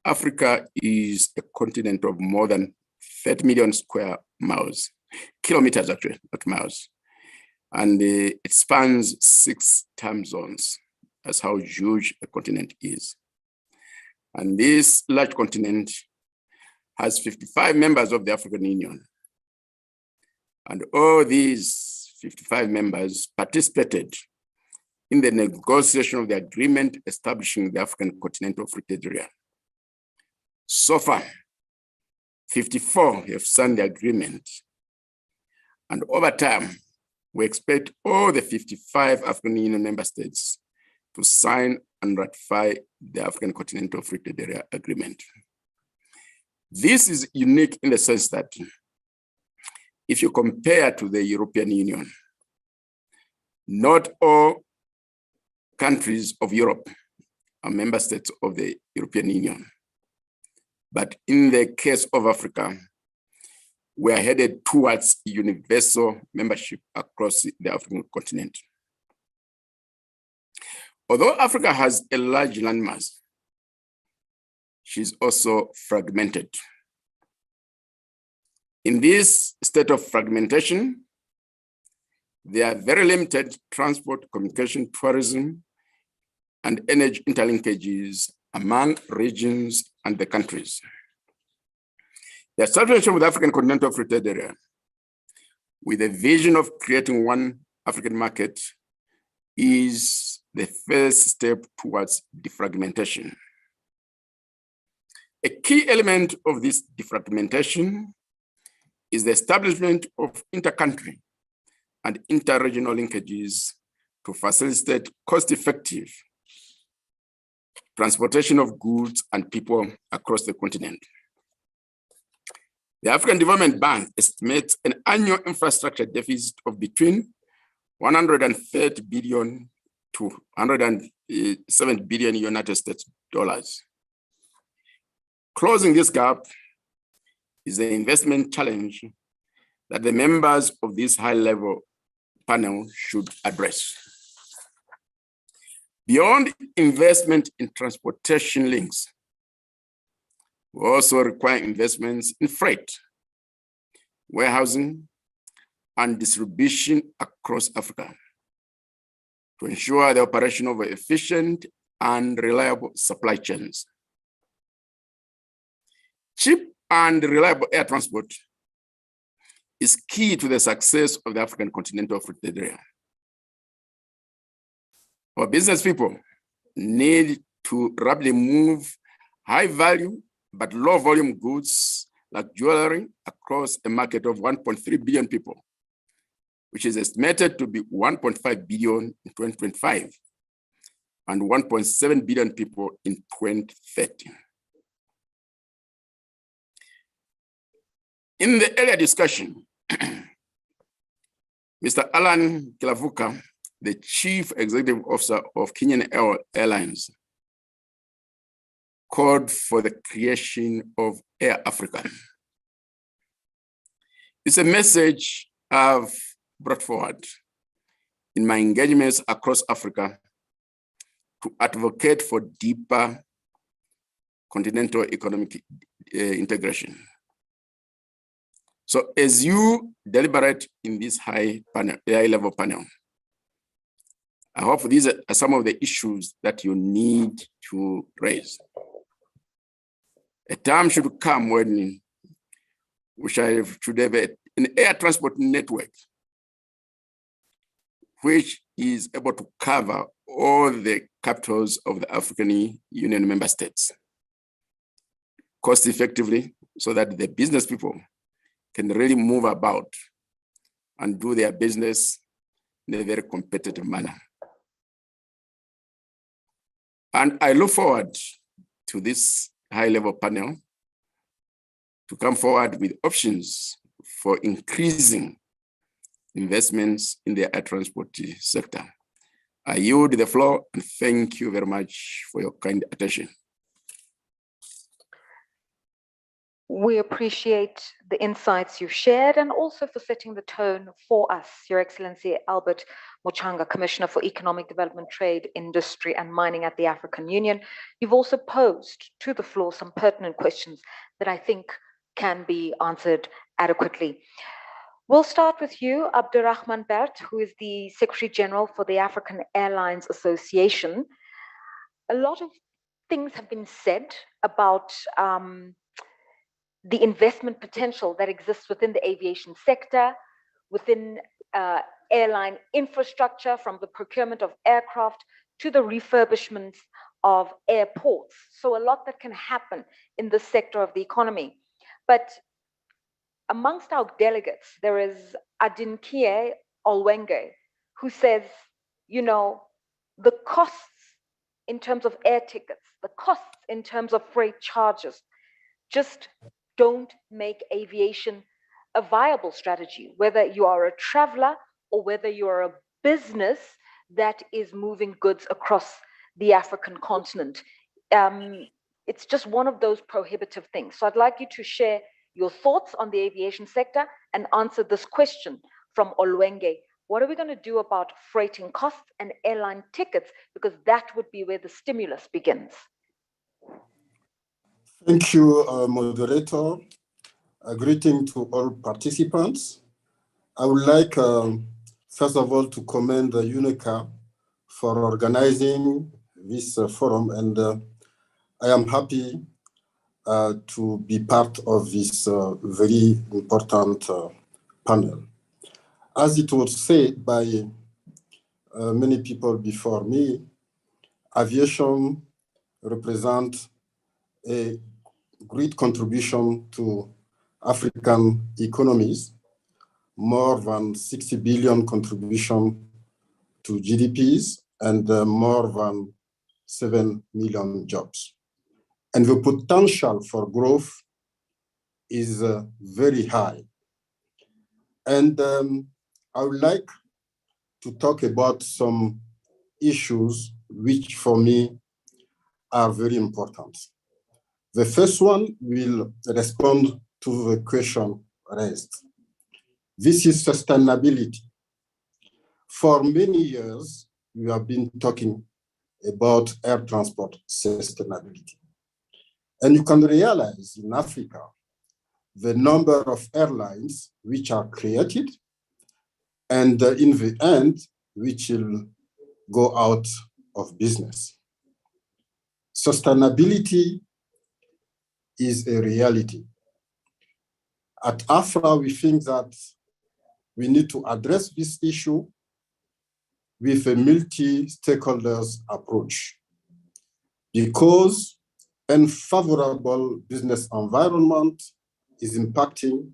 Africa is a continent of more than 30 million square miles, kilometers actually, not miles. And it spans 6 time zones. That's how huge a continent is. And this large continent has 55 members of the African Union. And all these 55 members participated in the negotiation of the agreement establishing the African Continental Free Trade Area. So far, 54 have signed the agreement. And over time, we expect all the 55 African Union member states to sign and ratify the African Continental Free Trade Area Agreement. This is unique in the sense that if you compare to the European Union, not all countries of Europe are member states of the European Union. But in the case of Africa, we are headed towards universal membership across the African continent. Although Africa has a large landmass, she's also fragmented. In this state of fragmentation, there are very limited transport, communication, tourism, and energy interlinkages among regions and the countries. The establishment of the African Continental Free Trade Area, with a vision of creating one African market, is the first step towards defragmentation. A key element of this defragmentation is the establishment of inter-country and inter-regional linkages to facilitate cost-effective transportation of goods and people across the continent. The African Development Bank estimates an annual infrastructure deficit of between 130 billion to 107 billion United States dollars. Closing this gap is an investment challenge that the members of this high-level panel should address. Beyond investment in transportation links, we also require investments in freight, warehousing, and distribution across Africa to ensure the operation of efficient and reliable supply chains. Cheap and reliable air transport is key to the success of the African continental free trade area. Our business people need to rapidly move high value but low volume goods like jewelry across a market of 1.3 billion people, which is estimated to be 1.5 billion in 2025 and 1.7 billion people in 2030. In the earlier discussion, Mr. Alan Kilavuka, the Chief Executive Officer of Kenyan Airlines, called for the creation of Air Africa. It's a message I've brought forward in my engagements across Africa to advocate for deeper continental economic integration. So as you deliberate in this high-level panel, I hope these are some of the issues that you need to raise. A time should come when we should have an air transport network which is able to cover all the capitals of the African Union member states cost effectively so that the business people can really move about and do their business in a very competitive manner. And I look forward to this high-level panel to come forward with options for increasing investments in the air transport sector. I yield the floor and thank you very much for your kind attention. We appreciate the insights you've shared and also for setting the tone for us, Your Excellency Albert Muchanga, Commissioner for Economic Development, Trade, Industry and Mining at the African Union. You've also posed to the floor some pertinent questions that I think can be answered adequately. We'll start with you, Abdurrahman Bert, who is the Secretary General for the African Airlines Association. A lot of things have been said about the investment potential that exists within the aviation sector, within airline infrastructure, from the procurement of aircraft to the refurbishment of airports. So a lot that can happen in this sector of the economy. But amongst our delegates, there is Adinkie Olwenge, who says, you know, the costs in terms of air tickets, the costs in terms of freight charges, just don't make aviation a viable strategy, whether you are a traveler or whether you are a business that is moving goods across the African continent. It's just one of those prohibitive things. So I'd like you to share your thoughts on the aviation sector and answer this question from Olwenge. What are we going to do about freighting costs and airline tickets? Because that would be where the stimulus begins. Thank you, moderator. A greeting to all participants. I would like, first of all, to commend the UNECA for organizing this forum, and I am happy to be part of this very important panel. As it was said by many people before me, aviation represents a great contribution to African economies, more than 60 billion contribution to GDPs and more than 7 million jobs. And the potential for growth is very high. And I would like to talk about some issues which for me are very important. The first one will respond to the question raised. This is sustainability. For many years, we have been talking about air transport sustainability. And you can realize in Africa, the number of airlines which are created, and in the end, which will go out of business. Sustainability is a reality. At AFRA, we think that we need to address this issue with a multi-stakeholders approach, because unfavorable business environment is impacting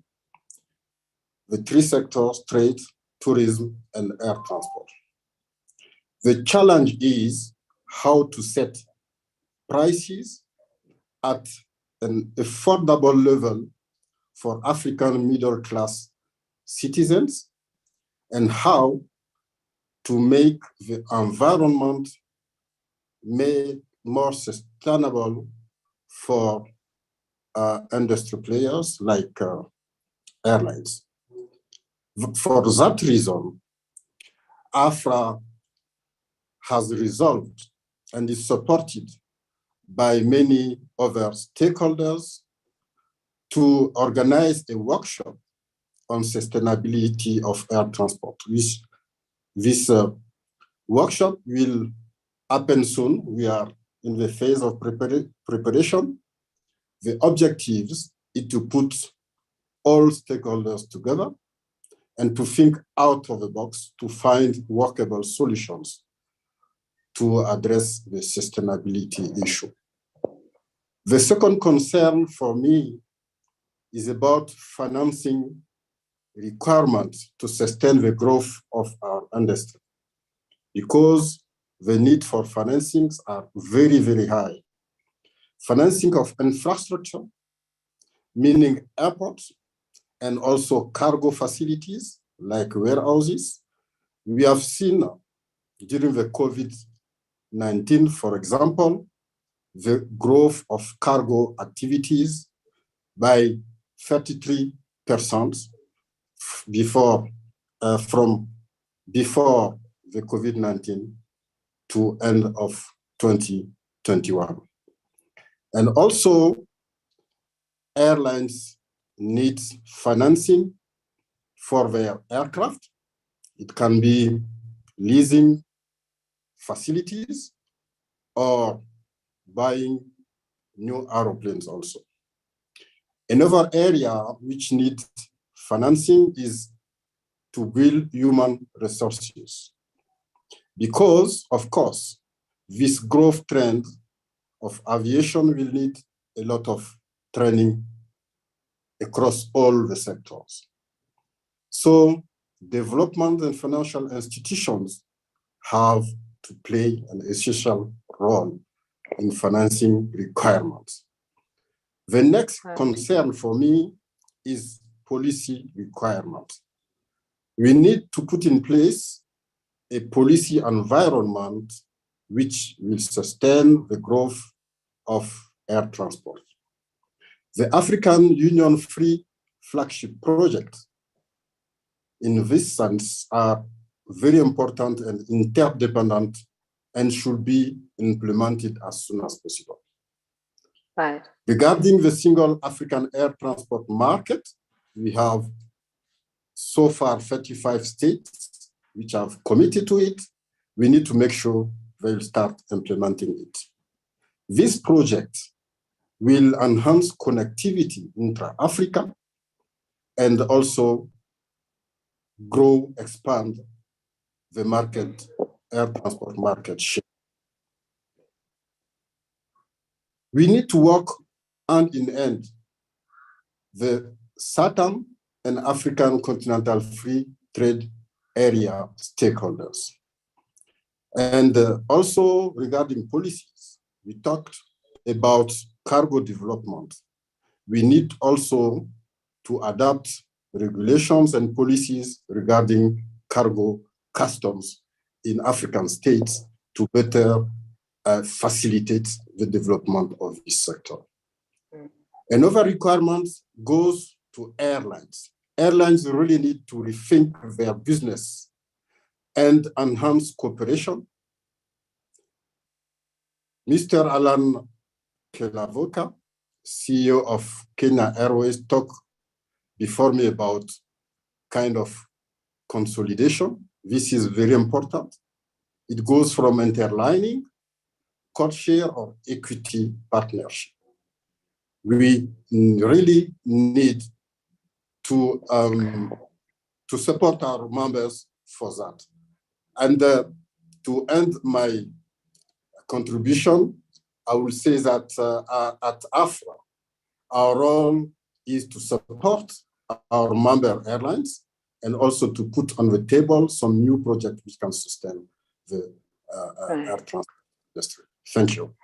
the three sectors: trade, tourism, and air transport. The challenge is how to set prices at an affordable level for African middle-class citizens, and how to make the environment made more sustainable for industry players like airlines. For that reason, AFRA has resolved and is supported by many other stakeholders to organize a workshop on sustainability of air transport. This workshop will happen soon. We are in the phase of preparation. The objectives is to put all stakeholders together and to think out of the box to find workable solutions to address the sustainability issue. The second concern for me is about financing requirements to sustain the growth of our industry, because the need for financings are very, very high. Financing of infrastructure, meaning airports, and also cargo facilities like warehouses. We have seen during the COVID-19, for example, the growth of cargo activities by 33% from before the COVID-19 to end of 2021. And also, airlines need financing for their aircraft. It can be leasing facilities or buying new aeroplanes also. Another area which needs financing is to build human resources, because, of course, this growth trend of aviation will need a lot of training across all the sectors. So development and financial institutions have to play an essential role in financing requirements. The next concern for me is policy requirements. We need to put in place a policy environment which will sustain the growth of air transport. The African Union Free Flagship Project, in this sense, are very important and interdependent and should be implemented as soon as possible. Right. Regarding the single African air transport market, we have so far 35 states which have committed to it. We need to make sure they'll start implementing it. This project will enhance connectivity intra-Africa and also grow, expand the market, air transport market share. We need to work hand in hand the SATAM and African Continental Free Trade Area stakeholders. And also regarding policies, we talked about cargo development. We need also to adapt regulations and policies regarding cargo customs in African states to better facilitate the development of this sector. Another requirement goes to airlines. Airlines really need to rethink their business and enhance cooperation. Mr. Alan Kelavoka, CEO of Kenya Airways, talked before me about kind of consolidation. This is very important. It goes from interlining, code share, or equity partnership. We really need to support our members for that. And to end my contribution, I will say that at AFRA, our role is to support our member airlines and also to put on the table some new projects which can sustain the air transport industry. Thank you.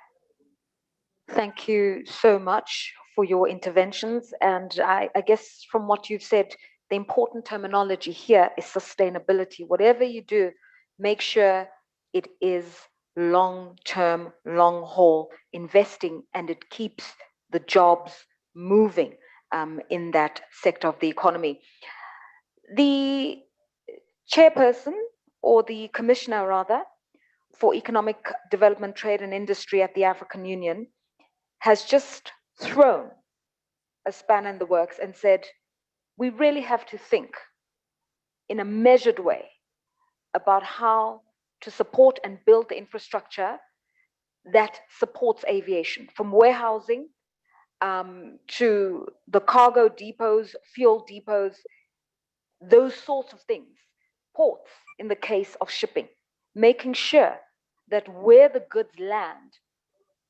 Thank you so much for your interventions. And I guess from what you've said, the important terminology here is sustainability. Whatever you do, make sure it is long-term, long-haul investing, and it keeps the jobs moving in that sector of the economy. The chairperson, or the commissioner rather, for Economic Development, Trade and Industry at the African Union has just thrown a spanner in the works and said, we really have to think in a measured way about how to support and build the infrastructure that supports aviation, from warehousing to the cargo depots, fuel depots, those sorts of things, ports in the case of shipping, making sure that where the goods land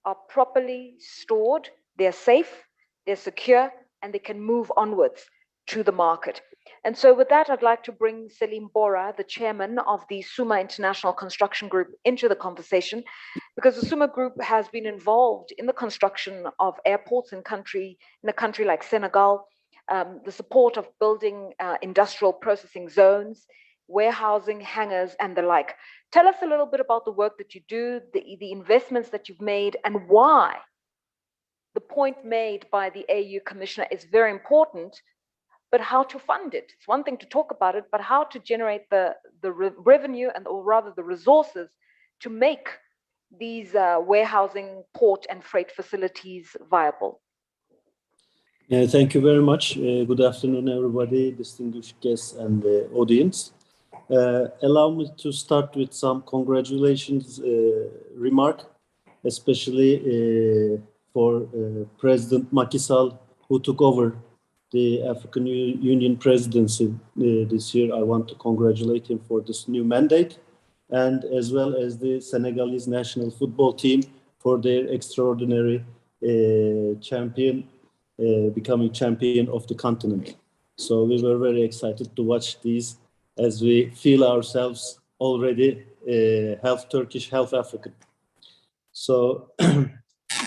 are properly stored, they're safe, they're secure, and they can move onwards to the market. And so with that, I'd like to bring Selim Bora, the chairman of the SUMA International Construction Group, into the conversation, because the SUMA Group has been involved in the construction of airports in a country like Senegal, the support of building industrial processing zones, warehousing, hangars, and the like. Tell us a little bit about the work that you do, the investments that you've made, and why the point made by the AU Commissioner is very important, but how to fund it. It's one thing to talk about it, but how to generate the revenue or rather the resources to make these warehousing, port and freight facilities viable. Thank you very much. Good afternoon, everybody, distinguished guests and the audience. Allow me to start with some congratulations remark, especially for President Macky Sall, who took over the African Union presidency this year. I want to congratulate him for this new mandate, and as well as the Senegalese national football team for their extraordinary becoming champion of the continent. So we were very excited to watch these, as we feel ourselves already half Turkish, half African. So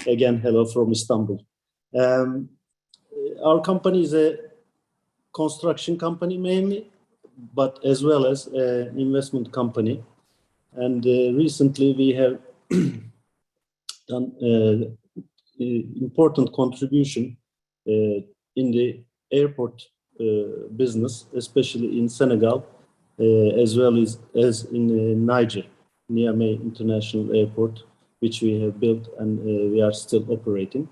again, hello from Istanbul. Our company is a construction company mainly, but as well as an investment company. And recently we have done important contribution in the airport business, especially in Senegal, as well as in Niger, Niamey International Airport, which we have built and we are still operating.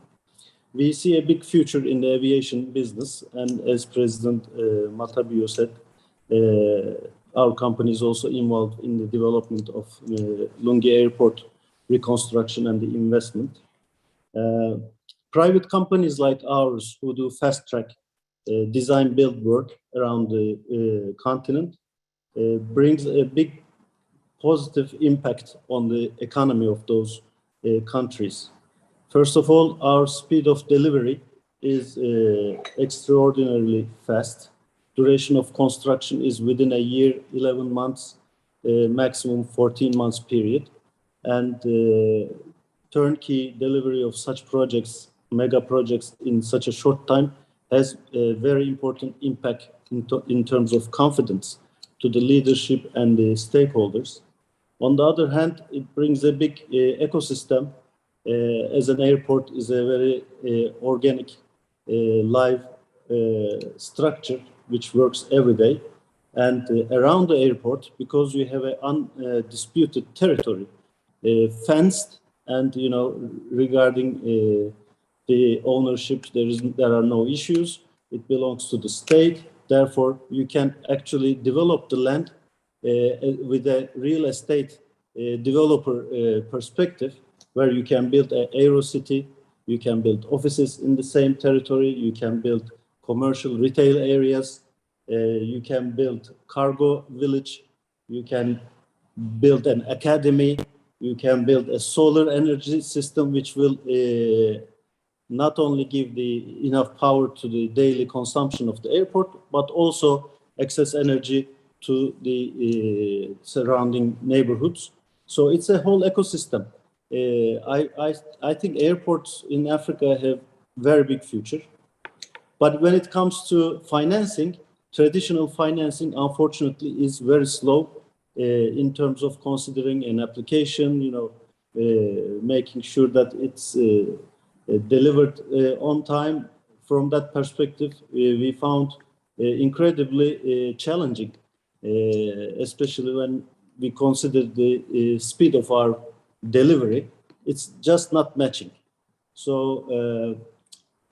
We see a big future in the aviation business, and as President Matabio said, our company is also involved in the development of Lungi Airport reconstruction and the investment. Private companies like ours who do fast-track design build work around the continent brings a big positive impact on the economy of those countries. First of all, our speed of delivery is extraordinarily fast. Duration of construction is within a year, 11 months, maximum 14 months period. And turnkey delivery of such projects, mega projects in such a short time has a very important impact in terms of confidence to the leadership and the stakeholders. On the other hand, it brings a big ecosystem, as an airport is a very organic, live structure which works every day. And around the airport, because we have an undisputed territory, fenced, and regarding the ownership, there are no issues. it belongs to the state. Therefore, you can actually develop the land with a real estate developer perspective, where you can build an aero city, you can build offices in the same territory, you can build commercial retail areas, you can build cargo village, you can build an academy, you can build a solar energy system which will not only give the enough power to the daily consumption of the airport, but also access energy to the surrounding neighborhoods. So it's a whole ecosystem. I think airports in Africa have very big future. But when it comes to financing, traditional financing, unfortunately, is very slow in terms of considering an application, making sure that it's delivered on time. From that perspective, we found incredibly challenging, especially when we consider the speed of our delivery. It's just not matching. So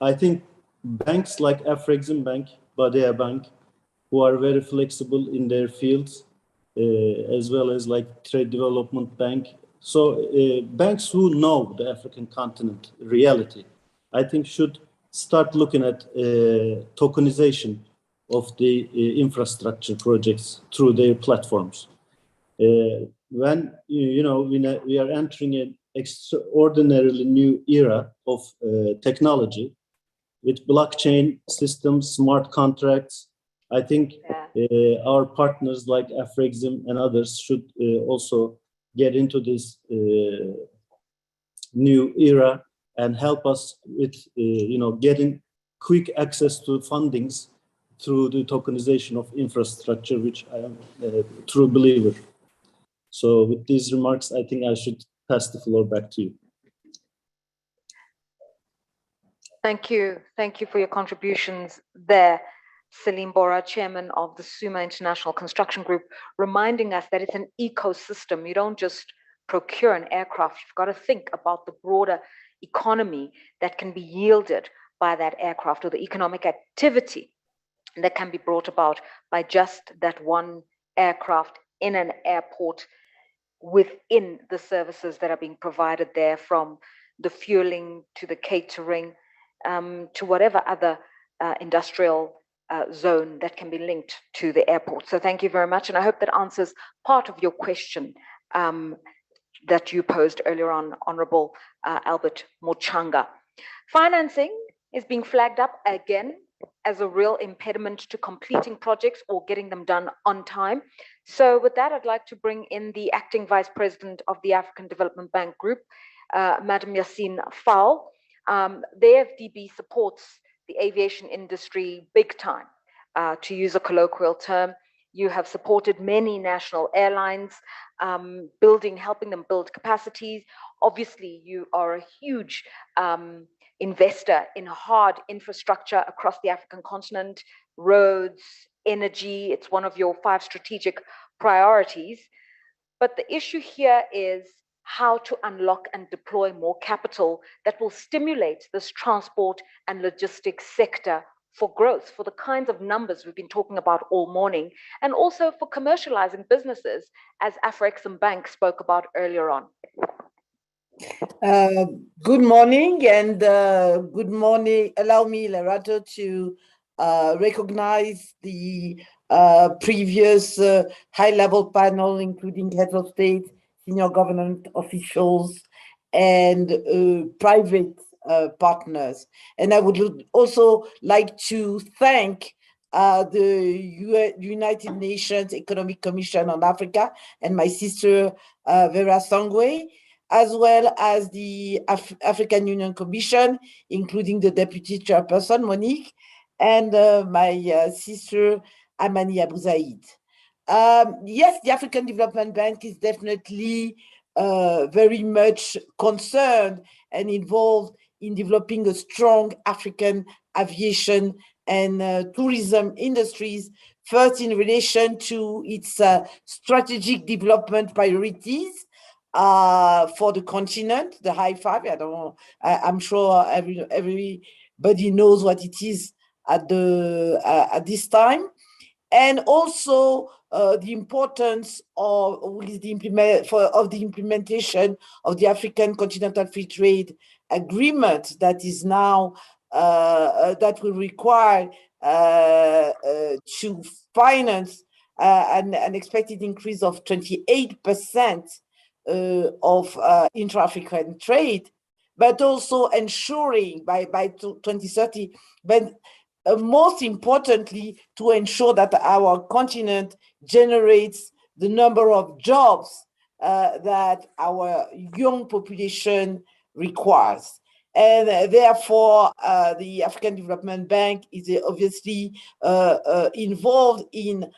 I think banks like Afrexim Bank, Badea Bank, who are very flexible in their fields, as well as like Trade Development Bank. So banks who know the African continent reality, I think should start looking at tokenization of the infrastructure projects through their platforms. When we are entering an extraordinarily new era of technology with blockchain systems, smart contracts, I think our partners like Afrexim and others should also get into this new era and help us with getting quick access to fundings through the tokenization of infrastructure, which I am a true believer. So with these remarks, I think I should pass the floor back to you. Thank you. Thank you for your contributions there, Salim Bora, Chairman of the SUMA International Construction Group, reminding us that it's an ecosystem. You don't just procure an aircraft. You've got to think about the broader economy that can be yielded by that aircraft, or the economic activity that can be brought about by just that one aircraft in an airport, within the services that are being provided there, from the fueling to the catering, to whatever other industrial zone that can be linked to the airport. So thank you very much. And I hope that answers part of your question that you posed earlier on, Honorable Albert Mochanga. Financing is being flagged up again as a real impediment to completing projects or getting them done on time. So with that, I'd like to bring in the Acting Vice President of the African Development Bank Group, Madam Yassine Fall. The AFDB supports the aviation industry big time, to use a colloquial term. You have supported many national airlines, helping them build capacities. Obviously, you are a huge investor in hard infrastructure across the African continent, roads, energy. It's one of your 5 strategic priorities. But the issue here is how to unlock and deploy more capital that will stimulate this transport and logistics sector for growth, for the kinds of numbers we've been talking about all morning, and also for commercializing businesses, as Afrexim Bank spoke about earlier on. Good morning, and good morning. Allow me, Lerato, to recognize the previous high-level panel, including heads of state, senior government officials, and private partners. And I would also like to thank the United Nations Economic Commission on Africa and my sister, Vera Sangwe, as well as the African Union Commission, including the Deputy Chairperson, Monique, and my sister, Amani Abu Zaid. Yes, the African Development Bank is definitely very much concerned and involved in developing a strong African aviation and tourism industries, first in relation to its strategic development priorities for the continent, the high 5. I'm sure everybody knows what it is at this time, and also the importance of the implementation of the African Continental Free Trade Agreement that is now that will require to finance an expected increase of 28% of intra-African trade, but also ensuring by 2030, but most importantly, to ensure that our continent generates the number of jobs that our young population requires. And therefore, the African Development Bank is obviously involved in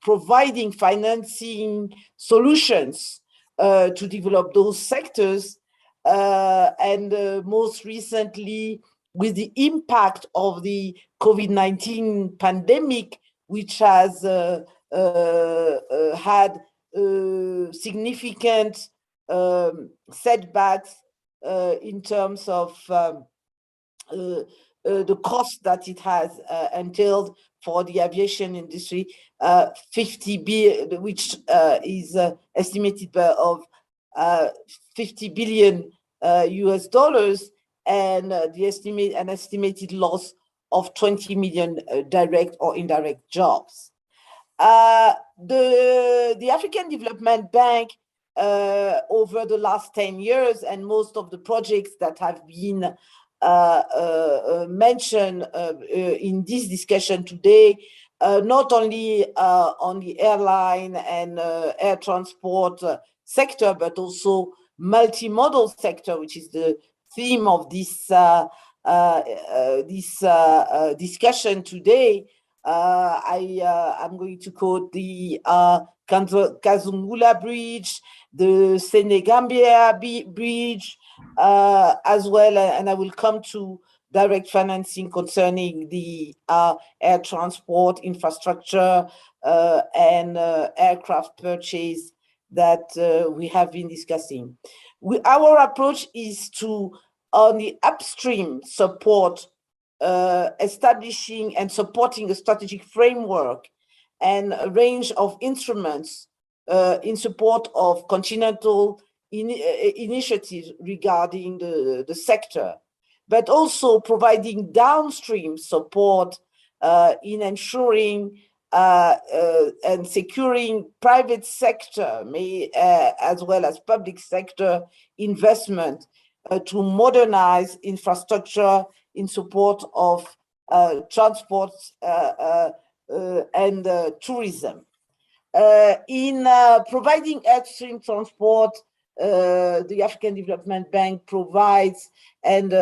providing financing solutions to develop those sectors. And most recently, with the impact of the COVID-19 pandemic, which has had significant setbacks in terms of the cost that it has entailed for the aviation industry, 50 billion, which is estimated of 50 billion US dollars, and an estimated loss of 20 million direct or indirect jobs. The African Development Bank over the last 10 years, and most of the projects that have been mentioned in this discussion today, not only on the airline and air transport sector, but also multimodal sector, which is the theme of this discussion today. I'm going to quote the Kazungula Bridge, the Senegambia Bridge, as well, and I will come to direct financing concerning the air transport infrastructure and aircraft purchase that we have been discussing. Our approach is to, on the upstream, support establishing and supporting a strategic framework and a range of instruments in support of continental initiatives regarding the sector, but also providing downstream support in ensuring and securing private sector, as well as public sector investment to modernize infrastructure in support of transport and tourism. In providing upstream transport, the African Development Bank provides and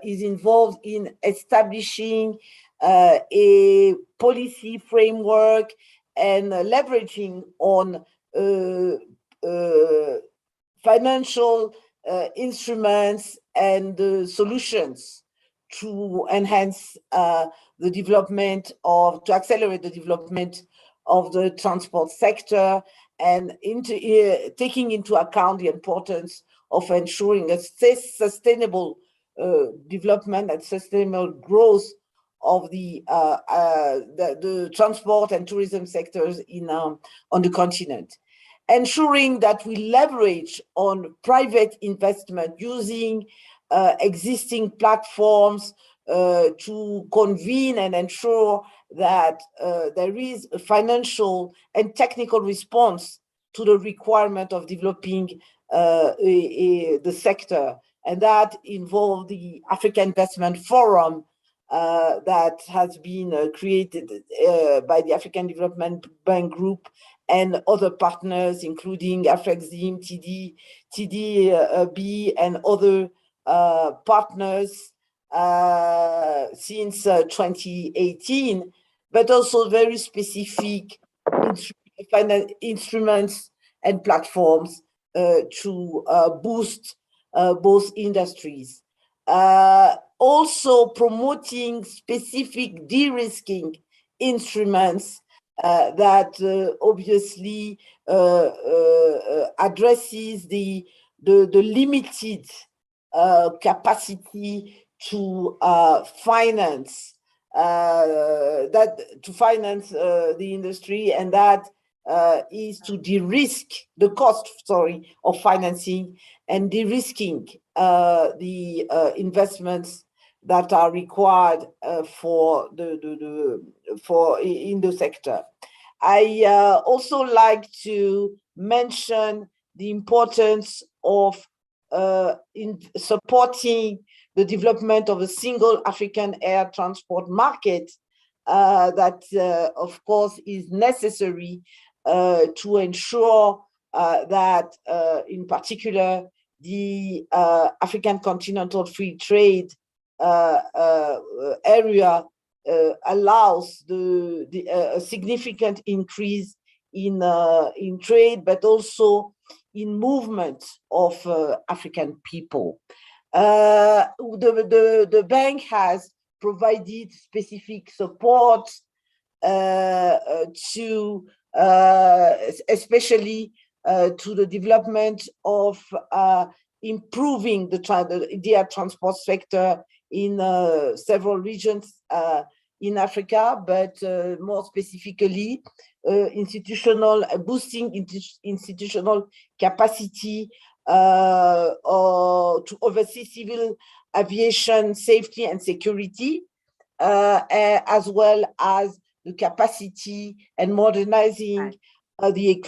is involved in establishing a policy framework and leveraging on financial instruments and solutions to enhance the development of, to accelerate the development of the transport sector, and taking into account the importance of ensuring a sustainable development and sustainable growth of the transport and tourism sectors on the continent. Ensuring that we leverage on private investment using existing platforms to convene and ensure that there is a financial and technical response to the requirement of developing the sector. And that involved the African Investment Forum that has been created by the African Development Bank Group and other partners, including Afrexim, TDB, and other partners since 2018, but also very specific instruments and platforms to boost both industries. Also promoting specific de-risking instruments that obviously addresses the limited capacity to finance to finance the industry, and that is to de-risk the cost, of financing and de-risking the investments that are required for in the sector. I also like to mention the importance of in supporting the development of a single African air transport market that, of course, is necessary to ensure that, in particular, the African continental free trade area allows a significant increase in trade, but also in movement of African people. The bank has provided specific support to especially to the development of improving the air transport sector in several regions in Africa, but more specifically, boosting institutional capacity or to oversee civil aviation safety and security, as well as the capacity and modernizing the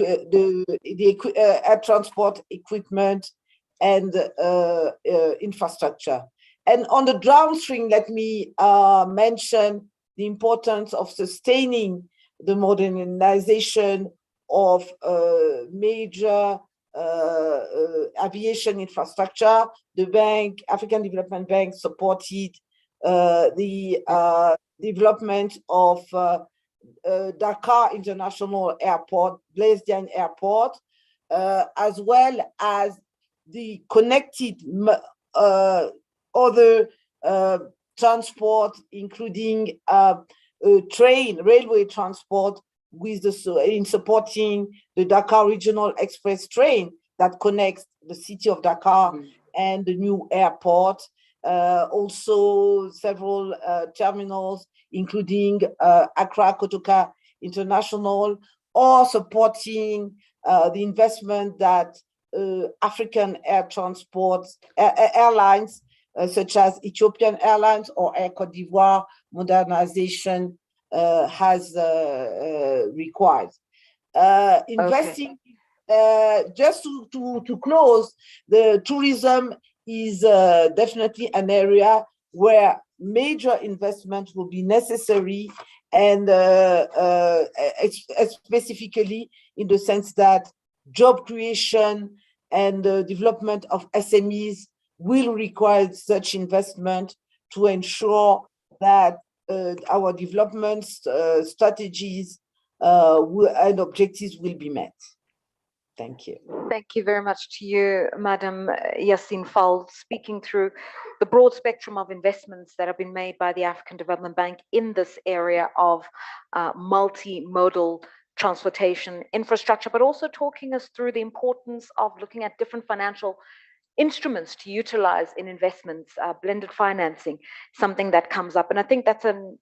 air transport equipment and infrastructure. And on the downstream, let me mention the importance of sustaining the modernization of major aviation infrastructure. The bank, African Development Bank, supported the development of Dakar International Airport, Blaise Diagne Airport, as well as the connected other transport, including railway transport, with in supporting the Dakar Regional Express train that connects the city of Dakar and the new airport. Also several terminals, including Accra Kotoka International, or supporting the investment that African air transport airlines such as Ethiopian Airlines or Air Cote d'Ivoire modernization has required. Investing, just to close, the tourism is definitely an area where major investment will be necessary, and specifically in the sense that job creation and the development of SMEs will require such investment to ensure that our development strategies and objectives will be met. Thank you. Thank you very much to you, Madam Yassine Fall, speaking through the broad spectrum of investments that have been made by the African Development Bank in this area of multimodal transportation infrastructure, but also talking us through the importance of looking at different financial instruments to utilize in investments, blended financing, something that comes up. And I think that's a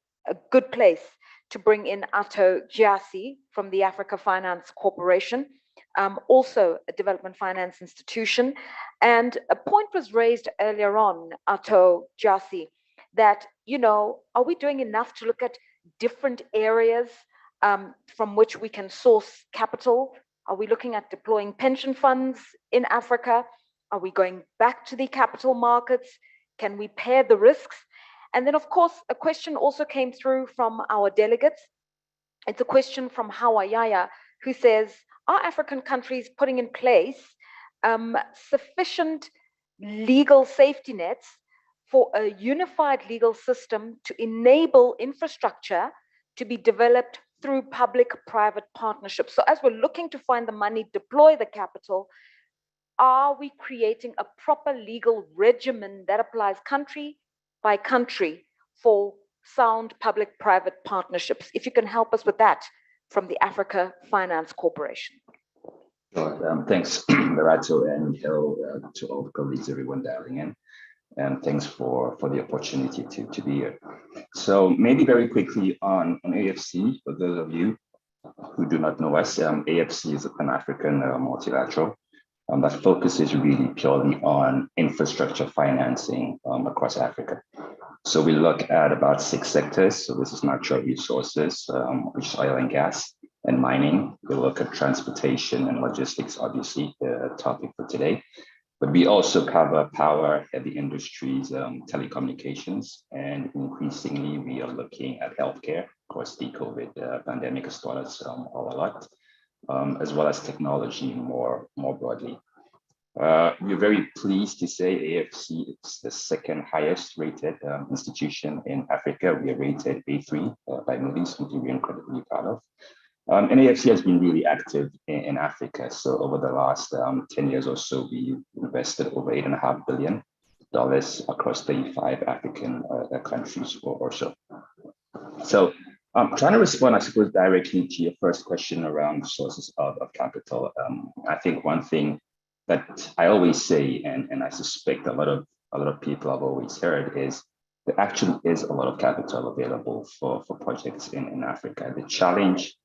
good place to bring in Atto Gyasi from the Africa Finance Corporation, also a development finance institution. And a point was raised earlier on, Atto Gyasi, that, are we doing enough to look at different areas from which we can source capital? Are we looking at deploying pension funds in Africa? Are we going back to the capital markets? Can we pair the risks? And then, of course, a question also came through from our delegates. It's a question from Hawayaya, who says, are African countries putting in place sufficient legal safety nets for a unified legal system to enable infrastructure to be developed through public-private partnerships? So as we're looking to find the money, deploy the capital, are we creating a proper legal regimen that applies country by country for sound public-private partnerships? If you can help us with that from the Africa Finance Corporation. Sure. Thanks, Lerato, and hello to all the colleagues, everyone dialing in. and thanks for the opportunity to be here. So maybe very quickly on AFC, for those of you who do not know us, AFC is a Pan-African multilateral that focuses really purely on infrastructure financing across Africa. So we look at about 6 sectors. So this is natural resources, which is oil and gas and mining. We look at transportation and logistics, obviously the topic for today. But we also cover power, heavy industries, telecommunications, and increasingly we are looking at healthcare. Of course, the COVID pandemic has taught us all a lot, as well as technology more broadly. We're very pleased to say AFC is the second highest rated institution in Africa. We are rated A3 by Moody's, something we're incredibly proud of. And AFC has been really active in Africa. So over the last 10 years or so, we invested over $8.5 billion across 35 African countries or so. So trying to respond, I suppose, directly to your first question around sources of capital. I think one thing that I always say, and I suspect a lot of people have always heard, is there actually is a lot of capital available for projects in Africa. The challenge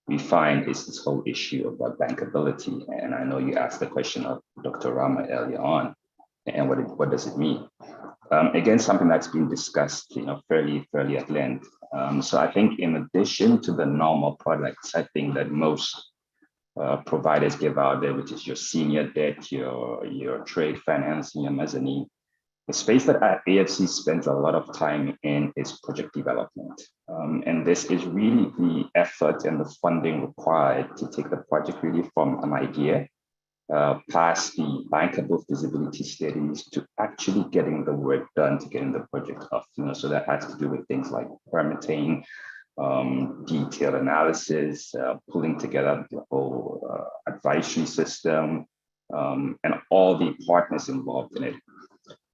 we find is this whole issue about bankability. And I know you asked the question of Dr. Rama earlier on, and what does it mean? Again, something that's been discussed, fairly at length. So I think in addition to the normal products, I think that most providers give out there, which is your senior debt, your trade financing, your mezzanine. The space that AFC spends a lot of time in is project development. And this is really the effort and the funding required to take the project really from an idea past the bankable feasibility studies to actually getting the work done to getting the project off. So that has to do with things like permitting, detailed analysis, pulling together the whole advisory system, and all the partners involved in it.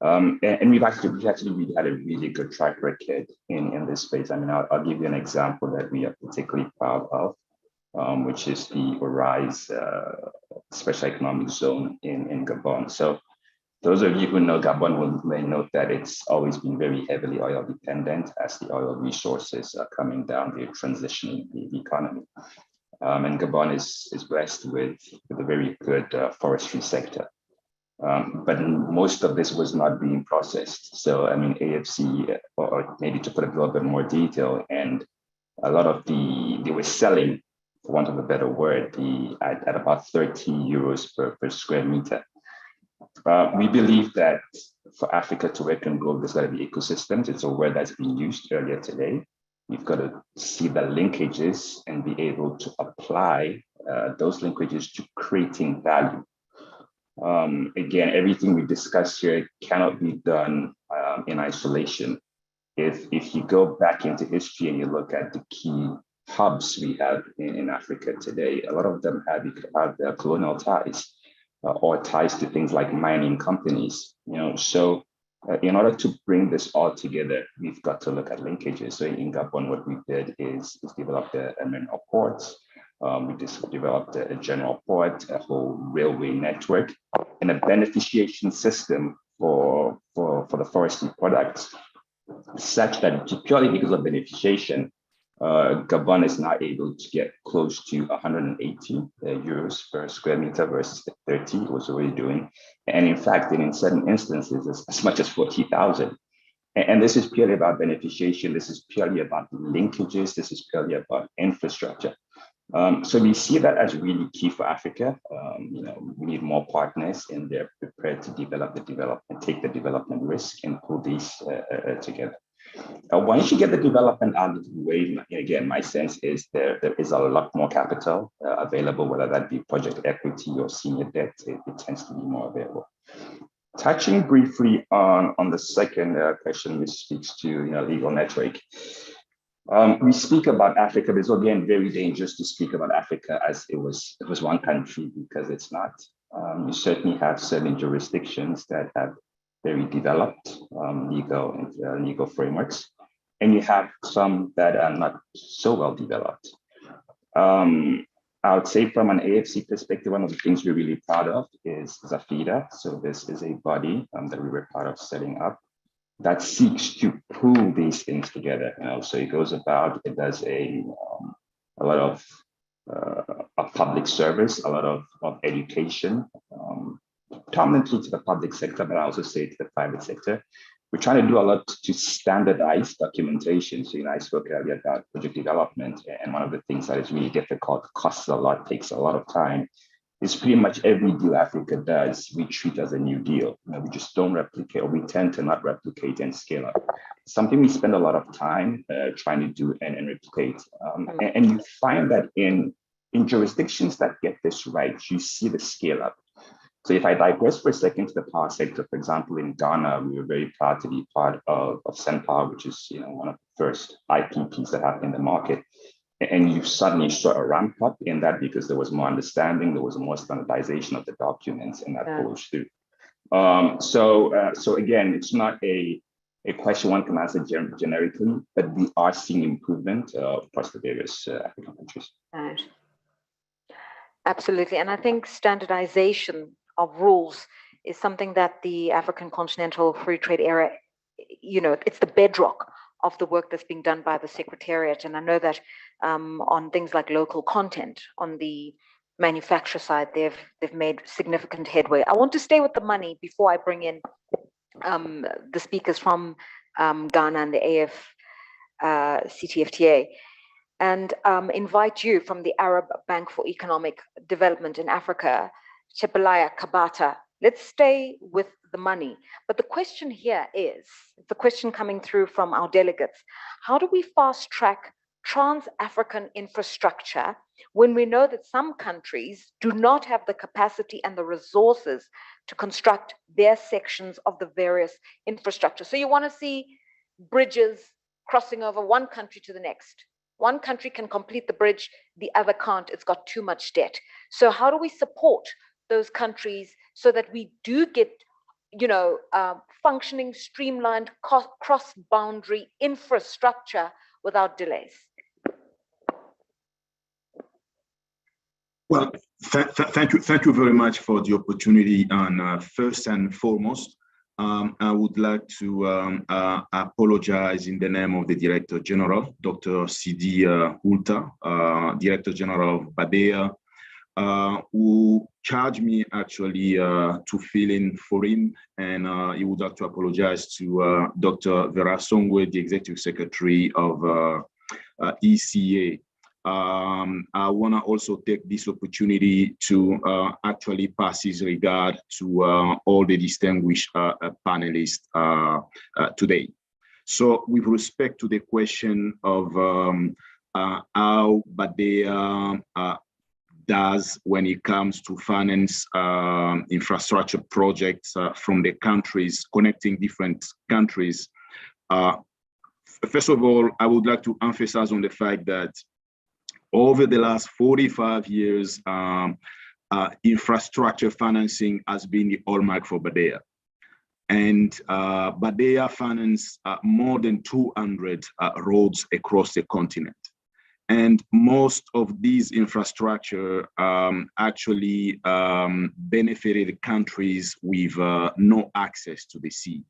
And we've actually really had a really good track record in this space. I mean, I'll give you an example that we are particularly proud of, which is the Arise Special Economic Zone in Gabon. So those of you who know Gabon may note that it's always been very heavily oil dependent as the oil resources are coming down, they're transitioning the economy. And Gabon is blessed with a very good forestry sector. But most of this was not being processed. So, I mean, AFC, or maybe to put a little bit more detail, and a lot of they were selling, for want of a better word, at about 30 euros per square meter. We believe that for Africa to work and grow, there's got to be ecosystems. It's a word that's been used earlier today. We've got to see the linkages and be able to apply those linkages to creating value. Again, everything we discuss here cannot be done in isolation. If you go back into history and you look at the key hubs we have in Africa today, a lot of them have their colonial ties or ties to things like mining companies. So in order to bring this all together, we've got to look at linkages. So in Gabon, what we did is develop the mineral ports. We just developed a general port, a whole railway network, and a beneficiation system for the forestry products, such that purely because of beneficiation, Gabon is now able to get close to 180 euros per square meter versus the 30 it was already doing. And in fact, in certain instances, as much as 40,000. And this is purely about beneficiation. This is purely about linkages. This is purely about infrastructure. So we see that as really key for Africa. We need more partners, and they're prepared to take the development risk and pull these together. Once you get the development out of the way, again, my sense is there is a lot more capital available, whether that be project equity or senior debt, it tends to be more available. Touching briefly on the second question, which speaks to legal network. We speak about Africa, but it's again very dangerous to speak about Africa as it was one country, because it's not. You certainly have certain jurisdictions that have very developed legal frameworks, and you have some that are not so well developed. I would say from an AFC perspective, one of the things we're really proud of is Zafira. So this is a body that we were part of setting up that seeks to pull these things together. So it goes about, it does a lot of public service, a lot of education, predominantly to the public sector, but I also say to the private sector. We're trying to do a lot to standardize documentation. So, I spoke earlier about project development, and one of the things that is really difficult, costs a lot, takes a lot of time, is pretty much every deal Africa does, we treat as a new deal. We just don't replicate, or we tend to not replicate and scale up. Something we spend a lot of time trying to do and replicate. And you find that in jurisdictions that get this right, you see the scale up. So if I digress for a second to the power sector, for example, in Ghana, we were very proud to be part of SenPower, which is one of the first IPPs that happened in the market. And you suddenly saw a ramp up in that because there was more understanding, there was more standardization of the documents, and that follows through. So again, it's not a question one can answer generically, but we are seeing improvement across the various African countries. Right. Absolutely, and I think standardization of rules is something that the African Continental Free Trade Area, it's the bedrock of the work that's being done by the Secretariat. And I know that on things like local content, on the manufacturer side, they've made significant headway. I want to stay with the money before I bring in the speakers from Ghana and the CTFTA, and invite you from the Arab Bank for Economic Development in Africa, Chepelaya Kabata. Let's stay with the money. But the question here is, the question coming through from our delegates, how do we fast track trans-African infrastructure when we know that some countries do not have the capacity and the resources to construct their sections of the various infrastructure? So you want to see bridges crossing over one country to the next. One country can complete the bridge, the other can't, it's got too much debt. So how do we support those countries so that we do get, functioning, streamlined, cross-boundary infrastructure without delays? Well, thank you very much for the opportunity. And first and foremost, I would like to apologize in the name of the Director General, Dr. Sidi Hulta, Director General of Badea, who charged me actually to fill in for him, and he would like to apologize to Dr. Vera Songwe, the Executive Secretary of ECA. I want to also take this opportunity to actually pass his regard to all the distinguished panelists today. So with respect to the question of how Badea does when it comes to finance infrastructure projects from the countries, connecting different countries, first of all, I would like to emphasize on the fact that over the last 45 years, infrastructure financing has been the hallmark for Badea. And Badea financed more than 200 roads across the continent. And most of these infrastructure actually benefited countries with no access to the sea.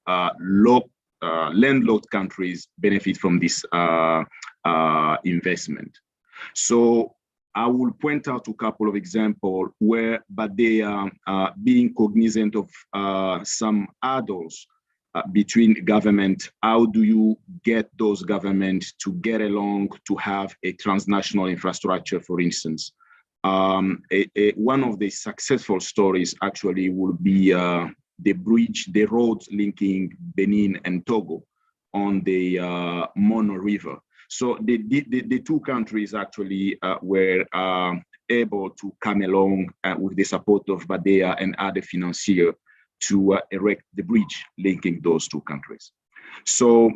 Landlocked countries benefit from this investment. So I will point out a couple of examples where Badea, being cognizant of some hurdles between government, how do you get those governments to get along to have a transnational infrastructure, for instance? One of the successful stories actually will be the roads linking Benin and Togo on the Mono River. So the two countries actually were able to come along with the support of Badea and other financiers to erect the bridge linking those two countries. So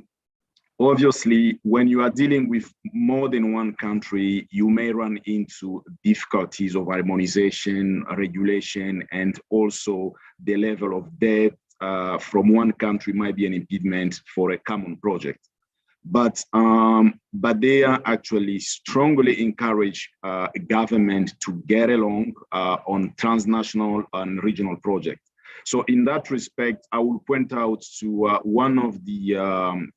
obviously, when you are dealing with more than one country, you may run into difficulties of harmonization, regulation, and also the level of debt from one country might be an impediment for a common project. but they are actually strongly encourage government to get along on transnational and regional projects. So in that respect, I will point out to one of the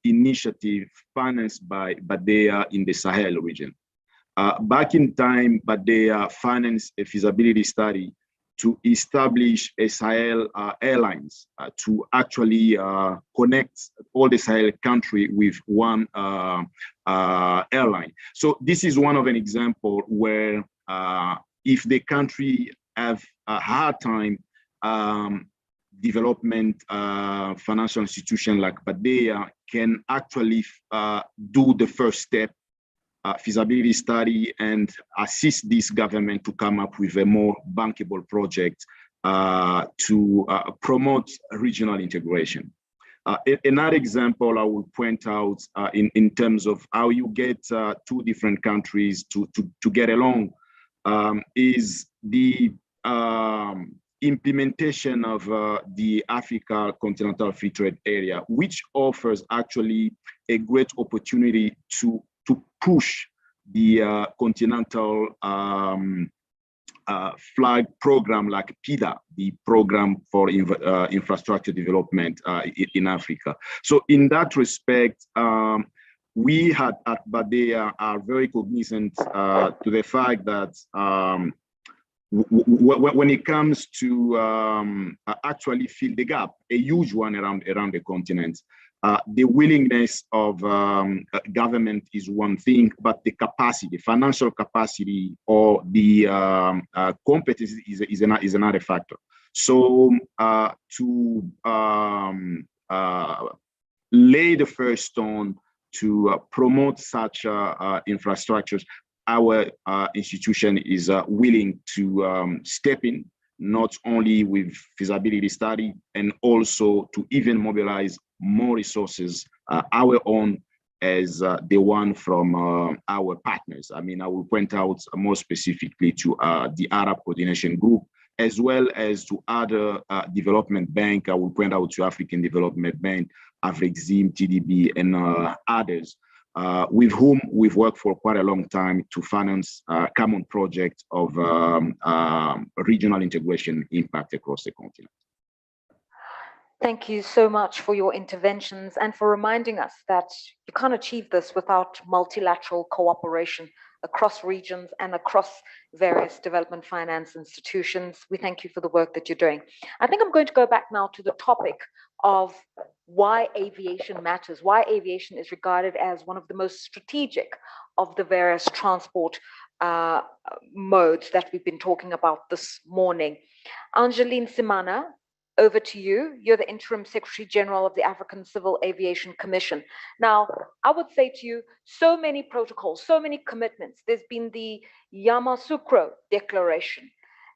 initiatives financed by Badea in the Sahel region. Back in time, Badea financed a feasibility study to establish a Sahel airlines to actually connect all the Sahel country with one airline. So this is one of an example where if the country have a hard time development financial institution like Badea can actually do the first step feasibility study and assist this government to come up with a more bankable project to promote regional integration. Another example I will point out in terms of how you get two different countries to get along is the implementation of the Africa Continental Free Trade Area, which offers actually a great opportunity to push the continental flag program like PIDA, the program for infrastructure development in Africa. So in that respect, we at Badea are very cognizant to the fact that when it comes to actually fill the gap, a huge one around the continent, the willingness of government is one thing, but the capacity, financial capacity, or the competence is another factor. So to lay the first stone to promote such infrastructures, our institution is willing to step in, not only with feasibility study, and also to even mobilize more resources, our own as the one from our partners. I mean, I will point out more specifically to the Arab Coordination Group, as well as to other development bank. I will point out to African Development Bank, Afrixim, TDB, and others, with whom we've worked for quite a long time to finance common projects of regional integration impact across the continent. Thank you so much for your interventions and for reminding us that you can't achieve this without multilateral cooperation across regions and across various development finance institutions. We thank you for the work that you're doing. I think I'm going to go back now to the topic of why aviation matters, why aviation is regarded as one of the most strategic of the various transport modes that we've been talking about this morning. Angeline Simana, over to you. You're the Interim Secretary General of the African Civil Aviation Commission. Now, I would say to you, so many protocols, so many commitments. There's been the Yamoussoukro Declaration.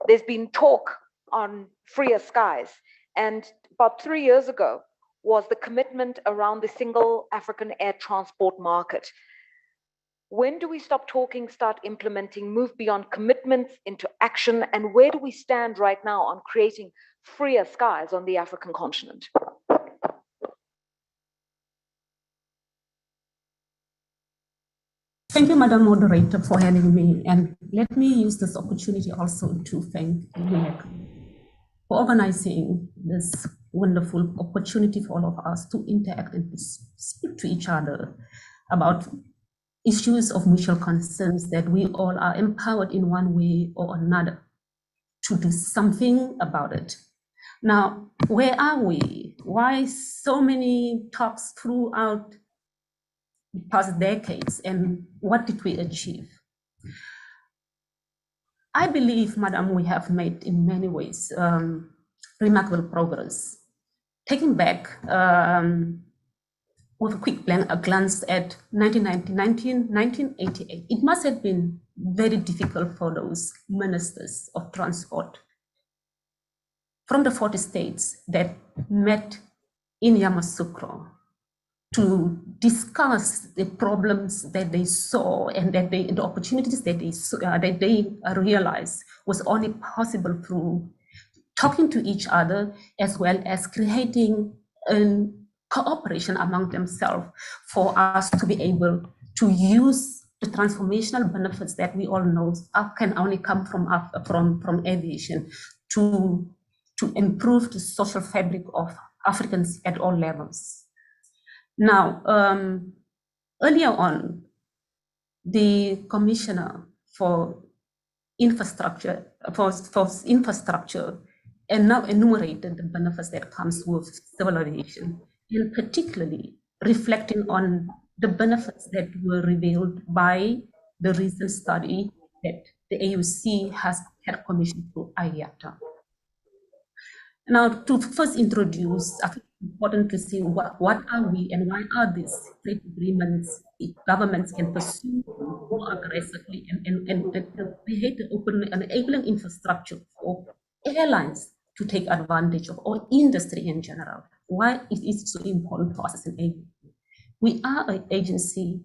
There's been talk on freer skies. And about 3 years ago was the commitment around the single African air transport market. When do we stop talking, start implementing, move beyond commitments into action? And where do we stand right now on creating freer skies on the African continent? Thank you, Madam Moderator, for having me. And let me use this opportunity also to thank UNEC for organizing this wonderful opportunity for all of us to interact and to speak to each other about issues of mutual concerns that we all are empowered in one way or another to do something about it. Now, where are we? Why so many talks throughout the past decades, and what did we achieve? I believe, Madam, we have made in many ways remarkable progress. Taking back with a quick glance at 1988, it must have been very difficult for those ministers of transport from the 40 states that met in Yamoussoukro to discuss the problems that they saw and that the opportunities that they realized was only possible through talking to each other, as well as creating a cooperation among themselves for us to be able to use the transformational benefits that we all know can only come from aviation to improve the social fabric of Africans at all levels. Now, earlier on, the Commissioner for Infrastructure and now enumerated the benefits that comes with civil aviation, and particularly reflecting on the benefits that were revealed by the recent study that the AUC had commissioned through IATA. Now, to first introduce, I think it's important to see what are we and why are these trade agreements governments can pursue more aggressively and create an open and enabling infrastructure for airlines to take advantage of, or industry in general. Why it is so important for us as an agency. We are an agency,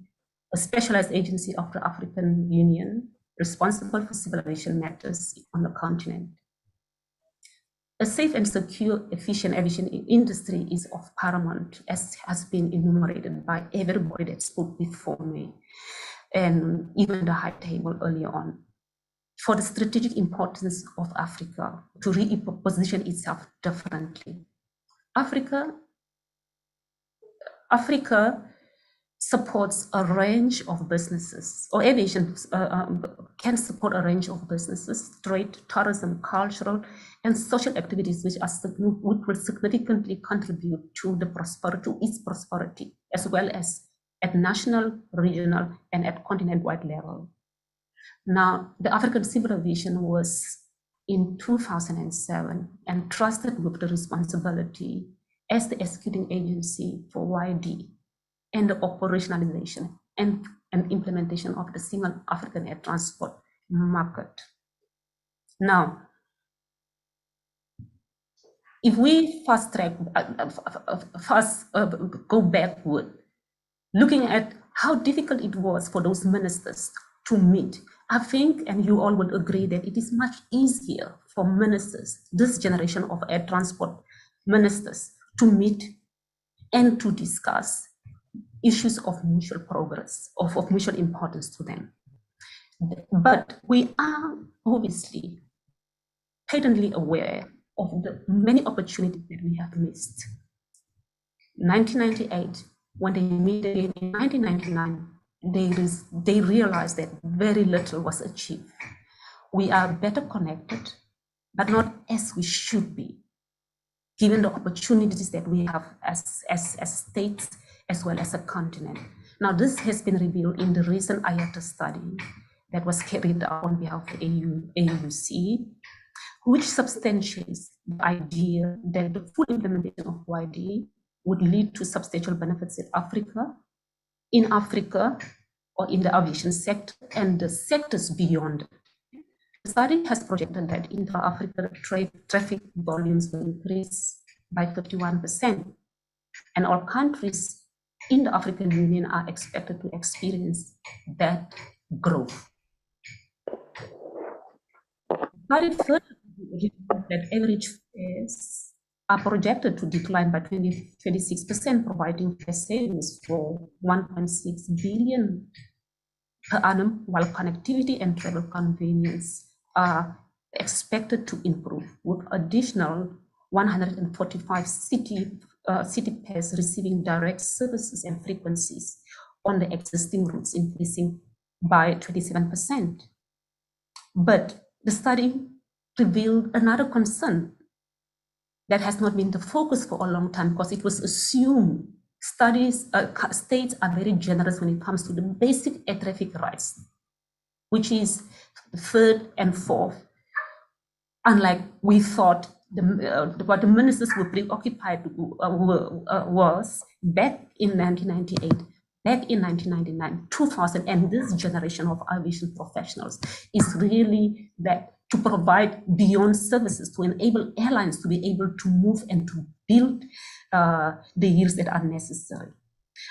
a specialized agency of the African Union, responsible for civil aviation matters on the continent. A safe and secure, efficient aviation industry is of paramount, as has been enumerated by everybody that spoke before me, and even the high table earlier on. For the strategic importance of Africa to reposition itself differently. Africa supports a range of businesses, or aviation can support a range of businesses, trade, tourism, cultural, and social activities which will significantly contribute to the its prosperity, as well as at national, regional, and at continent-wide level. Now, the African Civil Aviation was in 2007 entrusted with the responsibility as the executing agency for YD and the operationalization and implementation of the single African air transport market. Now, if we go backward, looking at how difficult it was for those ministers to meet, I think, and you all will agree, that it is much easier for ministers, this generation of air transport ministers, to meet and to discuss issues of mutual progress, of mutual importance to them. But we are obviously patently aware of the many opportunities that we have missed. 1998, when they met again in 1999, they realized that very little was achieved. We are better connected, but not as we should be, given the opportunities that we have as states, as well as a continent. Now, this has been revealed in the recent IATA study that was carried out on behalf of the AUC, which substantiates the idea that the full implementation of YD would lead to substantial benefits in Africa, or in the aviation sector, and the sectors beyond. The study has projected that intra-Africa traffic volumes will increase by 51%, and all countries in the African Union are expected to experience that growth. Study further that average fares are projected to decline by 26%, providing fare savings for 1.6 billion per annum, while connectivity and travel convenience are expected to improve, with additional 145 city pairs receiving direct services and frequencies on the existing routes, increasing by 27%. But the study revealed another concern that has not been the focus for a long time, because it was assumed states are very generous when it comes to the basic air traffic rights, which is the third and fourth. Unlike we thought, what the ministers were preoccupied was back in 1998, back in 1999, 2000, and this generation of aviation professionals is really that to provide beyond services to enable airlines to be able to move and to build the yields that are necessary.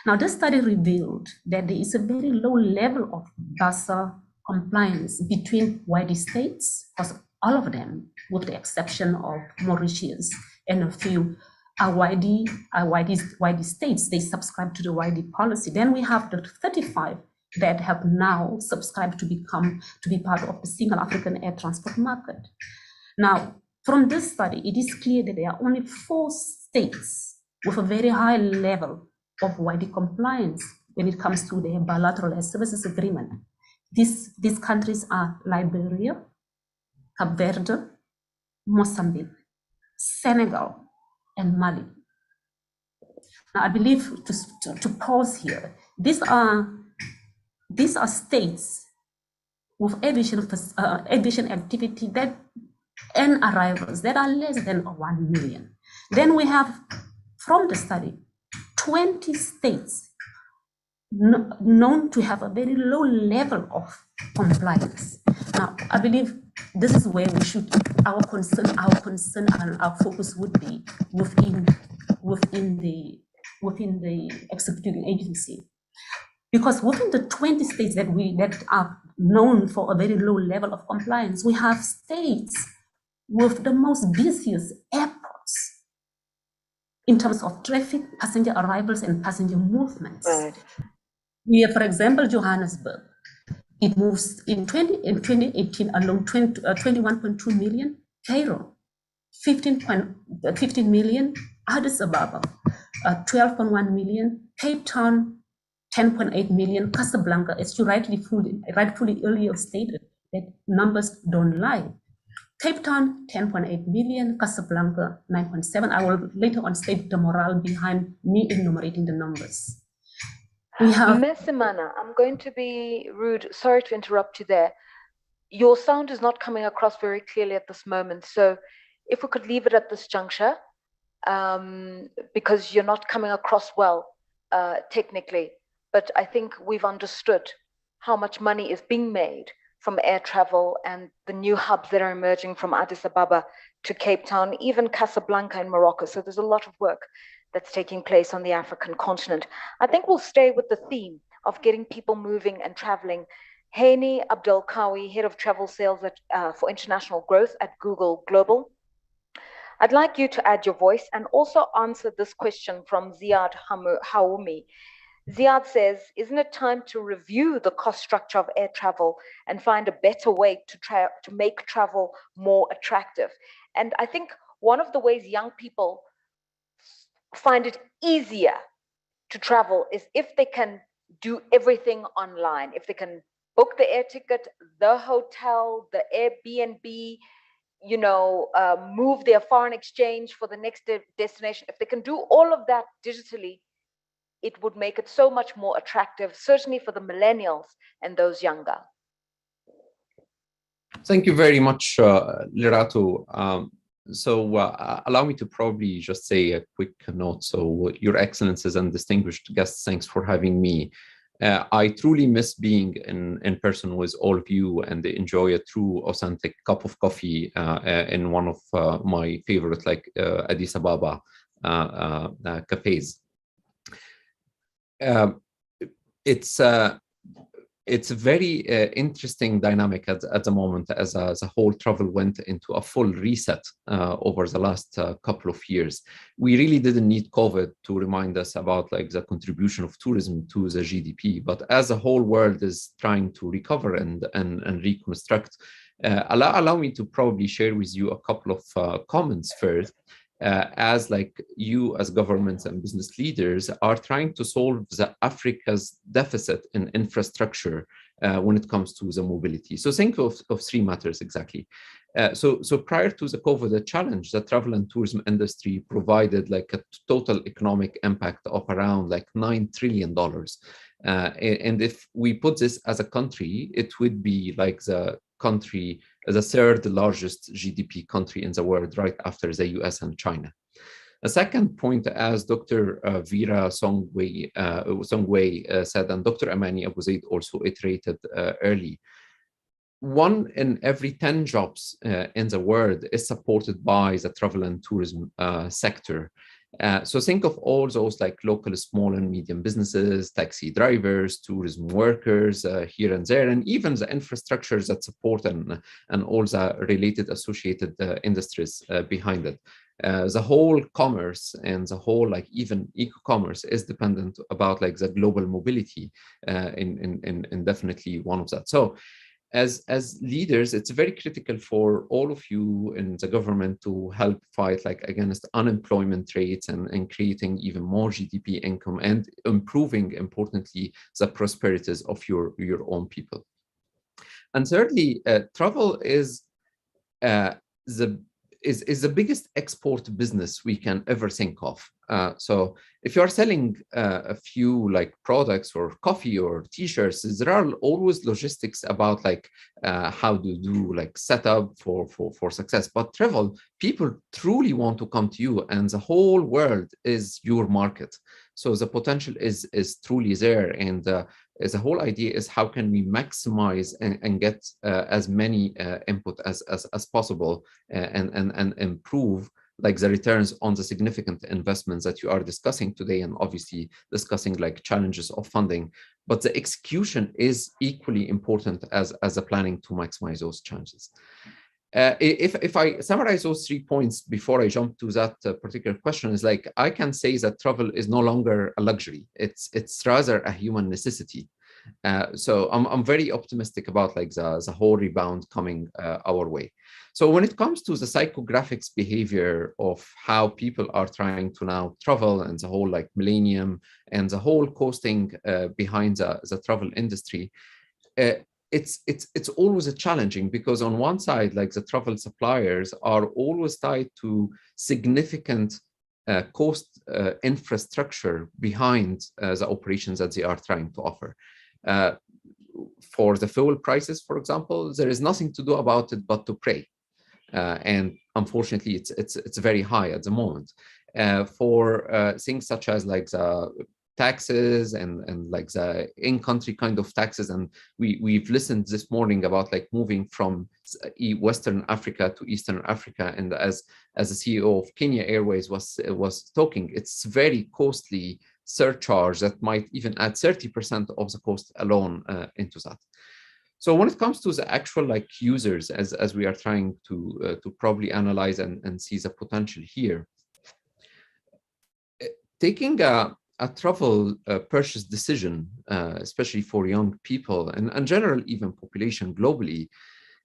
Now, this study revealed that there is a very low level of BASA compliance between YD states, because all of them, with the exception of Mauritius and a few YD states, they subscribe to the YD policy. Then we have the 35 that have now subscribed to be part of the single African air transport market. Now, from this study, it is clear that there are only 4 states with a very high level of YD compliance when it comes to the bilateral air services agreement. These countries are Liberia, Cape Verde, Mozambique, Senegal, and Mali. Now, I believe to pause here, these are states with aviation activity and arrivals that are less than 1 million. Then we have, from the study, 20 states known to have a very low level of compliance. Now, I believe this is where our concern and our focus would be within the executive agency. Because within the 20 states that are known for a very low level of compliance, we have states with the most busiest airports in terms of traffic, passenger arrivals, and passenger movements. Right. We have, for example, Johannesburg. It moves in 2018 alone 21.2 million. Cairo, 15 million. Addis Ababa, 12.1 million. Cape Town, 10.8 million. Casablanca, as you rightfully earlier stated, that numbers don't lie. Cape Town, 10.8 million. Casablanca, 9.7. I will later on state the morale behind me enumerating the numbers. We have Ms. Simana, I'm going to be rude. Sorry to interrupt you there. Your sound is not coming across very clearly at this moment. So if we could leave it at this juncture, because you're not coming across well technically. But I think we've understood how much money is being made from air travel and the new hubs that are emerging from Addis Ababa to Cape Town, even Casablanca in Morocco. So there's a lot of work that's taking place on the African continent. I think we'll stay with the theme of getting people moving and traveling. Hani Abdelkawi, Head of Travel Sales for International Growth at Google Global. I'd like you to add your voice and also answer this question from Ziad Haoumi. Ziad says, isn't it time to review the cost structure of air travel and find a better way to make travel more attractive? And I think one of the ways young people find it easier to travel is if they can do everything online, if they can book the air ticket, the hotel, the Airbnb, move their foreign exchange for the next destination. If they can do all of that digitally, it would make it so much more attractive, certainly for the millennials and those younger. Thank you very much, Lerato. Allow me to probably just say a quick note. So, Your Excellencies and distinguished guests, thanks for having me. I truly miss being in person with all of you and enjoy a true, authentic cup of coffee in one of my favorite, like Addis Ababa cafes. It's a very interesting dynamic at the moment as the whole travel went into a full reset over the last couple of years. We really didn't need COVID to remind us about like the contribution of tourism to the GDP, but as the whole world is trying to recover and reconstruct, allow me to probably share with you a couple of comments first. As like you as governments and business leaders are trying to solve Africa's deficit in infrastructure when it comes to the mobility. So think of 3 matters exactly. So prior to the COVID, the challenge, the travel and tourism industry provided like a total economic impact of around like $9 trillion. And if we put this as a country, it would be like the country, the 3rd largest GDP country in the world, right after the US and China. A second point, as Dr. Vera Songwei said, and Dr. Amani Abu Zaid also iterated early, 1 in every 10 jobs in the world is supported by the travel and tourism sector. So think of all those like local small and medium businesses, taxi drivers, tourism workers here and there, and even the infrastructures that support and all the related associated industries behind it. The whole commerce and the whole like even e-commerce is dependent about like the global mobility in definitely one of that. So as leaders, it's very critical for all of you in the government to help fight like against unemployment rates and creating even more GDP income and improving, importantly, the prosperities of your own people. And thirdly, travel is the biggest export business we can ever think of. So if you are selling a few like products or coffee or t-shirts, there are always logistics about like how to do like setup for success. But travel, people truly want to come to you, and the whole world is your market. So the potential is truly there, and the whole idea is how can we maximize and get as many input as possible and improve like the returns on the significant investments that you are discussing today, and obviously discussing like challenges of funding, but the execution is equally important as the planning to maximize those challenges. If I summarize those 3 points before I jump to that particular question, is like I can say that travel is no longer a luxury. It's rather a human necessity. So I'm very optimistic about like the whole rebound coming our way. So when it comes to the psychographics behavior of how people are trying to now travel, and the whole like millennium and the whole costing behind the travel industry, it's always a challenging, because on one side, like the travel suppliers are always tied to significant cost infrastructure behind the operations that they are trying to offer. For the fuel prices, for example, there is nothing to do about it but to pray. And unfortunately, it's very high at the moment. For things such as like the taxes and like the in-country kind of taxes, and we've listened this morning about like moving from Western Africa to Eastern Africa, and as the CEO of Kenya Airways was talking, it's very costly surcharge that might even add 30% of the cost alone into that. So when it comes to the actual like users, as we are trying to probably analyze and see the potential here, taking a travel purchase decision, especially for young people and general even population globally,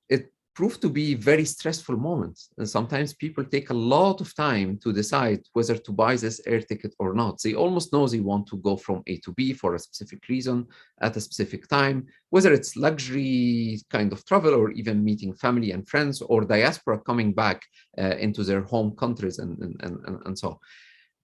it proved to be very stressful moment. And sometimes people take a lot of time to decide whether to buy this air ticket or not. They almost know they want to go from A to B for a specific reason at a specific time, whether it's luxury kind of travel or even meeting family and friends, or diaspora coming back into their home countries and so on.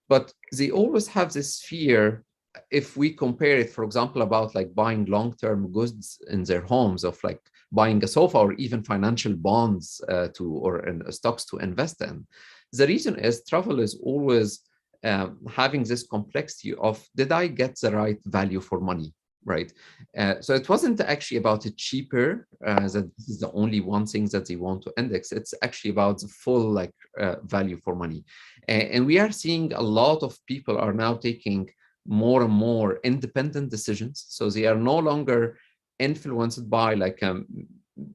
But they always have this fear, if we compare it, for example, about like buying long-term goods in their homes, of like buying a sofa or even financial bonds or stocks to invest in. The reason is travel is always having this complexity of, did I get the right value for money, right? So it wasn't actually about it cheaper, that this is the only one thing that they want to index. It's actually about the full like value for money. And we are seeing a lot of people are now taking more and more independent decisions. So they are no longer influenced by like a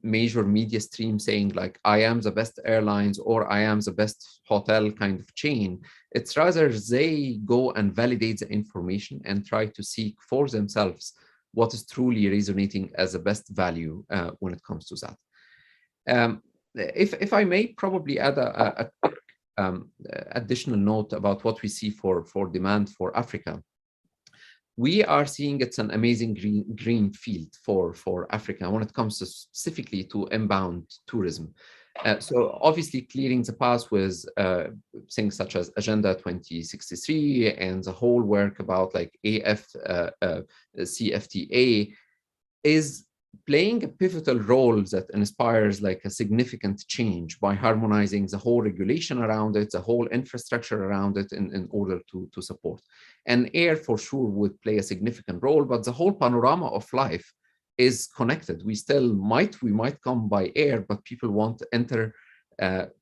major media stream saying like, I am the best airlines or I am the best hotel kind of chain. It's rather they go and validate the information and try to seek for themselves what is truly resonating as the best value when it comes to that. If I may probably add a quick additional note about what we see for demand for Africa. We are seeing it's an amazing green field for Africa when it comes to specifically to inbound tourism. So obviously clearing the path with things such as Agenda 2063 and the whole work about like CFTA is playing a pivotal role that inspires like a significant change by harmonizing the whole regulation around it, the whole infrastructure around it in order to support. And air for sure would play a significant role, but the whole panorama of life is connected. We might come by air, but people want to enter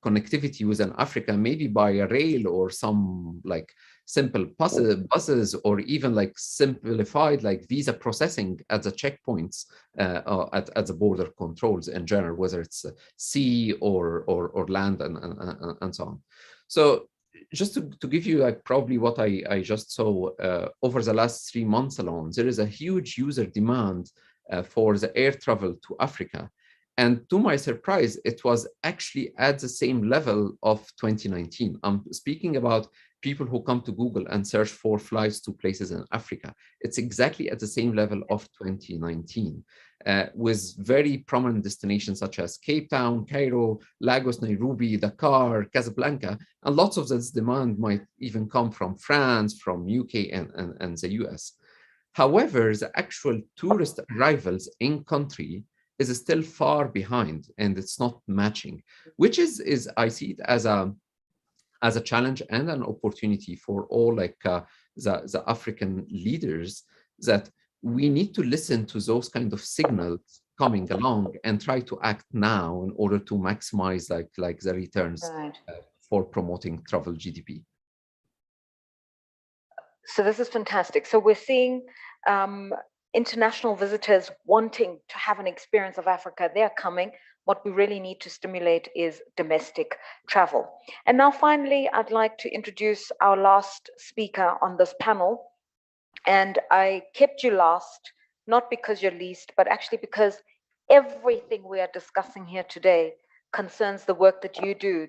connectivity within Africa, maybe by a rail or some like simple buses, or even like simplified like visa processing at the checkpoints at the border controls in general, whether it's sea or land and so on. So just to give you like probably what I just saw over the last 3 months alone, there is a huge user demand for the air travel to Africa. And to my surprise, it was actually at the same level of 2019. I'm speaking about people who come to Google and search for flights to places in Africa. It's exactly at the same level of 2019, with very prominent destinations such as Cape Town, Cairo, Lagos, Nairobi, Dakar, Casablanca, and lots of this demand might even come from France, from UK and the US. However, the actual tourist arrivals in country is still far behind, and it's not matching, which is I see it as a challenge and an opportunity for all like the African leaders, that we need to listen to those kind of signals coming along and try to act now in order to maximize like the returns for promoting travel GDP. So this is fantastic. So we're seeing international visitors wanting to have an experience of Africa. They're coming. What we really need to stimulate is domestic travel. And now finally, I'd like to introduce our last speaker on this panel. And I kept you last, not because you're least, but actually because everything we are discussing here today concerns the work that you do,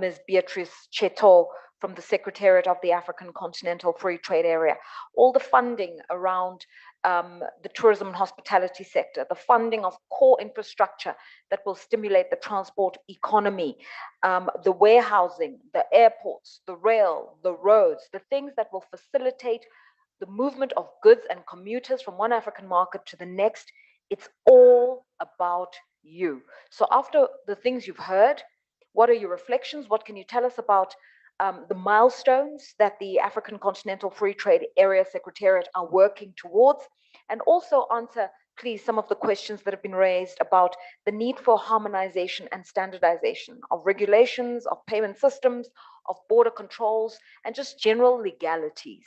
Ms. Beatrice Cheto, from the Secretariat of the African Continental Free Trade Area. All the funding around the tourism and hospitality sector, the funding of core infrastructure that will stimulate the transport economy, the warehousing, the airports, the rail, the roads, the things that will facilitate the movement of goods and commuters from one African market to the next. It's all about you. So after the things you've heard, what are your reflections? What can you tell us about the milestones that the African Continental Free Trade Area Secretariat are working towards? And also answer, please, some of the questions that have been raised about the need for harmonization and standardization of regulations, of payment systems, of border controls, and just general legalities.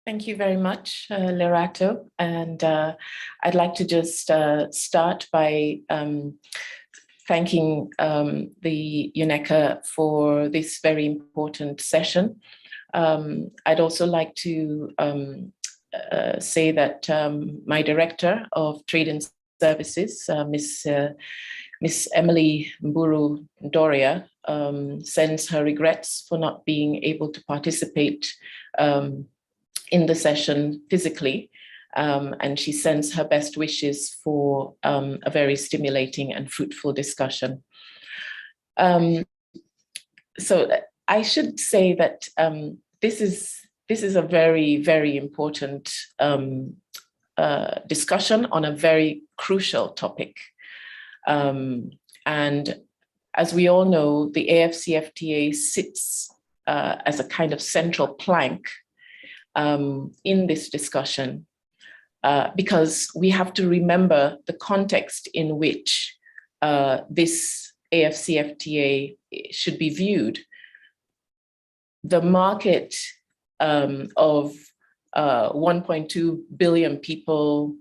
Thank you very much, Lerato. And I'd like to just start by thanking the UNECA for this very important session. I'd also like to say that my Director of Trade and Services, Miss Emily Mburu Doria, sends her regrets for not being able to participate in the session physically, and she sends her best wishes for a very stimulating and fruitful discussion. So I should say that this is a very, very important discussion on a very crucial topic. And as we all know, the AFCFTA sits as a kind of central plank in this discussion, because we have to remember the context in which this AFCFTA should be viewed. The market of 1.2 billion people,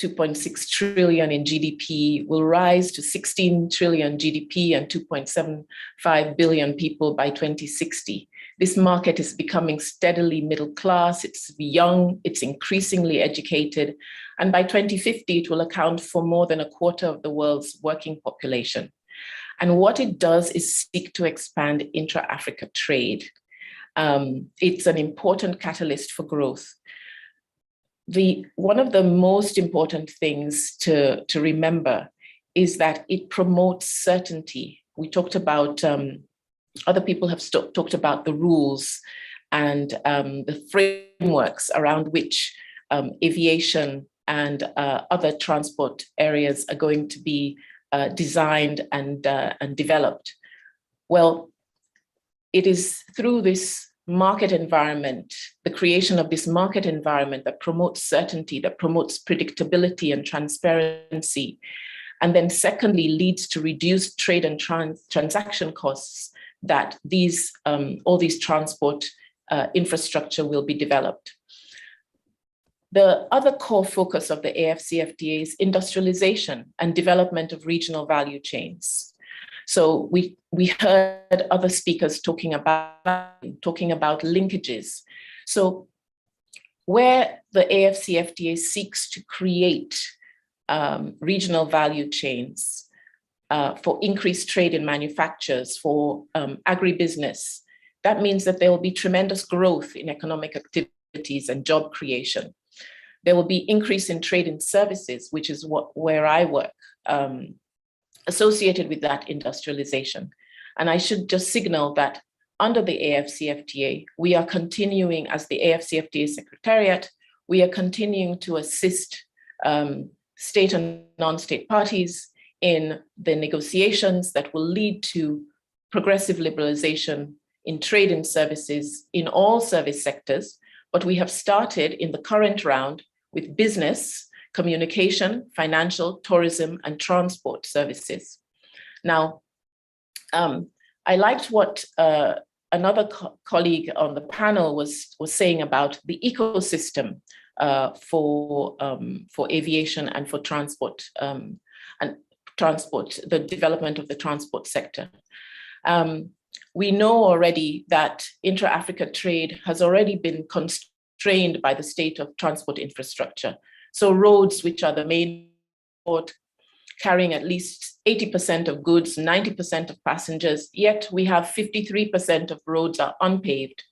2.6 trillion in GDP, will rise to 16 trillion GDP and 2.75 billion people by 2060. This market is becoming steadily middle class, it's young, it's increasingly educated, and by 2050, it will account for more than a quarter of the world's working population. And what it does is seek to expand intra-Africa trade. It's an important catalyst for growth. One of the most important things to remember is that it promotes certainty. We talked about, other people have talked about the rules and the frameworks around which aviation and other transport areas are going to be designed and developed. Well, it is through this market environment, the creation of this market environment that promotes certainty, that promotes predictability and transparency, and then secondly leads to reduced trade and transaction costs, that all these transport infrastructure will be developed. The other core focus of the AFCFTA is industrialization and development of regional value chains. So we heard other speakers talking about linkages. So where the AFCFTA seeks to create regional value chains for increased trade in manufacturers, for agribusiness, that means that there will be tremendous growth in economic activities and job creation. There will be increase in trade in services, which is where I work, associated with that industrialization. And I should just signal that under the AFCFTA, we are continuing, as the AFCFTA Secretariat, we are continuing to assist state and non-state parties in the negotiations that will lead to progressive liberalization in trade and services in all service sectors. But we have started in the current round with business, communication, financial, tourism, and transport services. Now, I liked what another colleague on the panel was saying about the ecosystem for aviation and for transport, the development of the transport sector. We know already that intra-Africa trade has already been constrained by the state of transport infrastructure. So roads, which are the main port, carrying at least 80% of goods, 90% of passengers, yet we have 53% of roads are unpaved.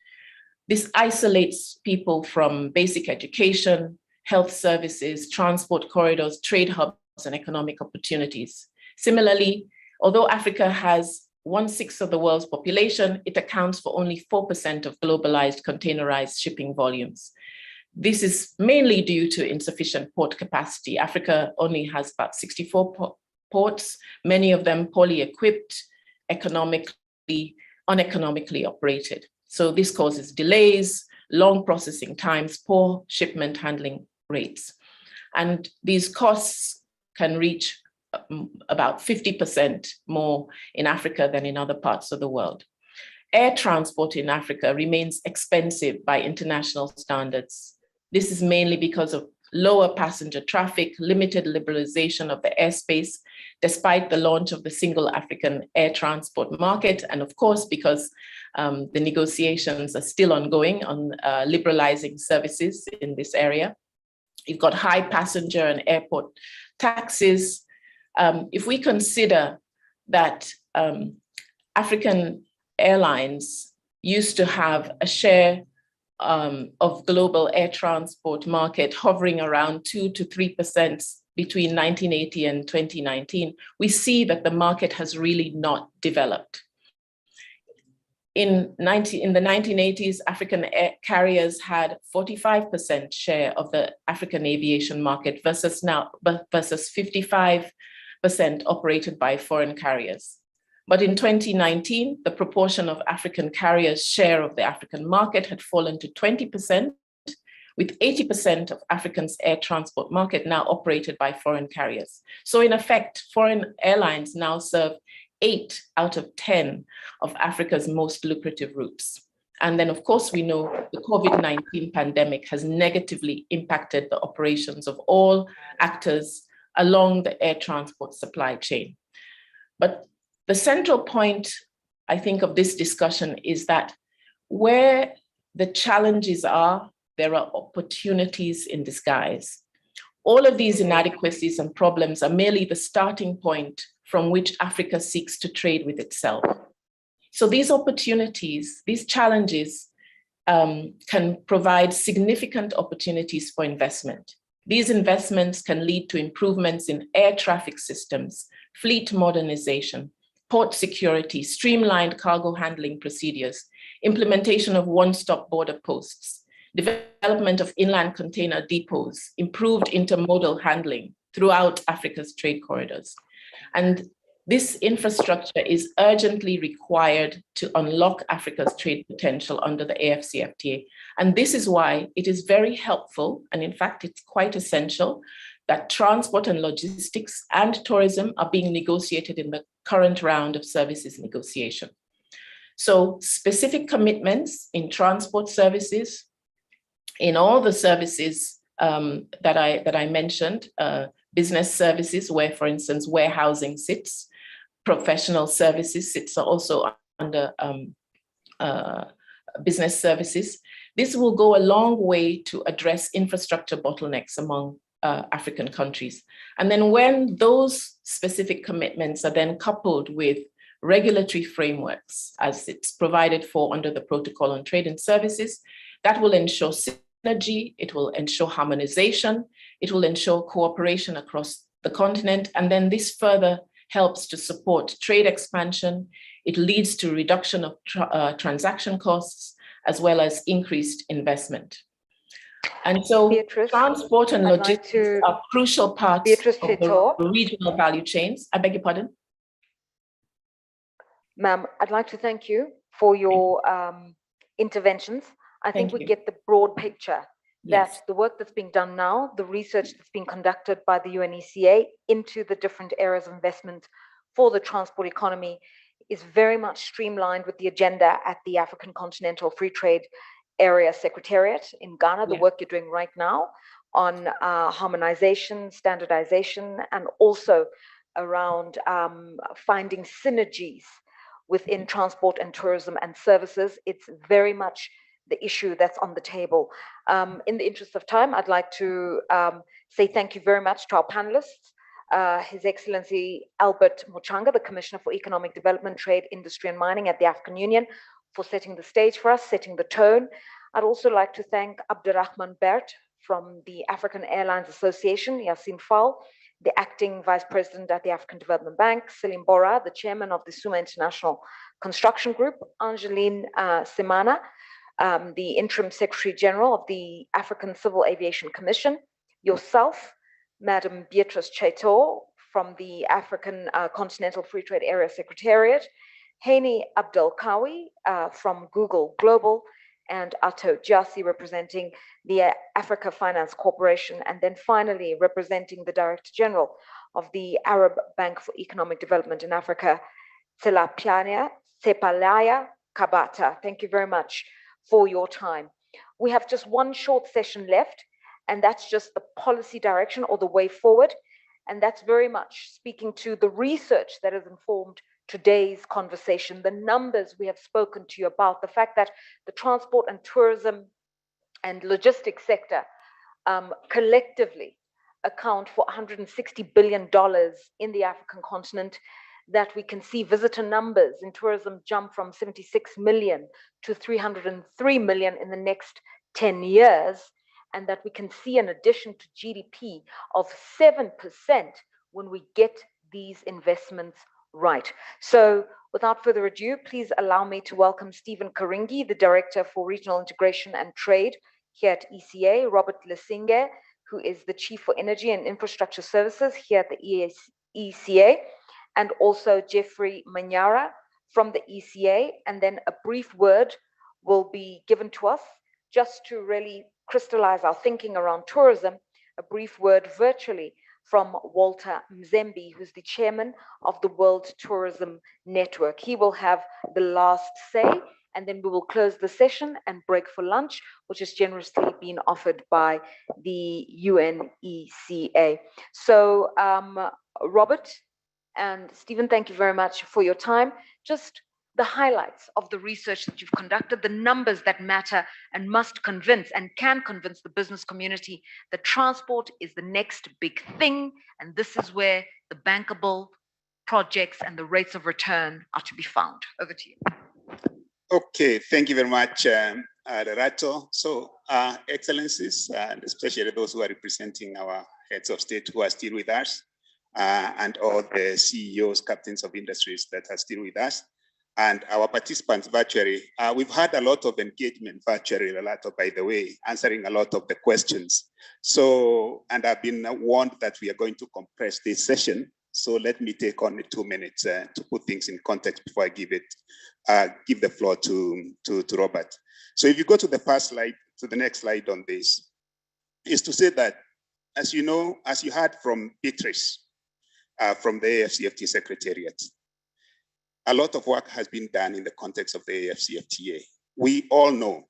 This isolates people from basic education, health services, transport corridors, trade hubs, and economic opportunities. Similarly, although Africa has 1/6 of the world's population, it accounts for only 4% of globalized containerized shipping volumes. This is mainly due to insufficient port capacity. Africa only has about 64 ports, many of them poorly equipped, uneconomically operated. So this causes delays, long processing times, poor shipment handling rates. And these costs can reach about 50% more in Africa than in other parts of the world. Air transport in Africa remains expensive by international standards. This is mainly because of lower passenger traffic, limited liberalization of the airspace, despite the launch of the single African air transport market, and of course, because the negotiations are still ongoing on liberalizing services in this area. You've got high passenger and airport taxes. If we consider that African airlines used to have a share of global air transport market hovering around 2 to 3% between 1980 and 2019, we see that the market has really not developed. In the 1980s, African air carriers had 45% share of the African aviation market versus 55% operated by foreign carriers. But in 2019, the proportion of African carriers' share of the African market had fallen to 20%, with 80% of Africa's air transport market now operated by foreign carriers. So in effect, foreign airlines now serve 8 out of 10 of Africa's most lucrative routes. And then, of course, we know the COVID-19 pandemic has negatively impacted the operations of all actors along the air transport supply chain. But the central point, I think, of this discussion is that where the challenges are, there are opportunities in disguise. All of these inadequacies and problems are merely the starting point from which Africa seeks to trade with itself. So these opportunities, these challenges can provide significant opportunities for investment. These investments can lead to improvements in air traffic systems, fleet modernization, port security, streamlined cargo handling procedures, implementation of one-stop border posts, development of inland container depots, improved intermodal handling throughout Africa's trade corridors. And this infrastructure is urgently required to unlock Africa's trade potential under the AFCFTA. And this is why it is very helpful, and in fact, it's quite essential, that transport and logistics and tourism are being negotiated in the current round of services negotiation. So specific commitments in transport services, in all the services that I mentioned, business services, where, for instance, warehousing sits, professional services sits also under business services. This will go a long way to address infrastructure bottlenecks among African countries. And then when those specific commitments are then coupled with regulatory frameworks, as it's provided for under the Protocol on Trade and Services, that will ensure synergy, it will ensure harmonization, it will ensure cooperation across the continent, and then this further helps to support trade expansion. It leads to reduction of transaction costs, as well as increased investment. And so Beatrice, transport and logistics are crucial parts of the regional value chains. I beg your pardon? Ma'am, I'd like to thank you for your interventions. I think we get the broad picture that the work that's being done now, the research that's being conducted by the UNECA into the different areas of investment for the transport economy is very much streamlined with the agenda at the African Continental Free Trade Area Secretariat in Ghana, the work you're doing right now on harmonization, standardization, and also around finding synergies within transport and tourism and services. It's very much the issue that's on the table. In the interest of time, I'd like to say thank you very much to our panelists. His Excellency Albert Muchanga, the Commissioner for Economic Development, Trade, Industry and Mining at the African Union, for setting the stage for us, setting the tone. I'd also like to thank Abdurrahman Bert from the African Airlines Association, Yassine Fall, the Acting Vice President at the African Development Bank, Selim Bora, the Chairman of the Suma International Construction Group, Angeline Semana, the Interim Secretary General of the African Civil Aviation Commission, yourself, Madam Beatrice Chateau from the African Continental Free Trade Area Secretariat, Hani Abdel Kawi from Google Global, and Ato Jasi representing the Africa Finance Corporation, and then finally representing the Director General of the Arab Bank for Economic Development in Africa, Sepalaya Kabata. Thank you very much for your time. We have just one short session left, and that's just the policy direction or the way forward. And that's very much speaking to the research that has informed today's conversation, the numbers we have spoken to you about, the fact that the transport and tourism and logistics sector collectively account for $160 billion in the African continent, that we can see visitor numbers in tourism jump from 76 million to 303 million in the next 10 years, and that we can see an addition to GDP of 7% when we get these investments right. So without further ado, please allow me to welcome Stephen Karingi, the Director for Regional Integration and Trade here at ECA, Robert Lesinge, who is the Chief for Energy and Infrastructure Services here at the ECA, and also Jeffrey Manyara from the ECA. And then a brief word will be given to us just to really crystallize our thinking around tourism, a brief word virtually from Walter Mzembe, who's the chairman of the World Tourism Network. He will have the last say, and then we will close the session and break for lunch, which has generously been offered by the UNECA. So Robert and Stephen, thank you very much for your time. Just the highlights of the research that you've conducted, the numbers that matter and must convince and can convince the business community that transport is the next big thing, and this is where the bankable projects and the rates of return are to be found. Over to you. Okay, thank you very much, Lerato. So, Excellencies, and especially those who are representing our heads of state who are still with us, and all the CEOs, captains of industries that are still with us, and our participants virtually. We've had a lot of engagement virtually, Lerato, by the way, answering a lot of the questions. So, and I've been warned that we are going to compress this session. So let me take only 2 minutes to put things in context before I give the floor to Robert. So if you go to the first slide, to the next slide on this, is to say that, as you know, as you heard from Beatrice, from the AFCFTA Secretariat, a lot of work has been done in the context of the AFCFTA. We all know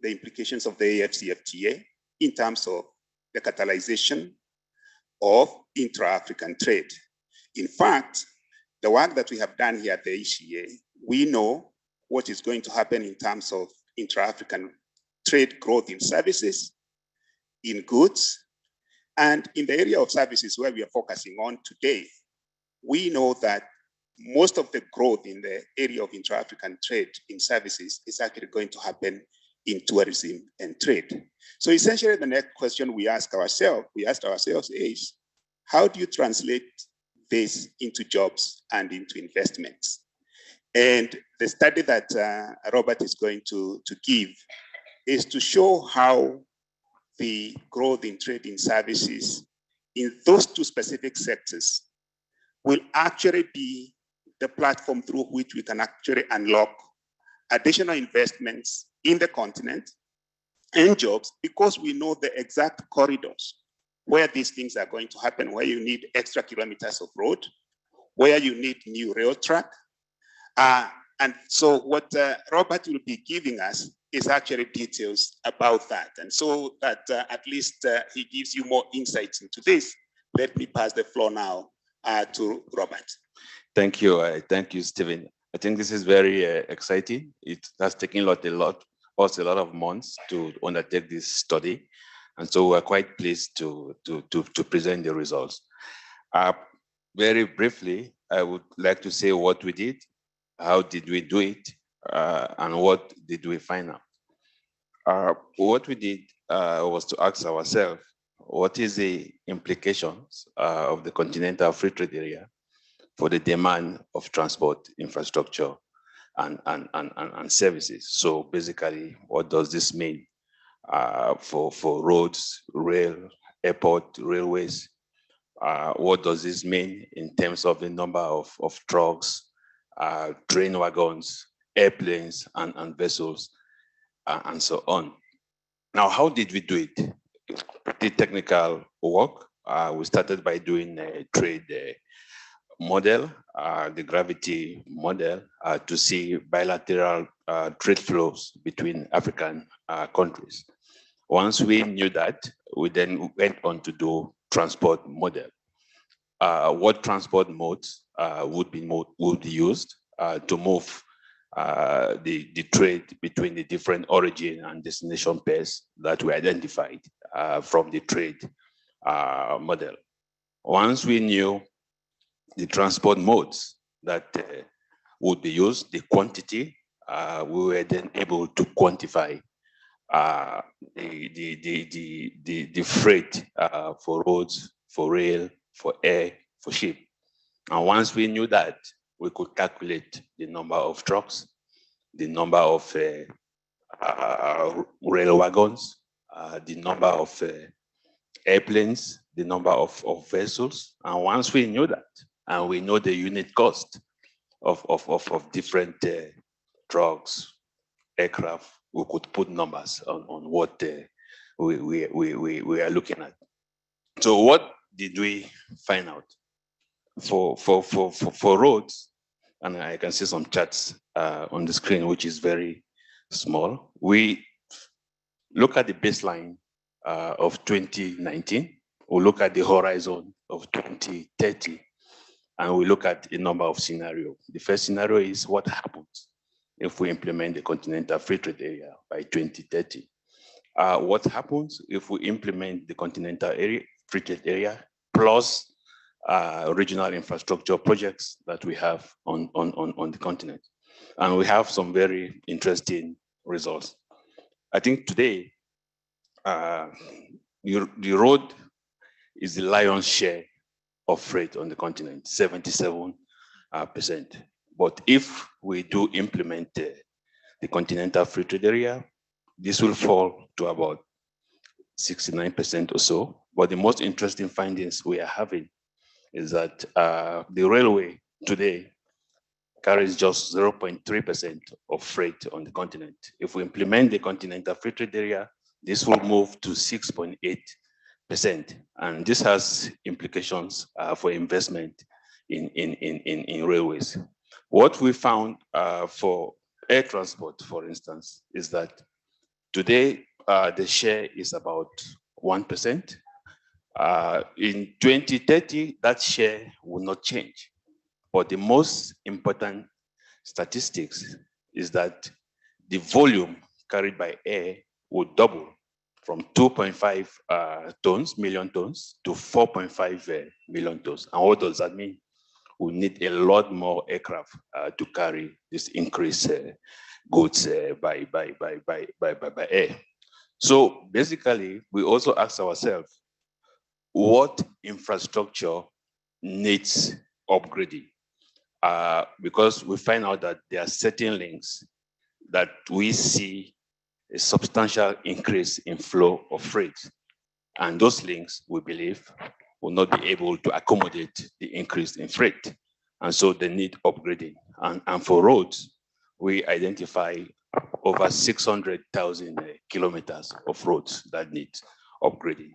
the implications of the AFCFTA in terms of the catalyzation of intra-African trade. In fact, the work that we have done here at the HEA, we know what is going to happen in terms of intra-African trade growth in services, in goods, and in the area of services where we are focusing on today, we know that most of the growth in the area of intra-African trade in services is actually going to happen in tourism and trade. So essentially the next question we asked ourselves is, how do you translate this into jobs and into investments? And the study that Robert is going to give is to show how the growth in trade in services in those two specific sectors will actually be the platform through which we can actually unlock additional investments in the continent and jobs, because we know the exact corridors where these things are going to happen, where you need extra kilometers of road, where you need new rail track. And so what Robert will be giving us is actually details about that. And so that at least he gives you more insights into this. Let me pass the floor now to Robert. Thank you. Thank you, Stephen. I think this is very exciting. It has taken us a lot of months to undertake this study. And so we're quite pleased to present the results. Very briefly, I would like to say what we did, how did we do it, and what did we find out. What we did was to ask ourselves, what is the implications of the continental free trade area for the demand of transport infrastructure and services? So basically, what does this mean for roads, rail, airport, railways? What does this mean in terms of the number of trucks, train wagons, airplanes, and vessels, and so on? Now, how did we do it? Pretty technical work. We started by doing a trade model, the gravity model, to see bilateral trade flows between African countries. Once we knew that, we then went on to do transport model. What transport modes would be used to move the trade between the different origin and destination pairs that we identified from the trade model. Once we knew the transport modes that would be used, the quantity, we were then able to quantify the freight for roads, for rail, for air, for ship. And once we knew that, we could calculate the number of trucks, the number of rail wagons, the number of airplanes, the number of vessels. And once we knew that, and we know the unit cost of different trucks, aircraft, we could put numbers on what we are looking at. So what did we find out? For roads, and I can see some charts on the screen, which is very small. We look at the baseline of 2019. We look at the horizon of 2030, and we look at a number of scenarios. The first scenario is what happens if we implement the continental free trade area by 2030. What happens if we implement the continental free trade area plus regional infrastructure projects that we have on the continent? And we have some very interesting results. I think today, the road is the lion's share of freight on the continent, 77%. But if we do implement the continental free trade area, this will fall to about 69% or so. But the most interesting findings we are having is that the railway today carries just 0.3% of freight on the continent. If we implement the continental free trade area, this will move to 6.8%. And this has implications for investment in railways. What we found for air transport, for instance, is that today the share is about 1%. In 2030, that share will not change. But the most important statistics is that the volume carried by air will double from 2.5 million tons to 4.5 million tons. And what does that mean? We need a lot more aircraft to carry this increased goods by air. So basically, we also ask ourselves, what infrastructure needs upgrading? Because we find out that there are certain links that we see a substantial increase in flow of freight. And those links, we believe, will not be able to accommodate the increase in freight. And so they need upgrading. And for roads, we identify over 600,000 kilometers of roads that need upgrading.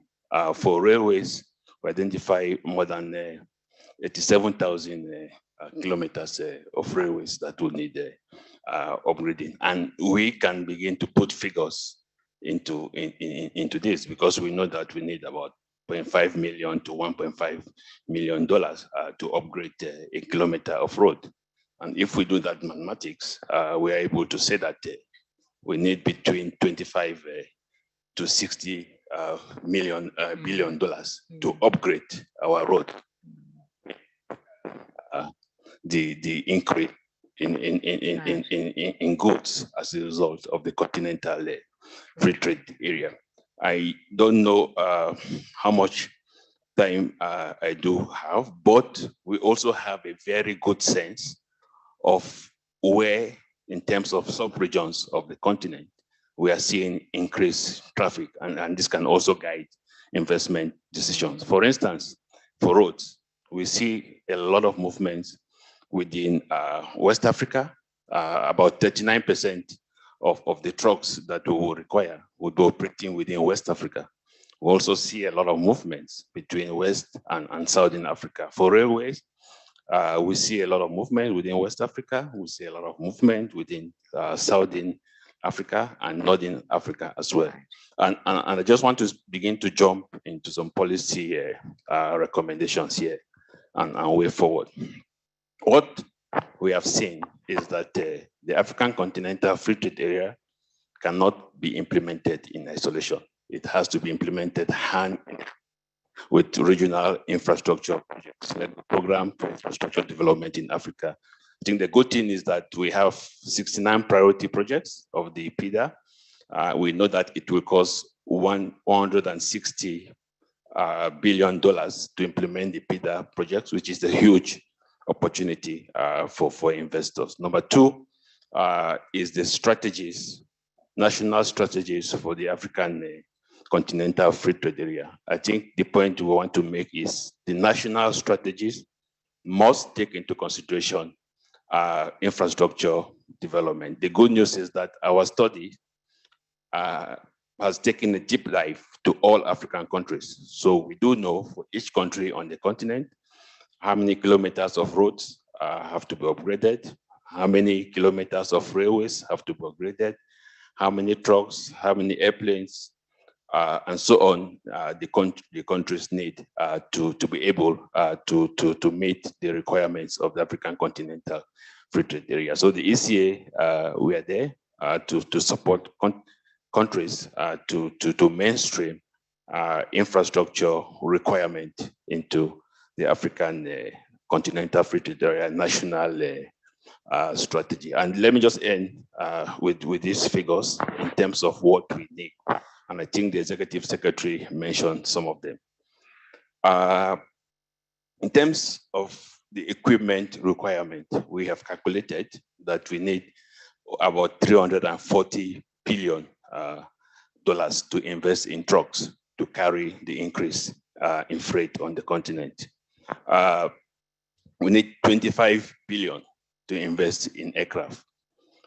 For railways, we identify more than 87,000 kilometers of railways that will need upgrading. And we can begin to put figures into this, because we know that we need about $0.5 million to $1.5 million to upgrade a kilometer of road. And if we do that mathematics, we are able to say that we need between 25 to 60 billion dollars to upgrade our road. The increase in goods as a result of the continental free trade area. I don't know how much time I do have, but we also have a very good sense of where, in terms of sub-regions of the continent, we are seeing increased traffic, and this can also guide investment decisions. For instance, for roads, we see a lot of movements within West Africa. About 39% of the trucks that we will require will be operating within West Africa. We also see a lot of movements between West and Southern Africa. For railways, we see a lot of movement within West Africa. We see a lot of movement within Southern Africa and Northern Africa as well. And I just want to begin to jump into some policy recommendations here and way forward. What we have seen is that the African continental free trade area cannot be implemented in isolation. It has to be implemented hand in hand with regional infrastructure projects, like the Program for Infrastructure Development in Africa. I think the good thing is that we have 69 priority projects of the PIDA. We know that it will cost $160 billion to implement the PIDA projects, which is a huge opportunity for investors. Number two is the strategies, national strategies for the African continental free trade area. I think the point we want to make is the national strategies must take into consideration infrastructure development. The good news is that our study has taken a deep dive to all African countries. So we do know for each country on the continent how many kilometers of roads have to be upgraded, how many kilometers of railways have to be upgraded, how many trucks, how many airplanes, and so on, the countries need to be able to meet the requirements of the African continental free trade area. So the ECA, we are there to support countries to mainstream infrastructure requirement into the African continental free trade area national strategy. And let me just end with these figures in terms of what we need. And I think the executive secretary mentioned some of them. In terms of the equipment requirement, we have calculated that we need about $340 billion to invest in trucks to carry the increase in freight on the continent. We need $25 billion to invest in aircraft.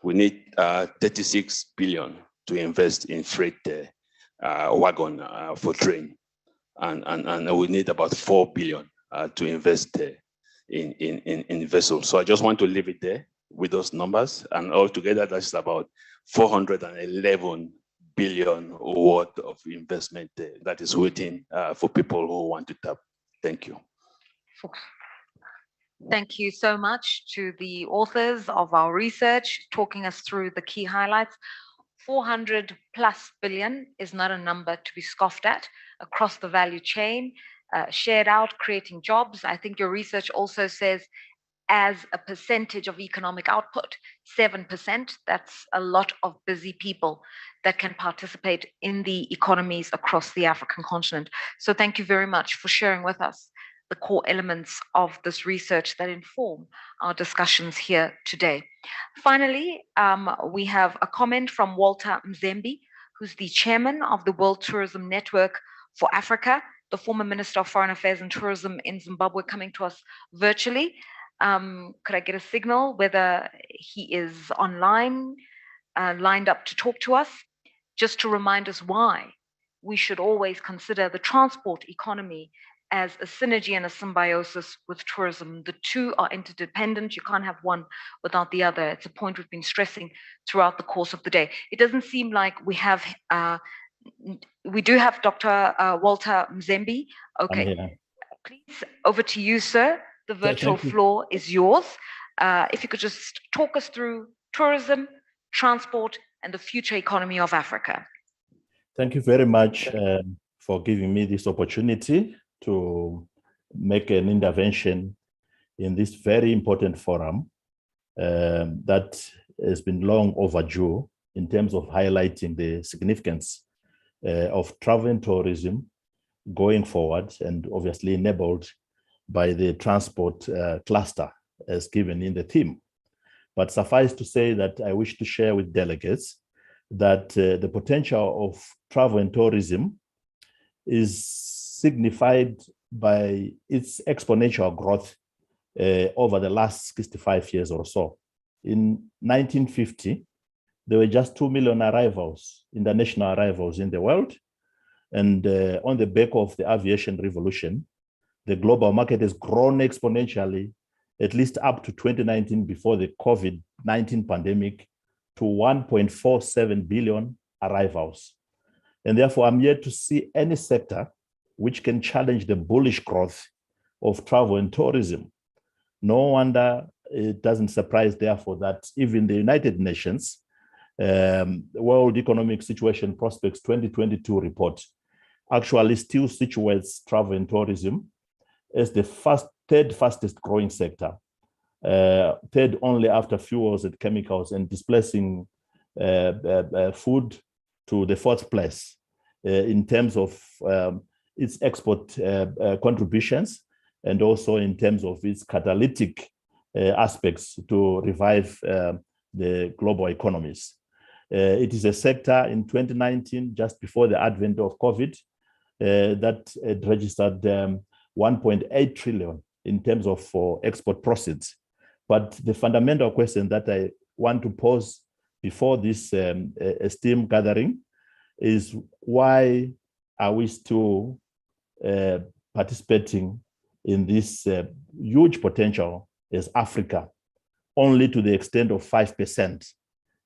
We need $36 billion to invest in freight wagon for train. And we need about $4 billion to invest in vessels. So I just want to leave it there with those numbers. And altogether, that's about $411 billion worth of investment that is waiting for people who want to tap. Thank you. Thank you so much to the authors of our research, talking us through the key highlights. 400+ billion is not a number to be scoffed at across the value chain, shared out, creating jobs. I think your research also says as a percentage of economic output, 7%, that's a lot of busy people that can participate in the economies across the African continent. So thank you very much for sharing with us the core elements of this research that inform our discussions here today. Finally, we have a comment from Walter Mzembe, who's the chairman of the World Tourism Network for Africa, the former Minister of Foreign Affairs and Tourism in Zimbabwe, coming to us virtually. Could I get a signal whether he is online, lined up to talk to us? Just to remind us why we should always consider the transport economy as a synergy and a symbiosis with tourism. The two are interdependent. You can't have one without the other. It's a point we've been stressing throughout the course of the day. It doesn't seem like we have, we do have Dr. Walter Mzembe. Okay, please, over to you, sir. The virtual floor is yours. If you could just talk us through tourism, transport, and the future economy of Africa. Thank you very much for giving me this opportunity to make an intervention in this very important forum that has been long overdue in terms of highlighting the significance of travel and tourism going forward, and obviously enabled by the transport cluster as given in the theme. But suffice to say that I wish to share with delegates that the potential of travel and tourism is signified by its exponential growth over the last 65 years or so. In 1950, there were just 2 million arrivals, international arrivals in the world. And on the back of the aviation revolution, the global market has grown exponentially, at least up to 2019, before the COVID-19 pandemic, to 1.47 billion arrivals. And therefore, I'm yet to see any sector which can challenge the bullish growth of travel and tourism. No wonder it doesn't surprise, therefore, that even the United Nations World Economic Situation Prospects 2022 report actually still situates travel and tourism as the third fastest growing sector, third only after fuels and chemicals, and displacing food to the fourth place in terms of its export contributions, and also in terms of its catalytic aspects to revive the global economies. It is a sector in 2019, just before the advent of COVID, that it registered 1.8 trillion in terms of export proceeds. But the fundamental question that I want to pose before this esteemed gathering is, why are we still participating in this huge potential as Africa, only to the extent of 5%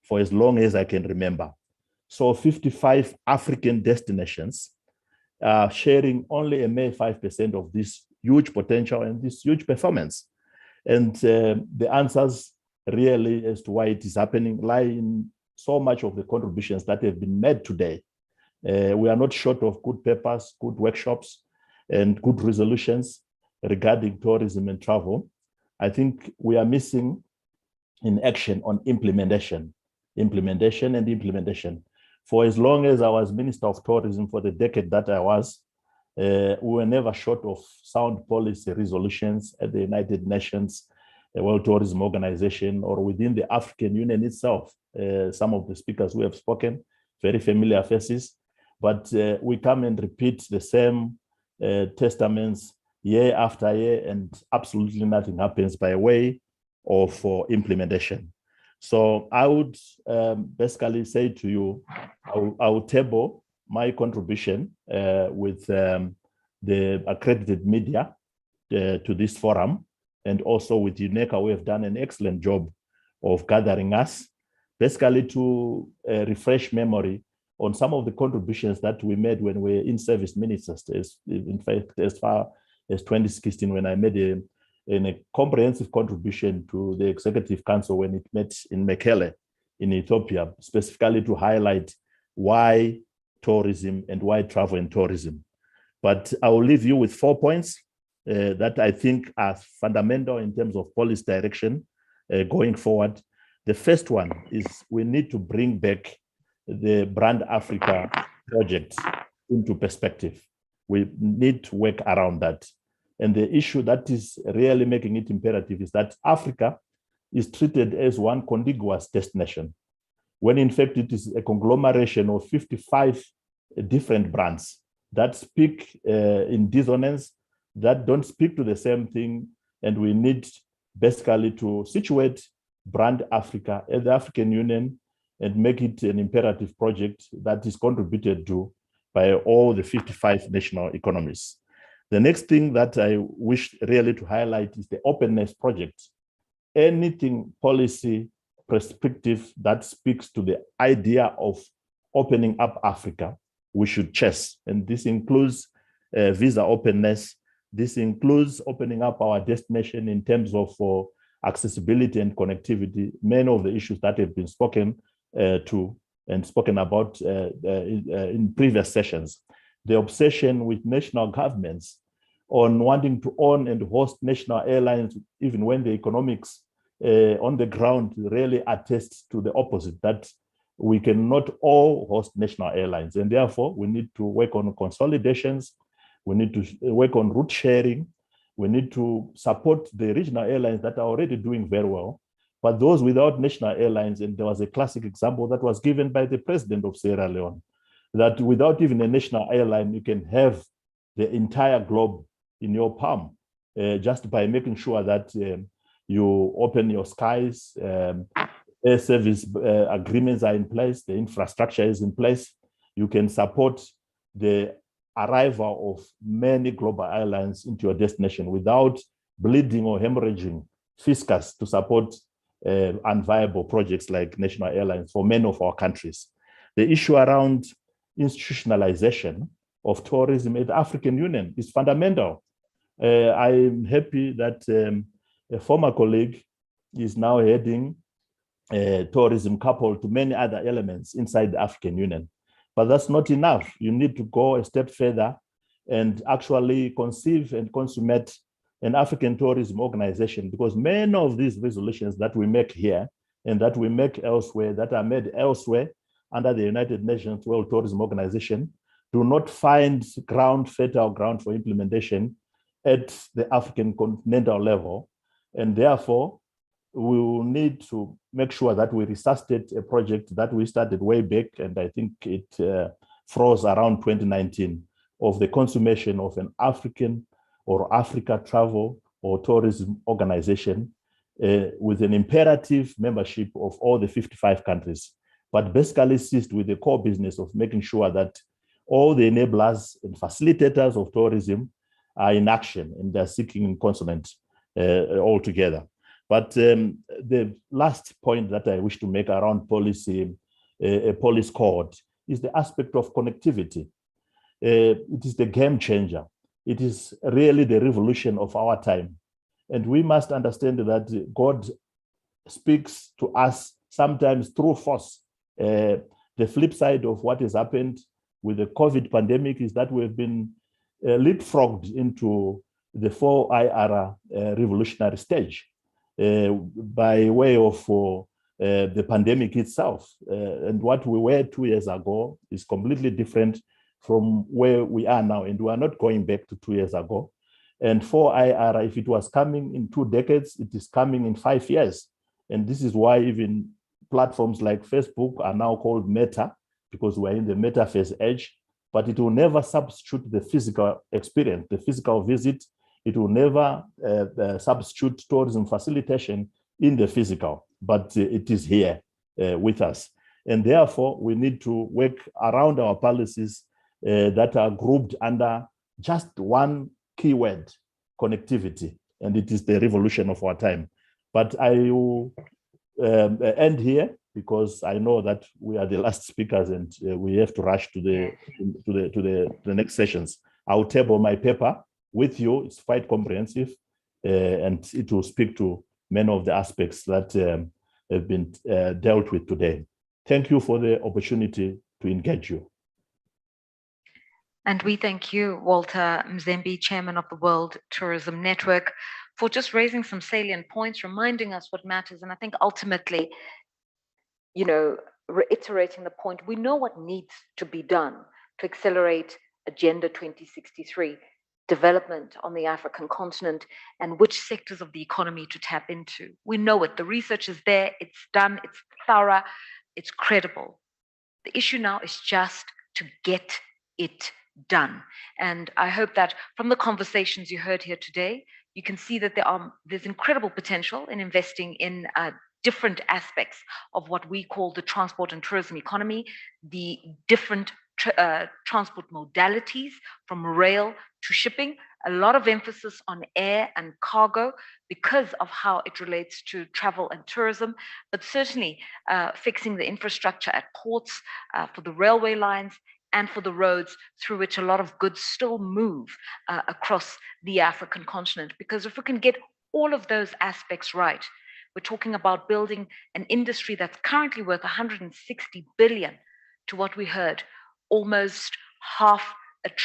for as long as I can remember? So 55 African destinations are sharing only a mere 5% of this huge potential and this huge performance. And the answers really as to why it is happening lie in so much of the contributions that have been made today. We are not short of good papers, good workshops, and good resolutions regarding tourism and travel. I think we are missing in action on implementation. For as long as I was Minister of Tourism, for the decade that I was, we were never short of sound policy resolutions at the United Nations, the World Tourism Organization, or within the African Union itself. Some of the speakers who have spoken, very familiar faces, but we come and repeat the same testaments year after year, and absolutely nothing happens by way of implementation. So I would basically say to you, I will table my contribution with the accredited media to this forum, and also with UNECA, we have done an excellent job of gathering us, basically to refresh memory on some of the contributions that we made when we were in service ministers. In fact, as far as 2016, when I made a comprehensive contribution to the Executive Council when it met in Mekelle in Ethiopia, specifically to highlight why tourism and why travel and tourism. But I will leave you with 4 points that I think are fundamental in terms of policy direction going forward. The first one is we need to bring back the Brand Africa project into perspective. We need to work around that. And the issue that is really making it imperative is that Africa is treated as one contiguous destination, when in fact it is a conglomeration of 55 different brands that speak in dissonance, that don't speak to the same thing. And we need basically to situate Brand Africa at the African Union and make it an imperative project that is contributed to by all the 55 national economies. The next thing that I wish really to highlight is the openness project. Anything policy perspective that speaks to the idea of opening up Africa, we should chase. And this includes visa openness. This includes opening up our destination in terms of accessibility and connectivity, many of the issues that have been spoken to and spoken about in previous sessions. The obsession with national governments on wanting to own and host national airlines, even when the economics on the ground really attests to the opposite, that we cannot all host national airlines. And therefore, we need to work on consolidations. We need to work on route sharing. We need to support the regional airlines that are already doing very well. But those without national airlines, and there was a classic example that was given by the president of Sierra Leone, that without even a national airline, you can have the entire globe in your palm, just by making sure that you open your skies, air service agreements are in place, the infrastructure is in place. You can support the arrival of many global airlines into your destination without bleeding or hemorrhaging fiscus to support unviable projects like national airlines for many of our countries. The issue around institutionalization of tourism at the African Union is fundamental. I'm happy that a former colleague is now heading tourism coupled to many other elements inside the African Union. But that's not enough. You need to go a step further and actually conceive and consummate an African tourism organization, because many of these resolutions that we make here and that we make elsewhere, that are made elsewhere under the United Nations World Tourism Organization, do not find fertile ground for implementation at the African continental level. And therefore, we will need to make sure that we resuscitate a project that we started way back, and I think it froze around 2019, of the consummation of an African or Africa travel or tourism organization with an imperative membership of all the 55 countries, but basically assist with the core business of making sure that all the enablers and facilitators of tourism are in action and they're seeking in consonant altogether. But the last point that I wish to make around policy, a police code, is the aspect of connectivity. It is the game changer. It is really the revolution of our time. And we must understand that God speaks to us sometimes through force. The flip side of what has happened with the COVID pandemic is that we've been leapfrogged into the 4IR revolutionary stage by way of the pandemic itself. And what we were 2 years ago is completely different from where we are now, and we are not going back to 2 years ago. And 4IR, if it was coming in 2 decades, it is coming in 5 years. And this is why even platforms like Facebook are now called Meta, because we're in the metaverse age, but it will never substitute the physical experience, the physical visit. It will never substitute tourism facilitation in the physical, but it is here with us. And therefore, we need to work around our policies that are grouped under just one keyword, connectivity, and it is the revolution of our time. But I will end here because I know that we are the last speakers and we have to rush to the next sessions. I'll table my paper with you. It's quite comprehensive, and it will speak to many of the aspects that have been dealt with today. Thank you for the opportunity to engage you. And we thank you, Walter Mzembe, Chairman of the World Tourism Network, for just raising some salient points, reminding us what matters. And I think ultimately, you know, reiterating the point, we know what needs to be done to accelerate Agenda 2063, development on the African continent, and which sectors of the economy to tap into. We know it. The research is there. It's done. It's thorough. It's credible. The issue now is just to get it done. And I hope that from the conversations you heard here today, you can see that there's incredible potential in investing in different aspects of what we call the transport and tourism economy, the different transport modalities from rail to shipping, a lot of emphasis on air and cargo because of how it relates to travel and tourism, but certainly fixing the infrastructure at ports for the railway lines and for the roads through which a lot of goods still move across the African continent. Because if we can get all of those aspects right, we're talking about building an industry that's currently worth 160 billion to what we heard, almost $500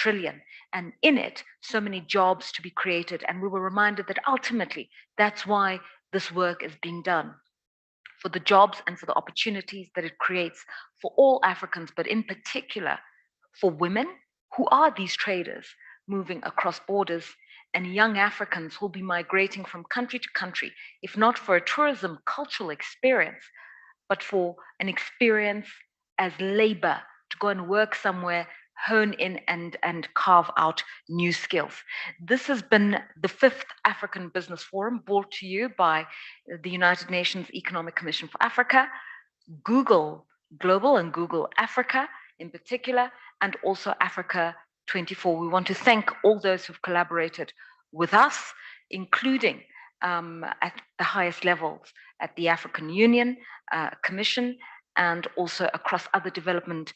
billion. And in it, so many jobs to be created. And we were reminded that ultimately, that's why this work is being done, for the jobs and for the opportunities that it creates for all Africans, but in particular for women who are these traders moving across borders, and young Africans who'll be migrating from country to country, if not for a tourism cultural experience, but for an experience as labor to go and work somewhere, hone in and carve out new skills. This has been the 5th African Business Forum brought to you by the United Nations Economic Commission for Africa, Google Global and Google Africa in particular, and also Africa 24. We want to thank all those who've collaborated with us, including at the highest levels at the African Union Commission, and also across other development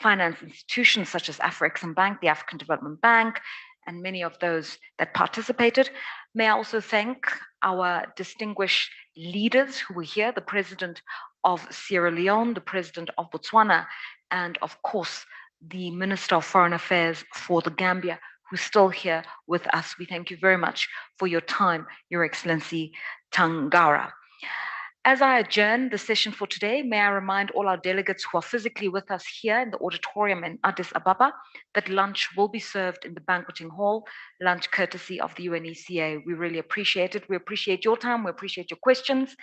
finance institutions such as Afrexim Bank, the African Development Bank, and many of those that participated. May I also thank our distinguished leaders who were here, the President of Sierra Leone, the President of Botswana, and of course, the Minister of Foreign Affairs for the Gambia, who's still here with us. We thank you very much for your time, Your Excellency Tangara. As I adjourn the session for today, may I remind all our delegates who are physically with us here in the auditorium in Addis Ababa that lunch will be served in the banqueting hall, lunch courtesy of the UNECA. We really appreciate it. We appreciate your time. We appreciate your questions.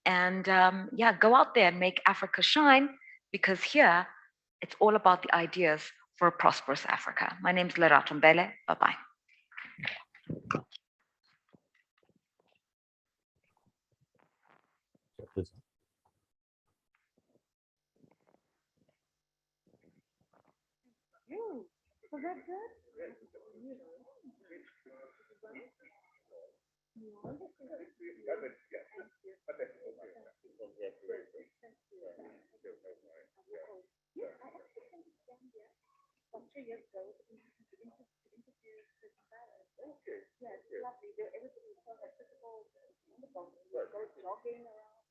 And yeah, go out there and make Africa shine, because here it's all about the ideas for a prosperous Africa. My name is Lerato Mbele. Bye-bye. Was that good? Yeah, it's lovely. Everybody was so accessible, wonderful. Go jogging around.